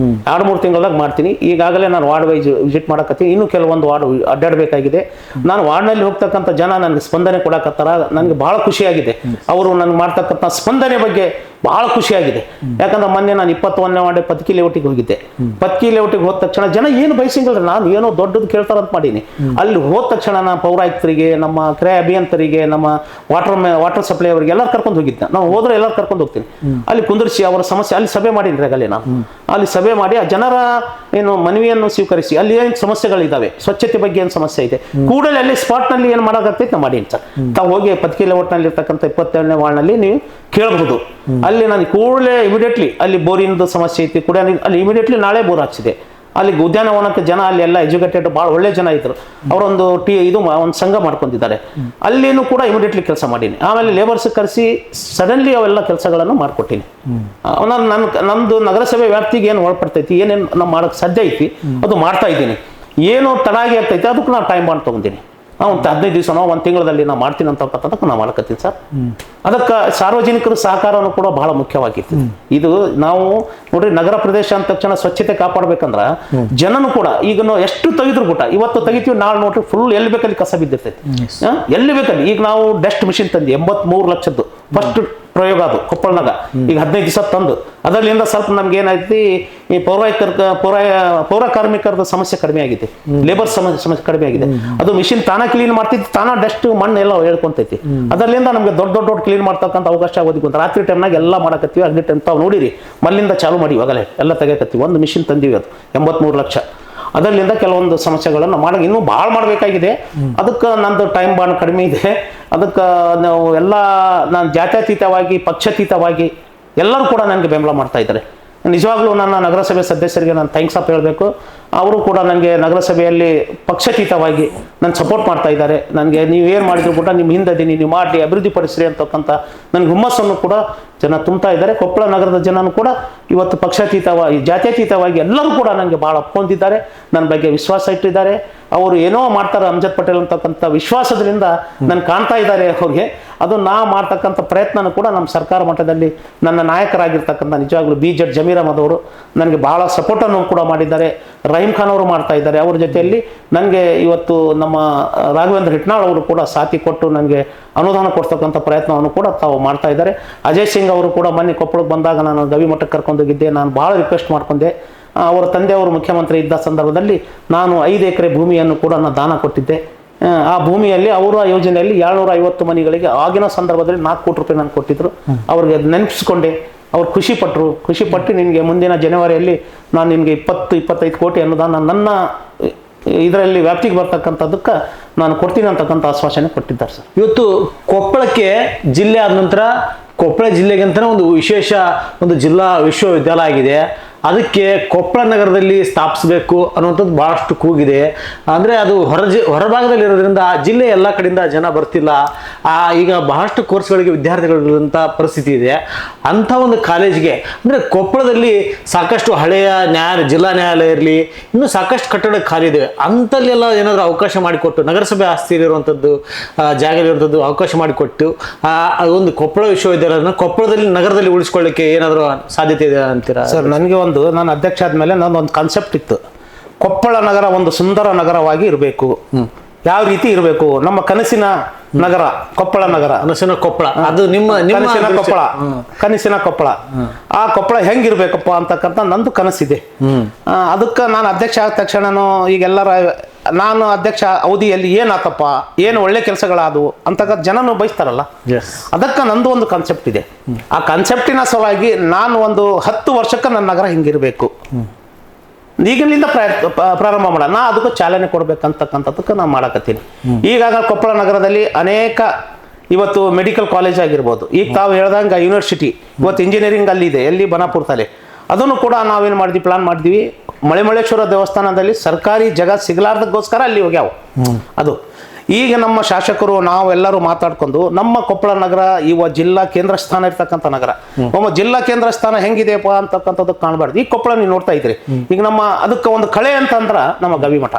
2-3 ತಿಂಗಳದಾಗ ಮಾಡ್ತೀನಿ. ಈಗಾಗಲೇ ನಾನು ವಾರ್ಡ್ ವೈಸ್ ವಿಸಿಟ್ ಮಾಡಕತ್ತೀನಿ. ಇನ್ನೂ ಕೆಲವೊಂದು ವಾರ್ಡ್ ಅಡ್ಡಾಡಬೇಕಾಗಿದೆ. ನಾನು ವಾರ್ಡ್ನಲ್ಲಿ ಹೋಗ್ತಕ್ಕಂಥ ಜನ ನನಗೆ ಸ್ಪಂದನೆ ಕೊಡಕತ್ತಾರ. ನನಗೆ ಬಹಳ ಖುಷಿಯಾಗಿದೆ. ಅವರು ನನಗೆ ಮಾಡ್ತಕ್ಕಂಥ ಸ್ಪಂದನೆ ಬಗ್ಗೆ ಬಹಳ ಖುಷಿಯಾಗಿದೆ. ಯಾಕಂದ್ರೆ ಮೊನ್ನೆ ನಾನು 21ನೇ ವಾರ್ಡ್ ಪತ್ಕಿ ಲೇಔಟಿಗೆ ಹೋಗಿದ್ದೆ. ಪತ್ಕಿ ಲೇಔಟಿಗೆ ಹೋದ ತಕ್ಷಣ ಜನ ಏನು ಬಯಸಿಂಗಿಲ್ಲ, ನಾನು ಏನೋ ದೊಡ್ಡದು ಕೇಳ್ತಾರಂತ ಮಾಡೀನಿ. ಅಲ್ಲಿ ಹೋದ ತಕ್ಷಣ ನಾನು ಪೌರಾಯುಕ್ತರಿಗೆ, ನಮ್ಮ ಕ್ರಯ ಅಭಿಯಂತರಿಗೆ, ನಮ್ಮ ವಾಟರ್ ಸಪ್ಲೈ ಅವರಿಗೆ ಎಲ್ಲರೂ ಕರ್ಕೊಂಡು ಹೋಗಿದ್ದೆ. ನಾವು ಹೋದ್ರೆ ಎಲ್ಲರೂ ಕರ್ಕೊಂಡು ಹೋಗ್ತೀನಿ. ಅಲ್ಲಿ ಕುಂದರ್ಸಿ ಅವರ ಸಮಸ್ಯೆ ಅಲ್ಲಿ ಸಭೆ ಮಾಡಿದ್ರೆ ಆಗಲೇ ನಾನು ಅಲ್ಲಿ ಸಭೆ ಮಾಡಿ ಆ ಜನರ ಏನು ಮನವಿಯನ್ನು ಸ್ವೀಕರಿಸಿ ಅಲ್ಲಿ ಏನು ಸಮಸ್ಯೆಗಳಿದ್ದಾವೆ, ಸ್ವಚ್ಛತೆ ಬಗ್ಗೆ ಏನು ಸಮಸ್ಯೆ ಇದೆ, ಕೂಡಲೇ ಅಲ್ಲಿ ಸ್ಪಾಟ್ನಲ್ಲಿ ಏನು ಮಾಡೋದಾಗ್ತೈತೆ ನಾವು ಮಾಡೀನಿ ಸರ್. ತಾವು ಹೋಗಿ ಪತ್ಕಿ ಲೇಔಟ್ನಲ್ಲಿ ಇರ್ತಕ್ಕಂಥ 22ನೇ ವಾರ್ಡ್ನಲ್ಲಿ ನೀವು ಕೇಳಬಹುದು. ಅಲ್ಲಿ ನಾನು ಕೂಡಲೇ ಇಮಿಡಿಯೇಟ್ಲಿ ಅಲ್ಲಿ ಬೋರಿನ ಸಮಸ್ಯೆ ಐತಿ, ಕೂಡ ಅಲ್ಲಿ ಇಮಿಡಿಯೇಟ್ಲಿ ನಾಳೆ ಬೋರ್ ಹಾಕ್ಸಿದೆ. ಅಲ್ಲಿ ಉದ್ಯಾನವನಕ್ಕೆ ಜನ ಅಲ್ಲಿ ಎಲ್ಲ ಎಜುಕೇಟೆಡ್ ಭಾಳ ಒಳ್ಳೆ ಜನ ಇದ್ರು. ಅವರೊಂದು ಒಂದು ಸಂಘ ಮಾಡ್ಕೊಂಡಿದ್ದಾರೆ. ಅಲ್ಲಿನೂ ಕೂಡ ಇಮಿಡಿಯೇಟ್ಲಿ ಕೆಲಸ ಮಾಡೀನಿ. ಆಮೇಲೆ ಲೇಬರ್ಸ್ ಕರೆಸಿ ಸಡನ್ಲಿ ಅವೆಲ್ಲ ಕೆಲಸಗಳನ್ನು ಮಾಡಿಕೊಟ್ಟಿನಿ. ನಮ್ದು ನಗರಸಭೆ ವ್ಯಾಪ್ತಿಗೆ ಏನು ಒಳಪಡ್ತೈತಿ, ಏನೇನು ನಾವು ಮಾಡೋಕ್ಕೆ ಸಾಧ್ಯ ಐತಿ ಅದು ಮಾಡ್ತಾ ಇದ್ದೀನಿ. ಏನು ತಡಾಗಿ ಆಗ್ತೈತಿ ಅದಕ್ಕೆ ನಾನು ಟೈಮ್ ಬಾಂಡ್ ತೊಗೊಂತೀನಿ. ಒಂದು 15 ದಿವಸನೋ 1 ತಿಂಗಳಲ್ಲಿ ನಾನು ಮಾಡ್ತೀನಿ ಅಂತಕ್ಕಂಥದ್ದಕ್ಕೆ ನಾನು ಮಾಡಕತ್ತೀನಿ ಸರ್. ಅದಕ್ಕೆ ಸಾರ್ವಜನಿಕರ ಸಹಕಾರನೂ ಕೂಡ ಬಹಳ ಮುಖ್ಯವಾಗಿತ್ತು. ಇದು ನಾವು ನೋಡ್ರಿ, ನಗರ ಪ್ರದೇಶ ಅಂದ ತಕ್ಷಣ ಸ್ವಚ್ಛತೆ ಕಾಪಾಡ್ಬೇಕಂದ್ರ ಜನನು ಕೂಡ ಈಗ ಎಷ್ಟು ತೆಗೆದ್ರು ಕೂಡ ಇವತ್ತು ತೆಗಿತೀವಿ, ನಾಳೆ ನೋಡ್ರಿ ಫುಲ್ ಎಲ್ಲಿ ಬೇಕಲ್ಲಿ ಕಸ ಬಿದ್ದಿರ್ತೈತಿ. ಎಲ್ಲಿ ಬೇಕಲ್ಲಿ ಈಗ ನಾವು ಡಸ್ಟ್ ಮಿಷಿನ್ ತಂದು 83 ಲಕ್ಷದ್ದು ಫಸ್ಟ್ ಪ್ರಯೋಗ ಅದು ಕೊಪ್ಪಳನಾಗ. ಈಗ 15 ದಿವಸ ತಂದು ಅದರಲ್ಲಿಂದ ಸ್ವಲ್ಪ ನಮ್ಗೆ ಏನಾಯ್ತಿ, ಈ ಪೌರ ಕಾರ್ಮಿಕರದ ಸಮಸ್ಯೆ ಕಡಿಮೆ ಆಗಿದೆ, ಲೇಬರ್ ಸಮಸ್ಯೆ ಕಡಿಮೆ ಆಗಿದೆ. ಅದು ಮಿಷಿನ್ ತಾನ ಕ್ಲೀನ್ ಮಾಡ್ತೈತಿ, ತಾನ ಡಸ್ಟ್ ಮಣ್ಣು ಎಲ್ಲ ಹೇಳ್ಕೊಂತೈತಿ. ಅದರಲ್ಲಿಂದ ನಮ್ಗೆ ದೊಡ್ಡ ಕ್ಲೀನ್ ಮಾಡ್ತಕ್ಕಂಥ ಅವಕಾಶ ಒದಗಿಕೊಂತ. ರಾತ್ರಿ ಟೈಮ್ನಾಗ ಎಲ್ಲ ಮಾಡಕತ್ತೀವಿ. ಅಗ್ನಿ ಟೈಮ್ ತಾವು ನೋಡಿರಿ, ಮಲ್ಲಿಂದ ಚಾಲು ಮಾಡಿ ಇವಾಗಲೇ ಎಲ್ಲ ತೆಗೆಯಕತ್ತೀವಿ. ಒಂದು ಮಿಷಿನ್ ತಂದೀವಿ, ಅದು 83 ಲಕ್ಷ. ಅದರಿಂದ ಕೆಲವೊಂದು ಸಮಸ್ಯೆಗಳನ್ನು ಇನ್ನೂ ಭಾಳ ಮಾಡಬೇಕಾಗಿದೆ. ಅದಕ್ಕೆ ನಂದು ಟೈಮ್ ಬಾಂಡ್ ಕಡಿಮೆ ಇದೆ. ಅದಕ್ಕೆ ನಾವು ಎಲ್ಲ ನಾನು ಜಾತ್ಯತೀತವಾಗಿ ಪಕ್ಷಾತೀತವಾಗಿ ಎಲ್ಲರೂ ಕೂಡ ನನಗೆ ಬೆಂಬಲ ಮಾಡ್ತಾ ಇದ್ದಾರೆ. ನಿಜವಾಗ್ಲೂ ನನ್ನ ನಗರಸಭೆ ಸದಸ್ಯರಿಗೆ ನಾನು ಥ್ಯಾಂಕ್ಸ್ ಅಪ್ ಹೇಳಬೇಕು. ಅವರು ಕೂಡ ನನಗೆ ನಗರಸಭೆಯಲ್ಲಿ ಪಕ್ಷಾತೀತವಾಗಿ ನನ್ನ ಸಪೋರ್ಟ್ ಮಾಡ್ತಾ ಇದ್ದಾರೆ. ನನಗೆ ನೀವೇನು ಮಾಡಿದ್ರು ಕೂಡ ನಿಮ್ಮ ಹಿಂದದೀನಿ, ನೀವು ಮಾಡಿ ಅಭಿವೃದ್ಧಿ ಪಡಿಸ್ರಿ ಅಂತಕ್ಕಂಥ ನನಗೆ ಹುಮ್ಮಸ್ಸನ್ನು ಕೂಡ ಜನ ತುಂಬ್ತಾ ಇದ್ದಾರೆ. ಕೊಪ್ಪಳ ನಗರದ ಜನನು ಕೂಡ ಇವತ್ತು ಪಕ್ಷಾತೀತವಾಗಿ, ಜಾತ್ಯತೀತವಾಗಿ ಎಲ್ಲರೂ ಕೂಡ ನನಗೆ ಭಾಳ ಒಪ್ಕೊಂಡಿದ್ದಾರೆ, ನನ್ನ ಬಗ್ಗೆ ವಿಶ್ವಾಸ ಇಟ್ಟಿದ್ದಾರೆ. ಅವರು ಏನೋ ಮಾಡ್ತಾರೆ ಅಮ್ಜದ್ ಪಟೇಲ್ ಅಂತಕ್ಕಂಥ ವಿಶ್ವಾಸದಿಂದ ನಾನು ಕಾಣ್ತಾ ಇದ್ದಾರೆ ಅವ್ರಿಗೆ. ಅದು ನಾ ಮಾಡ್ತಕ್ಕಂಥ ಪ್ರಯತ್ನನೂ ಕೂಡ ನಮ್ಮ ಸರ್ಕಾರ ಮಟ್ಟದಲ್ಲಿ ನನ್ನ ನಾಯಕರಾಗಿರ್ತಕ್ಕಂಥ ನಿಜವಾಗ್ಲೂ BZ ಜಮೀರ್ ಅಹಮದ್ ಅವರು ನನಗೆ ಭಾಳ ಸಪೋರ್ಟನ್ನು ಕೂಡ ಮಾಡಿದ್ದಾರೆ. ರಹೀಂ ಖಾನ್ ಅವರು ಮಾಡ್ತಾ ಇದ್ದಾರೆ. ಅವ್ರ ಜೊತೆಯಲ್ಲಿ ನನಗೆ ಇವತ್ತು ನಮ್ಮ ರಾಘವೇಂದ್ರ ಹಿಟ್ನಾಳ್ ಅವರು ಕೂಡ ಸಾಥಿ ಕೊಟ್ಟು ನನಗೆ ಅನುದಾನ ಕೊಡ್ತಕ್ಕಂಥ ಪ್ರಯತ್ನವನ್ನು ಕೂಡ ತಾವು ಮಾಡ್ತಾ ಇದ್ದಾರೆ. ಅಜಯ್ ಸಿಂಗ್ ಅವರು ಕೂಡ ಮೊನ್ನೆ ಕೊಪ್ಪಳಕ್ಕೆ ಬಂದಾಗ ನಾನು ಗವಿಮಠಕ್ಕೆ ಕರ್ಕೊಂಡೋಗಿದ್ದೆ. ನಾನು ಭಾಳ ರಿಕ್ವೆಸ್ಟ್ ಮಾಡ್ಕೊಂಡೆ. ಅವರ ತಂದೆಯವರು ಮುಖ್ಯಮಂತ್ರಿ ಇದ್ದ ಸಂದರ್ಭದಲ್ಲಿ ನಾನು 5 ಎಕರೆ ಭೂಮಿಯನ್ನು ಕೂಡ ನಾನು ದಾನ ಕೊಟ್ಟಿದ್ದೆ. ಆ ಭೂಮಿಯಲ್ಲಿ ಅವರ ಯೋಜನೆಯಲ್ಲಿ 750 ಮನೆಗಳಿಗೆ ಆಗಿನ ಸಂದರ್ಭದಲ್ಲಿ 4 ಕೋಟಿ ರೂಪಾಯಿ ನಾನು ಕೊಟ್ಟಿದ್ರು. ಅವ್ರಿಗೆ ನೆನಪಿಸ್ಕೊಂಡೆ. ಅವ್ರು ಖುಷಿಪಟ್ಟು ನಿನಗೆ ಮುಂದಿನ ಜನವರಿಯಲ್ಲಿ ನಾನು ನಿನಗೆ 20-25 ಕೋಟಿ ಅನುದಾನ ನನ್ನ ಇದರಲ್ಲಿ ವ್ಯಾಪ್ತಿಗೆ ಬರ್ತಕ್ಕಂಥದ್ದಕ್ಕೆ ನಾನು ಕೊಡ್ತೀನಿ ಅಂತಕ್ಕಂಥ ಆಶ್ವಾಸನೆ ಕೊಟ್ಟಿದ್ದಾರೆ ಸರ್. ಇವತ್ತು ಕೊಪ್ಪಳಕ್ಕೆ ಜಿಲ್ಲೆ ಆದ ನಂತರ ಕೊಪ್ಪಳ ಜಿಲ್ಲೆಗಂತಲೇ ಒಂದು ವಿಶೇಷ ಒಂದು ಜಿಲ್ಲಾ ವಿಶ್ವವಿದ್ಯಾಲಯ ಆಗಿದೆ. ಅದಕ್ಕೆ ಕೊಪ್ಪಳ ನಗರದಲ್ಲಿ ಸ್ಥಾಪಿಸಬೇಕು ಅನ್ನುವಂಥದ್ದು ಭಾಳಷ್ಟು ಕೂಗಿದೆ. ಅಂದರೆ ಅದು ಹೊರಭಾಗದಲ್ಲಿ ಇರೋದ್ರಿಂದ ಜಿಲ್ಲೆ ಎಲ್ಲ ಕಡೆಯಿಂದ ಜನ ಬರ್ತಿಲ್ಲ. ಈಗ ಬಹಳಷ್ಟು ಕೋರ್ಸ್ಗಳಿಗೆ ವಿದ್ಯಾರ್ಥಿಗಳಿರುವಂಥ ಪರಿಸ್ಥಿತಿ ಇದೆ. ಅಂಥ ಒಂದು ಕಾಲೇಜ್ಗೆ ಅಂದರೆ ಕೊಪ್ಪಳದಲ್ಲಿ ಸಾಕಷ್ಟು ಹಳೆಯ ಜಿಲ್ಲಾ ನ್ಯಾಯಾಲಯ ಇರಲಿ, ಇನ್ನೂ ಸಾಕಷ್ಟು ಕಟ್ಟಡ ಖಾಲಿ ಇದೆ. ಅಂಥಲ್ಲೆಲ್ಲ ಏನಾದರೂ ಅವಕಾಶ ಮಾಡಿಕೊಟ್ಟು, ನಗರಸಭೆ ಆಸ್ತಿಯಲ್ಲಿರುವಂಥದ್ದು ಜಾಗದಲ್ಲಿರುವಂಥದ್ದು ಅವಕಾಶ ಮಾಡಿಕೊಟ್ಟು ಒಂದು ಕೊಪ್ಪಳ ವಿಶ್ವವಿದ್ಯಾಲಯನ ಕೊಪ್ಪಳದಲ್ಲಿ ನಗರದಲ್ಲಿ ಉಳಿಸ್ಕೊಳ್ಳಿಕ್ಕೆ ಏನಾದರೂ ಸಾಧ್ಯತೆ ಇದೆ ಅಂತೀರಾ ಸರ್? ನನಗೆ ನಾನು ಅಧ್ಯಕ್ಷ ಆದ್ಮೇಲೆ ಒಂದು ಕಾನ್ಸೆಪ್ಟ್ ಇತ್ತು. ಕೊಪ್ಪಳ ನಗರ ಒಂದು ಸುಂದರ ನಗರವಾಗಿ ಇರಬೇಕು. ಯಾವ ರೀತಿ ಇರಬೇಕು? ನಮ್ಮ ಕನಸಿನ ನಗರ ಕೊಪ್ಪಳ ನಗರ. ಕನಸಿನ ಕೊಪ್ಪಳ, ಅದು ನಿಮ್ಮ ಕನಸಿನ ಕೊಪ್ಪಳ. ಆ ಕೊಪ್ಪಳ ಹೆಂಗಿರ್ಬೇಕಪ್ಪ ಅಂತಕ್ಕಂಥ ನಂದು ಕನಸಿದೆ. ಅದಕ್ಕೆ ನಾನು ಅಧ್ಯಕ್ಷ ಆದ ತಕ್ಷಣನು ಈಗೆಲ್ಲರ ನಾನು ಅಧ್ಯಕ್ಷ ಅವಧಿಯಲ್ಲಿ ಏನಾತಪ್ಪ, ಏನು ಒಳ್ಳೆ ಕೆಲಸಗಳಾದವು ಅಂತಕ್ಕಂಥ ಜನನು ಬಯಸ್ತಾರಲ್ಲ, ಅದಕ್ಕೆ ನಂದು ಒಂದು ಕಾನ್ಸೆಪ್ಟ್ ಇದೆ. ಆ ಕಾನ್ಸೆಪ್ಟಿನ ಸಲುವಾಗಿ ನಾನು ಒಂದು 10 ವರ್ಷಕ್ಕೆ ನನ್ನ ನಗರ ಹಿಂಗಿರ್ಬೇಕು, ಈಗಿನಿಂದ ಪ್ರಾರಂಭ ಮಾಡೋಣ, ನಾ ಅದಕ್ಕೆ ಚಾಲನೆ ಕೊಡ್ಬೇಕಂತಕ್ಕಂಥದ್ದಕ್ಕೆ ನಾನು ಮಾಡಕತ್ತೀನಿ. ಈಗಾಗ ಕೊಪ್ಪಳ ನಗರದಲ್ಲಿ ಅನೇಕ ಇವತ್ತು ಮೆಡಿಕಲ್ ಕಾಲೇಜ್ ಆಗಿರ್ಬೋದು, ಈಗ ತಾವು ಹೇಳ್ದಂಗೆ ಯೂನಿವರ್ಸಿಟಿ, ಇವತ್ತು ಇಂಜಿನಿಯರಿಂಗ್ ಅಲ್ಲಿದೆ, ಎಲ್ಲಿ ಬನಾಪುರದಲ್ಲಿ. ಅದನ್ನು ಕೂಡ ನಾವೇನು ಮಾಡಿದ್ವಿ, ಪ್ಲಾನ್ ಮಾಡಿದ್ವಿ. ಮಳೆಮಲ್ಲೇಶ್ವರ ದೇವಸ್ಥಾನದಲ್ಲಿ ಸರ್ಕಾರಿ ಜಾಗ ಸಿಗಲಾರ್ದಕ್ಕೋಸ್ಕರ ಅಲ್ಲಿ ಹೋಗ್ಯಾವ. ಅದು ಈಗ ನಮ್ಮ ಶಾಸಕರು ನಾವೆಲ್ಲರೂ ಮಾತಾಡ್ಕೊಂಡು ನಮ್ಮ ಕೊಪ್ಪಳ ನಗರ ಇವ ಜಿಲ್ಲಾ ಕೇಂದ್ರ ಸ್ಥಾನ ಇರ್ತಕ್ಕಂಥ ನಗರ, ಒಬ್ಬ ಜಿಲ್ಲಾ ಕೇಂದ್ರ ಸ್ಥಾನ ಹೆಂಗಿದೆಯಪ್ಪ ಅಂತಕ್ಕಂಥದ್ದು ಕಾಣಬಾರ್ದು. ಈಗ ಕೊಪ್ಪಳ ನೀವು ನೋಡ್ತಾ ಇದ್ರಿ, ಈಗ ನಮ್ಮ ಅದಕ್ಕೆ ಒಂದು ಕಳೆ ಅಂತಂದ್ರ ನಮ್ಮ ಗವಿಮಠ.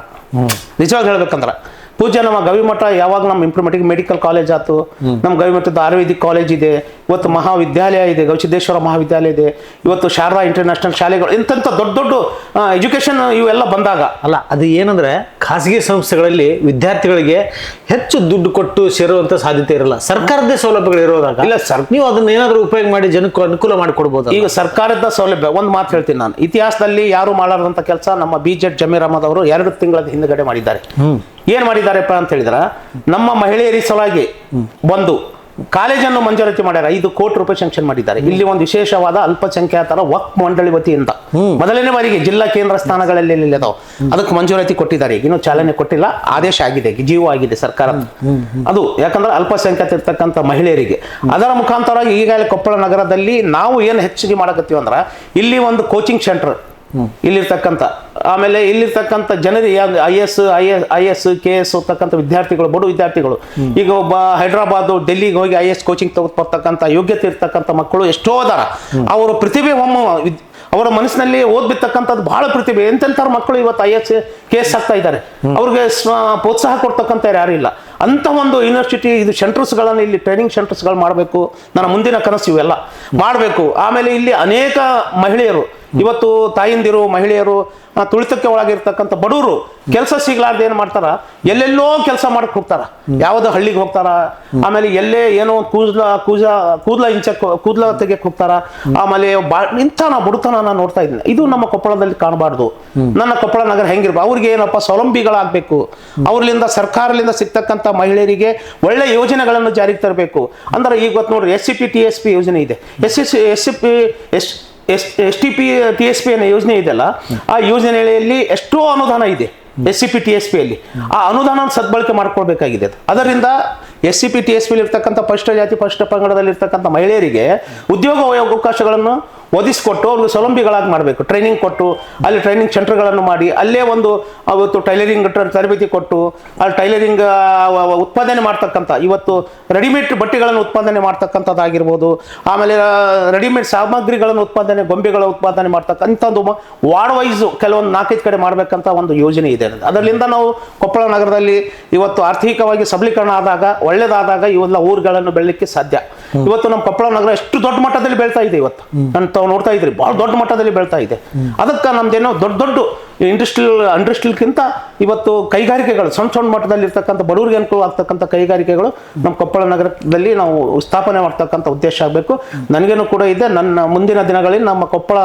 ನಿಜವಾಗಿ ಹೇಳ್ಬೇಕಂದ್ರ ಪೂಜ್ಯ ನಮ್ಮ ಗವಿಮಠ ಯಾವಾಗ ನಮ್ಮ ಇಂಪ್ರೂವ್ಮೆಂಟ್ ಮೆಡಿಕಲ್ ಕಾಲೇಜ್ ಆಯ್ತು, ನಮ್ಮ ಗವಿಮಠದ ಆಯುರ್ವೇದಿಕ್ ಕಾಲೇಜ್ ಇದೆ, ಇವತ್ತು ಮಹಾವಿದ್ಯಾಲಯ ಇದೆ, ಗವಿಸಿದ್ದೇಶ್ವರ ಮಹಾವಿದ್ಯಾಲಯ ಇದೆ, ಇವತ್ತು ಶಾರದಾ ಇಂಟರ್ನ್ಯಾಷನಲ್ ಶಾಲೆಗಳು, ಇಂಥ ದೊಡ್ಡ ದೊಡ್ಡ ಎಜುಕೇಶನ್ ಇವೆಲ್ಲ ಬಂದಾಗ ಅಲ್ಲ, ಅದು ಏನಂದ್ರೆ ಖಾಸಗಿ ಸಂಸ್ಥೆಗಳಲ್ಲಿ ವಿದ್ಯಾರ್ಥಿಗಳಿಗೆ ಹೆಚ್ಚು ದುಡ್ಡು ಕೊಟ್ಟು ಸೇರುವಂತ ಸಾಧ್ಯತೆ ಇರಲ್ಲ. ಸರ್ಕಾರದ ಸೌಲಭ್ಯಗಳು ಇರೋದಾಗ ಇಲ್ಲ ಸರ್, ನೀವು ಅದನ್ನ ಏನಾದರೂ ಉಪಯೋಗ ಮಾಡಿ ಜನಕ್ಕೆ ಅನುಕೂಲ ಮಾಡಿಕೊಡ್ಬೋದು. ಈಗ ಸರ್ಕಾರದ ಸೌಲಭ್ಯ ಒಂದು ಮಾತು ಹೇಳ್ತೀನಿ ನಾನು, ಇತಿಹಾಸದಲ್ಲಿ ಯಾರು ಮಾಡಾರಂತ ಕೆಲಸ ನಮ್ಮ BZ ಜಮೀರ್ ಅಹಮದ್ ಅವರು 2 ತಿಂಗಳ ಹಿಂದಗಡೆ ಮಾಡಿದ್ದಾರೆ. ಏನ್ ಮಾಡಿದಾರಪ್ಪ ಅಂತ ಹೇಳಿದ್ರ, ನಮ್ಮ ಮಹಿಳೆಯರ ಸಲುವಾಗಿ ಒಂದು ಕಾಲೇಜನ್ನು ಮಂಜೂರಾತಿ ಮಾಡ್ಯಾರ. 5 ಕೋಟಿ ರೂಪಾಯಿ ಶಾಂಕ್ಷನ್ ಮಾಡಿದ್ದಾರೆ. ಇಲ್ಲಿ ಒಂದು ವಿಶೇಷವಾದ ಅಲ್ಪಸಂಖ್ಯಾತರ ವಕ್ಫ್ ಮಂಡಳಿ ವತಿಯಿಂದ ಮೊದಲನೇ ಬಾರಿಗೆ ಜಿಲ್ಲಾ ಕೇಂದ್ರ ಸ್ಥಾನಗಳಲ್ಲಿ ಅದಾವ, ಅದಕ್ಕೆ ಮಂಜೂರಾತಿ ಕೊಟ್ಟಿದ್ದಾರೆ. ಇನ್ನೂ ಚಾಲನೆ ಕೊಟ್ಟಿಲ್ಲ, ಆದೇಶ ಆಗಿದೆ, ಜೀವ ಆಗಿದೆ ಸರ್ಕಾರ. ಅದು ಯಾಕಂದ್ರೆ ಅಲ್ಪಸಂಖ್ಯಾತ ಇರ್ತಕ್ಕಂಥ ಮಹಿಳೆಯರಿಗೆ ಅದರ ಮುಖಾಂತರವಾಗಿ ಈಗಾಗಲೇ ಕೊಪ್ಪಳ ನಗರದಲ್ಲಿ ನಾವು ಏನು ಹೆಚ್ಚಿಗೆ ಮಾಡಕತ್ತೀವಿ ಅಂದ್ರೆ, ಇಲ್ಲಿ ಒಂದು ಕೋಚಿಂಗ್ ಸೆಂಟರ್ ಇಲ್ಲಿರ್ತಕ್ಕಂಥ, ಆಮೇಲೆ ಇಲ್ಲಿರ್ತಕ್ಕಂಥ ಜನರಿಗೆ IAS KS ಓದ್ತಕ್ಕಂಥ ವಿದ್ಯಾರ್ಥಿಗಳು, ಬಡ ವಿದ್ಯಾರ್ಥಿಗಳು, ಈಗ ಒಬ್ಬ ಹೈದರಾಬಾದ್ ಡೆಲ್ಲಿಗೆ ಹೋಗಿ IAS ಕೋಚಿಂಗ್ ತಗೋತಕ್ಕಂಥ ಯೋಗ್ಯತೆ ಇರ್ತಕ್ಕಂಥ ಮಕ್ಕಳು ಎಷ್ಟೋ ಅದಾರ. ಅವರ ಪ್ರತಿಭೆ ಅವರ ಮನಸ್ಸಿನಲ್ಲಿ ಓದ್ಬಿರ್ತಕ್ಕಂಥದ್ದು ಬಹಳ ಪ್ರತಿಭೆ. ಎಂತೆಂಥವ್ರ ಮಕ್ಕಳು ಇವತ್ತು IAS KS ಆಗ್ತಾ ಇದ್ದಾರೆ. ಅವ್ರಿಗೆ ಪ್ರೋತ್ಸಾಹ ಕೊಡ್ತಕ್ಕಂಥ ಯಾರು ಇಲ್ಲ. ಅಂತ ಒಂದು ಯೂನಿವರ್ಸಿಟಿ ಇದು ಸೆಂಟರ್ಸ್ಗಳನ್ನು, ಇಲ್ಲಿ ಟ್ರೈನಿಂಗ್ ಸೆಂಟರ್ಸ್ಗಳು ಮಾಡಬೇಕು. ನನ್ನ ಮುಂದಿನ ಕನಸು ಇವೆಲ್ಲ ಮಾಡಬೇಕು. ಆಮೇಲೆ ಇಲ್ಲಿ ಅನೇಕ ಮಹಿಳೆಯರು, ಇವತ್ತು ತಾಯಿಂದಿರು, ಮಹಿಳೆಯರು, ತುಳಿತಕ್ಕೆ ಒಳಗಿರ್ತಕ್ಕಂಥ ಬಡವರು ಕೆಲಸ ಸಿಗ್ಲಾರ್ದು ಏನು ಮಾಡ್ತಾರ, ಎಲ್ಲೆಲ್ಲೋ ಕೆಲಸ ಮಾಡಕ್ಕೆ ಹೋಗ್ತಾರ, ಯಾವುದೋ ಹಳ್ಳಿಗೆ ಹೋಗ್ತಾರ, ಆಮೇಲೆ ಎಲ್ಲೇ ಏನೋ ಕೂದಲ ತೆಗೆಯಕ್ಕೆ ಹೋಗ್ತಾರ. ಆಮೇಲೆ ಇಂಥ ಬಡತನ ನಾನು ನೋಡ್ತಾ ಇದ್ದೀನಿ. ಇದು ನಮ್ಮ ಕೊಪ್ಪಳದಲ್ಲಿ ಕಾಣಬಾರ್ದು. ನನ್ನ ಕೊಪ್ಪಳ ನಗರ ಹೆಂಗಿರ್ಬೇಕು, ಅವ್ರಿಗೆ ಏನಪ್ಪ ಸೌಲಭ್ಯಗಳಾಗಬೇಕು, ಅವ್ರಲಿಂದ ಸರ್ಕಾರದಿಂದ ಸಿಗ್ತಕ್ಕಂಥ ಮಹಿಳೆಯರಿಗೆ ಒಳ್ಳೆ ಯೋಜನೆಗಳನ್ನು ಜಾರಿಗೆ ತರಬೇಕು. ಅಂದ್ರೆ ಈಗ ಗೊತ್ತು ನೋಡ್ರಿ, SCP TSP ಯೋಜನೆ ಇದೆ, STP TSP ಅನ್ನೋ ಯೋಜನೆ ಇದೆಯಲ್ಲ, ಆ ಯೋಜನೆಯಲ್ಲಿ ಎಷ್ಟೋ ಅನುದಾನ ಇದೆ. SCP TSP ಅಲ್ಲಿ ಆ ಅನುದಾನ ಸದ್ಬಳಕೆ ಮಾಡ್ಕೊಳ್ಬೇಕಾಗಿದೆ. ಅದರಿಂದ SCP TSP ಇರ್ತಕ್ಕಂಥ ಪರಿಶಿಷ್ಟ ಜಾತಿ ಪರಿಶಿಷ್ಟ ಪಂಗಡದಲ್ಲಿ ಇರ್ತಕ್ಕಂಥ ಮಹಿಳೆಯರಿಗೆ ಉದ್ಯೋಗ ಅವಕಾಶಗಳನ್ನು ಒದಿಸ್ಕೊಟ್ಟು ಅವ್ರಿಗೆ ಸೌಲಭ್ಯಗಳಾಗಿ ಮಾಡಬೇಕು. ಟ್ರೈನಿಂಗ್ ಕೊಟ್ಟು ಅಲ್ಲಿ ಟ್ರೈನಿಂಗ್ ಸೆಂಟರ್ಗಳನ್ನು ಮಾಡಿ ಅಲ್ಲೇ ಒಂದು ಅವತ್ತು ಟೈಲರಿಂಗ್ ತರಬೇತಿ ಕೊಟ್ಟು ಅಲ್ಲಿ ಟೈಲರಿಂಗ್ ಉತ್ಪಾದನೆ ಮಾಡ್ತಕ್ಕಂಥ ಇವತ್ತು ರೆಡಿಮೇಡ್ ಬಟ್ಟೆಗಳನ್ನು ಉತ್ಪಾದನೆ ಮಾಡ್ತಕ್ಕಂಥದ್ದಾಗಿರ್ಬೋದು, ಆಮೇಲೆ ರೆಡಿಮೇಡ್ ಸಾಮಗ್ರಿಗಳನ್ನು ಉತ್ಪಾದನೆ, ಗೊಂಬೆಗಳ ಉತ್ಪಾದನೆ ಮಾಡ್ತಕ್ಕಂಥದ್ದು ವಾರ್ಡ್ ವೈಸು ಕೆಲವೊಂದು 4-5 ಕಡೆ ಮಾಡಬೇಕಂತ ಒಂದು ಯೋಜನೆ ಇದೆ. ಅದರಿಂದ ನಾವು ಕೊಪ್ಪಳ ನಗರದಲ್ಲಿ ಇವತ್ತು ಆರ್ಥಿಕವಾಗಿ ಸಬಲೀಕರಣ ಆದಾಗ, ಒಳ್ಳೇದಾದಾಗ ಇವೆಲ್ಲ ಊರುಗಳನ್ನು ಬೆಳಲಿಕ್ಕೆ ಸಾಧ್ಯ. ಇವತ್ತು ನಮ್ಮ ಕೊಪ್ಪಳ ನಗರ ಎಷ್ಟು ದೊಡ್ಡ ಮಟ್ಟದಲ್ಲಿ ಬೆಳ್ತಾ ಇದೆ. ಇವತ್ತು ನಾನು ತಾವು ನೋಡ್ತಾ ಇದ್ರಿ ಬಹಳ ದೊಡ್ಡ ಮಟ್ಟದಲ್ಲಿ ಬೆಳ್ತಾ ಇದೆ. ಅದಕ್ಕೆ ನಮ್ದೇನೋ ದೊಡ್ಡ ದೊಡ್ಡ ಇಂಡಸ್ಟ್ರಿಯಲ್ಗಿಂತ ಇವತ್ತು ಕೈಗಾರಿಕೆಗಳು ಸಣ್ಣ ಮಟ್ಟದಲ್ಲಿ ಇರ್ತಕ್ಕಂಥ ಬಡವರಿಗೆ ಅನುಕೂಲ ಆಗ್ತಕ್ಕಂಥ ಕೈಗಾರಿಕೆಗಳು ನಮ್ಮ ಕೊಪ್ಪಳ ನಗರದಲ್ಲಿ ನಾವು ಸ್ಥಾಪನೆ ಮಾಡ್ತಕ್ಕಂಥ ಉದ್ದೇಶ ಆಗಬೇಕು. ನನಗೇನು ಕೂಡ ಇದೆ. ನನ್ನ ಮುಂದಿನ ದಿನಗಳಲ್ಲಿ ನಮ್ಮ ಕೊಪ್ಪಳ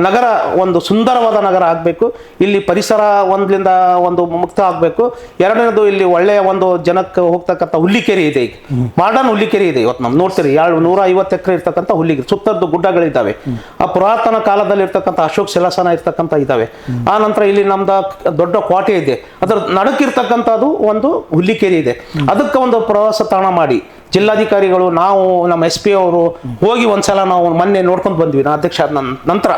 ನಗರ ಒಂದು ಸುಂದರವಾದ ನಗರ ಆಗಬೇಕು. ಇಲ್ಲಿ ಪರಿಸರ ಒಂದ್ರಿಂದ ಒಂದು ಮುಕ್ತ ಆಗಬೇಕು. ಎರಡನೇದು ಇಲ್ಲಿ ಒಳ್ಳೆಯ ಒಂದು ಜನಕ್ಕೆ ಹೋಗ್ತಕ್ಕಂಥ ಹುಲ್ಲಿಕೆರೆ ಇದೆ. ಈಗ ಮಾಡರ್ನ್ ಹುಲ್ಲಿಕೆರೆ ಇದೆ. ಇವತ್ತು ನಾವು ನೋಡ್ತೀರಿ 150 ಎಕರೆ ಇರ್ತಕ್ಕಂಥ ಹುಲ್ಲಿಗೆರೆ, ಸುತ್ತದ್ದು ಗುಡ್ಡಗಳಿದ್ದಾವೆ. ಆ ಪುರಾತನ ಕಾಲದಲ್ಲಿ ಇರ್ತಕ್ಕಂಥ ಅಶೋಕ್ ಶಿಲಾಸನ ಇರ್ತಕ್ಕಂಥ ಇದ್ದಾವೆ. ಆ ನಂತರ ಇಲ್ಲಿ ನಮ್ದು ದೊಡ್ಡ ಕೋಟೆ ಇದೆ, ಅದರ ನಡಕಿರ್ತಕ್ಕಂಥದ್ದು ಒಂದು ಹುಲ್ಲಿಕೆರೆ ಇದೆ. ಅದಕ್ಕೆ ಒಂದು ಪ್ರವಾಸ ತಾಣ ಮಾಡಿ ಜಿಲ್ಲಾಧಿಕಾರಿಗಳು, ನಾವು ನಮ್ಮ SP ಅವರು ಹೋಗಿ ಒಂದ್ಸಲ ನಾವು ಮೊನ್ನೆ ನೋಡ್ಕೊಂಡು ಬಂದ್ವಿ. ನಾ ಅಧ್ಯಕ್ಷ ಆದ ನಂತರ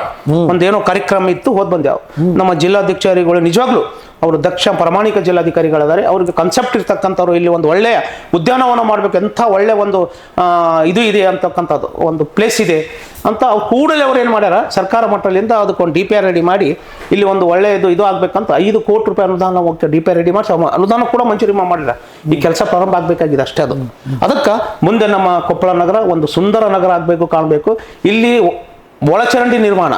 ಒಂದೇನೋ ಕಾರ್ಯಕ್ರಮ ಇತ್ತು, ಹೋದ್ ಬಂದ್ಯಾವ. ನಮ್ಮ ಜಿಲ್ಲಾಧಿಕಾರಿಗಳು ನಿಜವಾಗ್ಲೂ ಅವರು ದಕ್ಷ ಪ್ರಾಮಾಣಿಕ ಜಿಲ್ಲಾಧಿಕಾರಿಗಳಿದ್ದಾರೆ. ಅವ್ರಿಗೆ ಕಾನ್ಸೆಪ್ಟ್ ಇರ್ತಕ್ಕಂಥವ್ರು ಇಲ್ಲಿ ಒಂದು ಒಳ್ಳೆಯ ಉದ್ಯಾನವನ ಮಾಡಬೇಕು, ಎಂಥ ಒಳ್ಳೆ ಒಂದು ಇದು ಇದೆ ಅಂತಕ್ಕಂಥದ್ದು ಒಂದು ಪ್ಲೇಸ್ ಇದೆ ಅಂತ ಅವ್ರು ಕೂಡಲೇ ಅವ್ರು ಏನು ಮಾಡ್ಯಾರ, ಸರ್ಕಾರ ಮಟ್ಟದಿಂದ ಅದಕ್ಕೊಂದು DPR ರೆಡಿ ಮಾಡಿ ಇಲ್ಲಿ ಒಂದು ಒಳ್ಳೆಯದು ಇದು ಆಗ್ಬೇಕಂತ 5 ಕೋಟಿ ರೂಪಾಯಿ ಅನುದಾನ ಹೋಗ್ತದೆ. DPR ರೆಡಿ ಮಾಡಿ ಅನುದಾನ ಕೂಡ ಮಂಜೂರಿ ಮಾಡಿಲ್ಲ. ಈ ಕೆಲಸ ಪ್ರಾರಂಭ ಆಗಬೇಕಾಗಿದೆ ಅಷ್ಟೇ. ಅದಕ್ಕೆ ಮುಂದೆ ನಮ್ಮ ಕೊಪ್ಪಳ ನಗರ ಒಂದು ಸುಂದರ ನಗರ ಆಗಬೇಕು, ಕಾಣಬೇಕು. ಇಲ್ಲಿ ಒಳಚರಂಡಿ ನಿರ್ಮಾಣ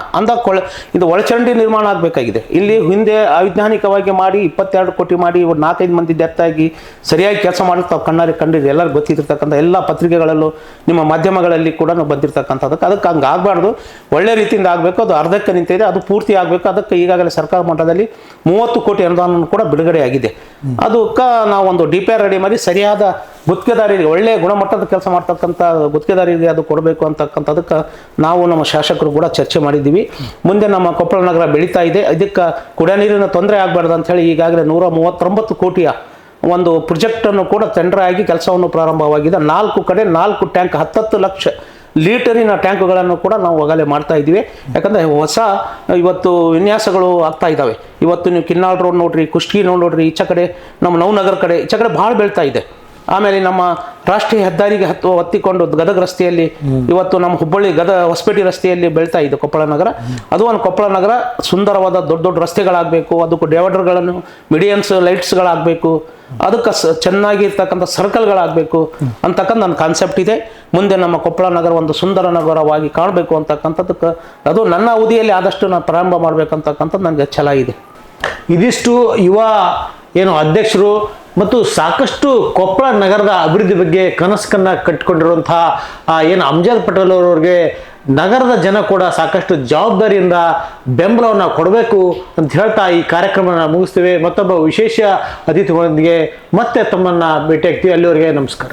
ಇದು ಒಳಚರಂಡಿ ನಿರ್ಮಾಣ ಆಗಬೇಕಾಗಿದೆ. ಇಲ್ಲಿ ಹಿಂದೆ ಅವೈಜ್ಞಾನಿಕವಾಗಿ ಮಾಡಿ 22 ಕೋಟಿ ಮಾಡಿ 4-5 ಮಂದಿ ಡೆತ್ ಆಗಿ ಸರಿಯಾಗಿ ಕೆಲಸ ಮಾಡಿ ತಾವು ಕಣ್ಣಾರಿ ಕಂಡಿರಿ, ಎಲ್ಲರೂ ಗೊತ್ತಿರ್ತಕ್ಕಂಥ ಎಲ್ಲ ಪತ್ರಿಕೆಗಳಲ್ಲೂ ನಿಮ್ಮ ಮಾಧ್ಯಮಗಳಲ್ಲಿ ಕೂಡ ಬಂದಿರತಕ್ಕಂಥದ್ದಕ್ಕೆ. ಅದಕ್ಕೆ ಹಂಗೆ ಆಗಬಾರ್ದು, ಒಳ್ಳೆ ರೀತಿಯಿಂದ ಆಗಬೇಕು. ಅದು ಅರ್ಧಕ್ಕೆ ನಿಂತಿದೆ, ಅದು ಪೂರ್ತಿ ಆಗಬೇಕು. ಅದಕ್ಕೆ ಈಗಾಗಲೇ ಸರ್ಕಾರ ಮಟ್ಟದಲ್ಲಿ 30 ಕೋಟಿ ಅನುದಾನ ಕೂಡ ಬಿಡುಗಡೆ ಆಗಿದೆ. ಅದಕ್ಕೆ ನಾವು ಒಂದು DPR ರೆಡಿ ಮಾಡಿ ಸರಿಯಾದ ಗುತ್ತಿಗೆದಾರರಿಗೆ, ಒಳ್ಳೆಯ ಗುಣಮಟ್ಟದ ಕೆಲಸ ಮಾಡ್ತಕ್ಕಂಥ ಗುತ್ತಿಗೆದಾರರಿಗೆ ಅದು ಕೊಡಬೇಕು ಅಂತಕ್ಕಂಥದಕ್ಕೆ ನಾವು ನಮ್ಮ ಶಾಸಕರು ಕೂಡ ಚರ್ಚೆ ಮಾಡಿದ್ದೀವಿ. ಮುಂದೆ ನಮ್ಮ ಕೊಪ್ಪಳ ನಗರ ಬೆಳೀತಾ ಇದೆ. ಇದಕ್ಕೆ ಕುಡಿಯ ನೀರಿನ ತೊಂದರೆ ಆಗಬಾರ್ದು ಅಂಥೇಳಿ ಈಗಾಗಲೇ 139 ಕೋಟಿಯ ಒಂದು ಪ್ರಾಜೆಕ್ಟನ್ನು ಕೂಡ ಟೆಂಡರ್ ಆಗಿ ಕೆಲಸವನ್ನು ಪ್ರಾರಂಭವಾಗಿದೆ. 4 ಕಡೆ 4 ಟ್ಯಾಂಕ್ 10 ಲಕ್ಷ ಲೀಟರಿನ ಟ್ಯಾಂಕ್ಗಳನ್ನು ಕೂಡ ನಾವು ಆಗಲೇ ಮಾಡ್ತಾ ಇದ್ದೀವಿ. ಯಾಕಂದರೆ ಹೊಸ ಇವತ್ತು ವಿನ್ಯಾಸಗಳು ಆಗ್ತಾ ಇದ್ದಾವೆ. ಇವತ್ತು ನೀವು ಕಿನ್ನಾಳ್ ರೋಡ್ ನೋಡ್ರಿ, ಕುಷ್ಟಗಿ ನೋಡ್ರಿ, ಈಚೆ ಕಡೆ ನಮ್ಮ ನವನಗರ ಕಡೆ, ಈಚೆ ಕಡೆ ಭಾಳ ಬೆಳ್ತಾ ಇದೆ. ಆಮೇಲೆ ನಮ್ಮ ರಾಷ್ಟ್ರೀಯ ಹೆದ್ದಾರಿಗೆ ಹತ್ತಿಕೊಂಡು ಗದಗ ರಸ್ತೆಯಲ್ಲಿ ಇವತ್ತು ನಮ್ಮ ಹುಬ್ಬಳ್ಳಿ ಹೊಸಪೇಟೆ ರಸ್ತೆಯಲ್ಲಿ ಬೆಳ್ತಾ ಇದೆ ಕೊಪ್ಪಳ ನಗರ. ಅದು ಒಂದು ಕೊಪ್ಪಳ ನಗರ ಸುಂದರವಾದ ದೊಡ್ಡ ದೊಡ್ಡ ರಸ್ತೆಗಳಾಗಬೇಕು, ಅದಕ್ಕೂ ಡಿವೈಡರ್ಗಳನ್ನು ಮಿಡಿಯನ್ಸ್ ಲೈಟ್ಸ್ಗಳಾಗಬೇಕು, ಅದಕ್ಕೆ ಚೆನ್ನಾಗಿರ್ತಕ್ಕಂಥ ಸರ್ಕಲ್ಗಳಾಗಬೇಕು ಅಂತಕ್ಕಂಥ ನನ್ನ ಕಾನ್ಸೆಪ್ಟ್ ಇದೆ. ಮುಂದೆ ನಮ್ಮ ಕೊಪ್ಪಳ ನಗರ ಒಂದು ಸುಂದರ ನಗರವಾಗಿ ಕಾಣಬೇಕು ಅಂತಕ್ಕಂಥದ್ದಕ್ಕೆ ಅದು ನನ್ನ ಅವಧಿಯಲ್ಲಿ ಆದಷ್ಟು ನಾನು ಪ್ರಾರಂಭ ಮಾಡಬೇಕಂತಕ್ಕಂಥದ್ದು ನನಗೆ ಛಲ ಇದೆ. ಇದಿಷ್ಟು ಯುವ ಅಧ್ಯಕ್ಷರು ಮತ್ತು ಸಾಕಷ್ಟು ಕೊಪ್ಪಳ ನಗರದ ಅಭಿವೃದ್ಧಿ ಬಗ್ಗೆ ಕನಸನ್ನು ಕಟ್ಟಿಕೊಂಡಿರುವಂತಹ ಅಮ್ಜದ್ ಪಟೇಲ್ ಅವರವ್ರಿಗೆ ನಗರದ ಜನ ಕೂಡ ಸಾಕಷ್ಟು ಜವಾಬ್ದಾರಿಯಿಂದ ಬೆಂಬಲವನ್ನು ಕೊಡಬೇಕು ಅಂತ ಹೇಳ್ತಾ ಈ ಕಾರ್ಯಕ್ರಮನ ಮುಗಿಸ್ತೇವೆ. ಮತ್ತೊಬ್ಬ ವಿಶೇಷ ಅತಿಥಿಗಳೊಂದಿಗೆ ಮತ್ತೆ ತಮ್ಮನ್ನು ಭೇಟಿಯಾಗ್ತೀವಿ. ಅಲ್ಲಿವರೆಗೆ ನಮಸ್ಕಾರ.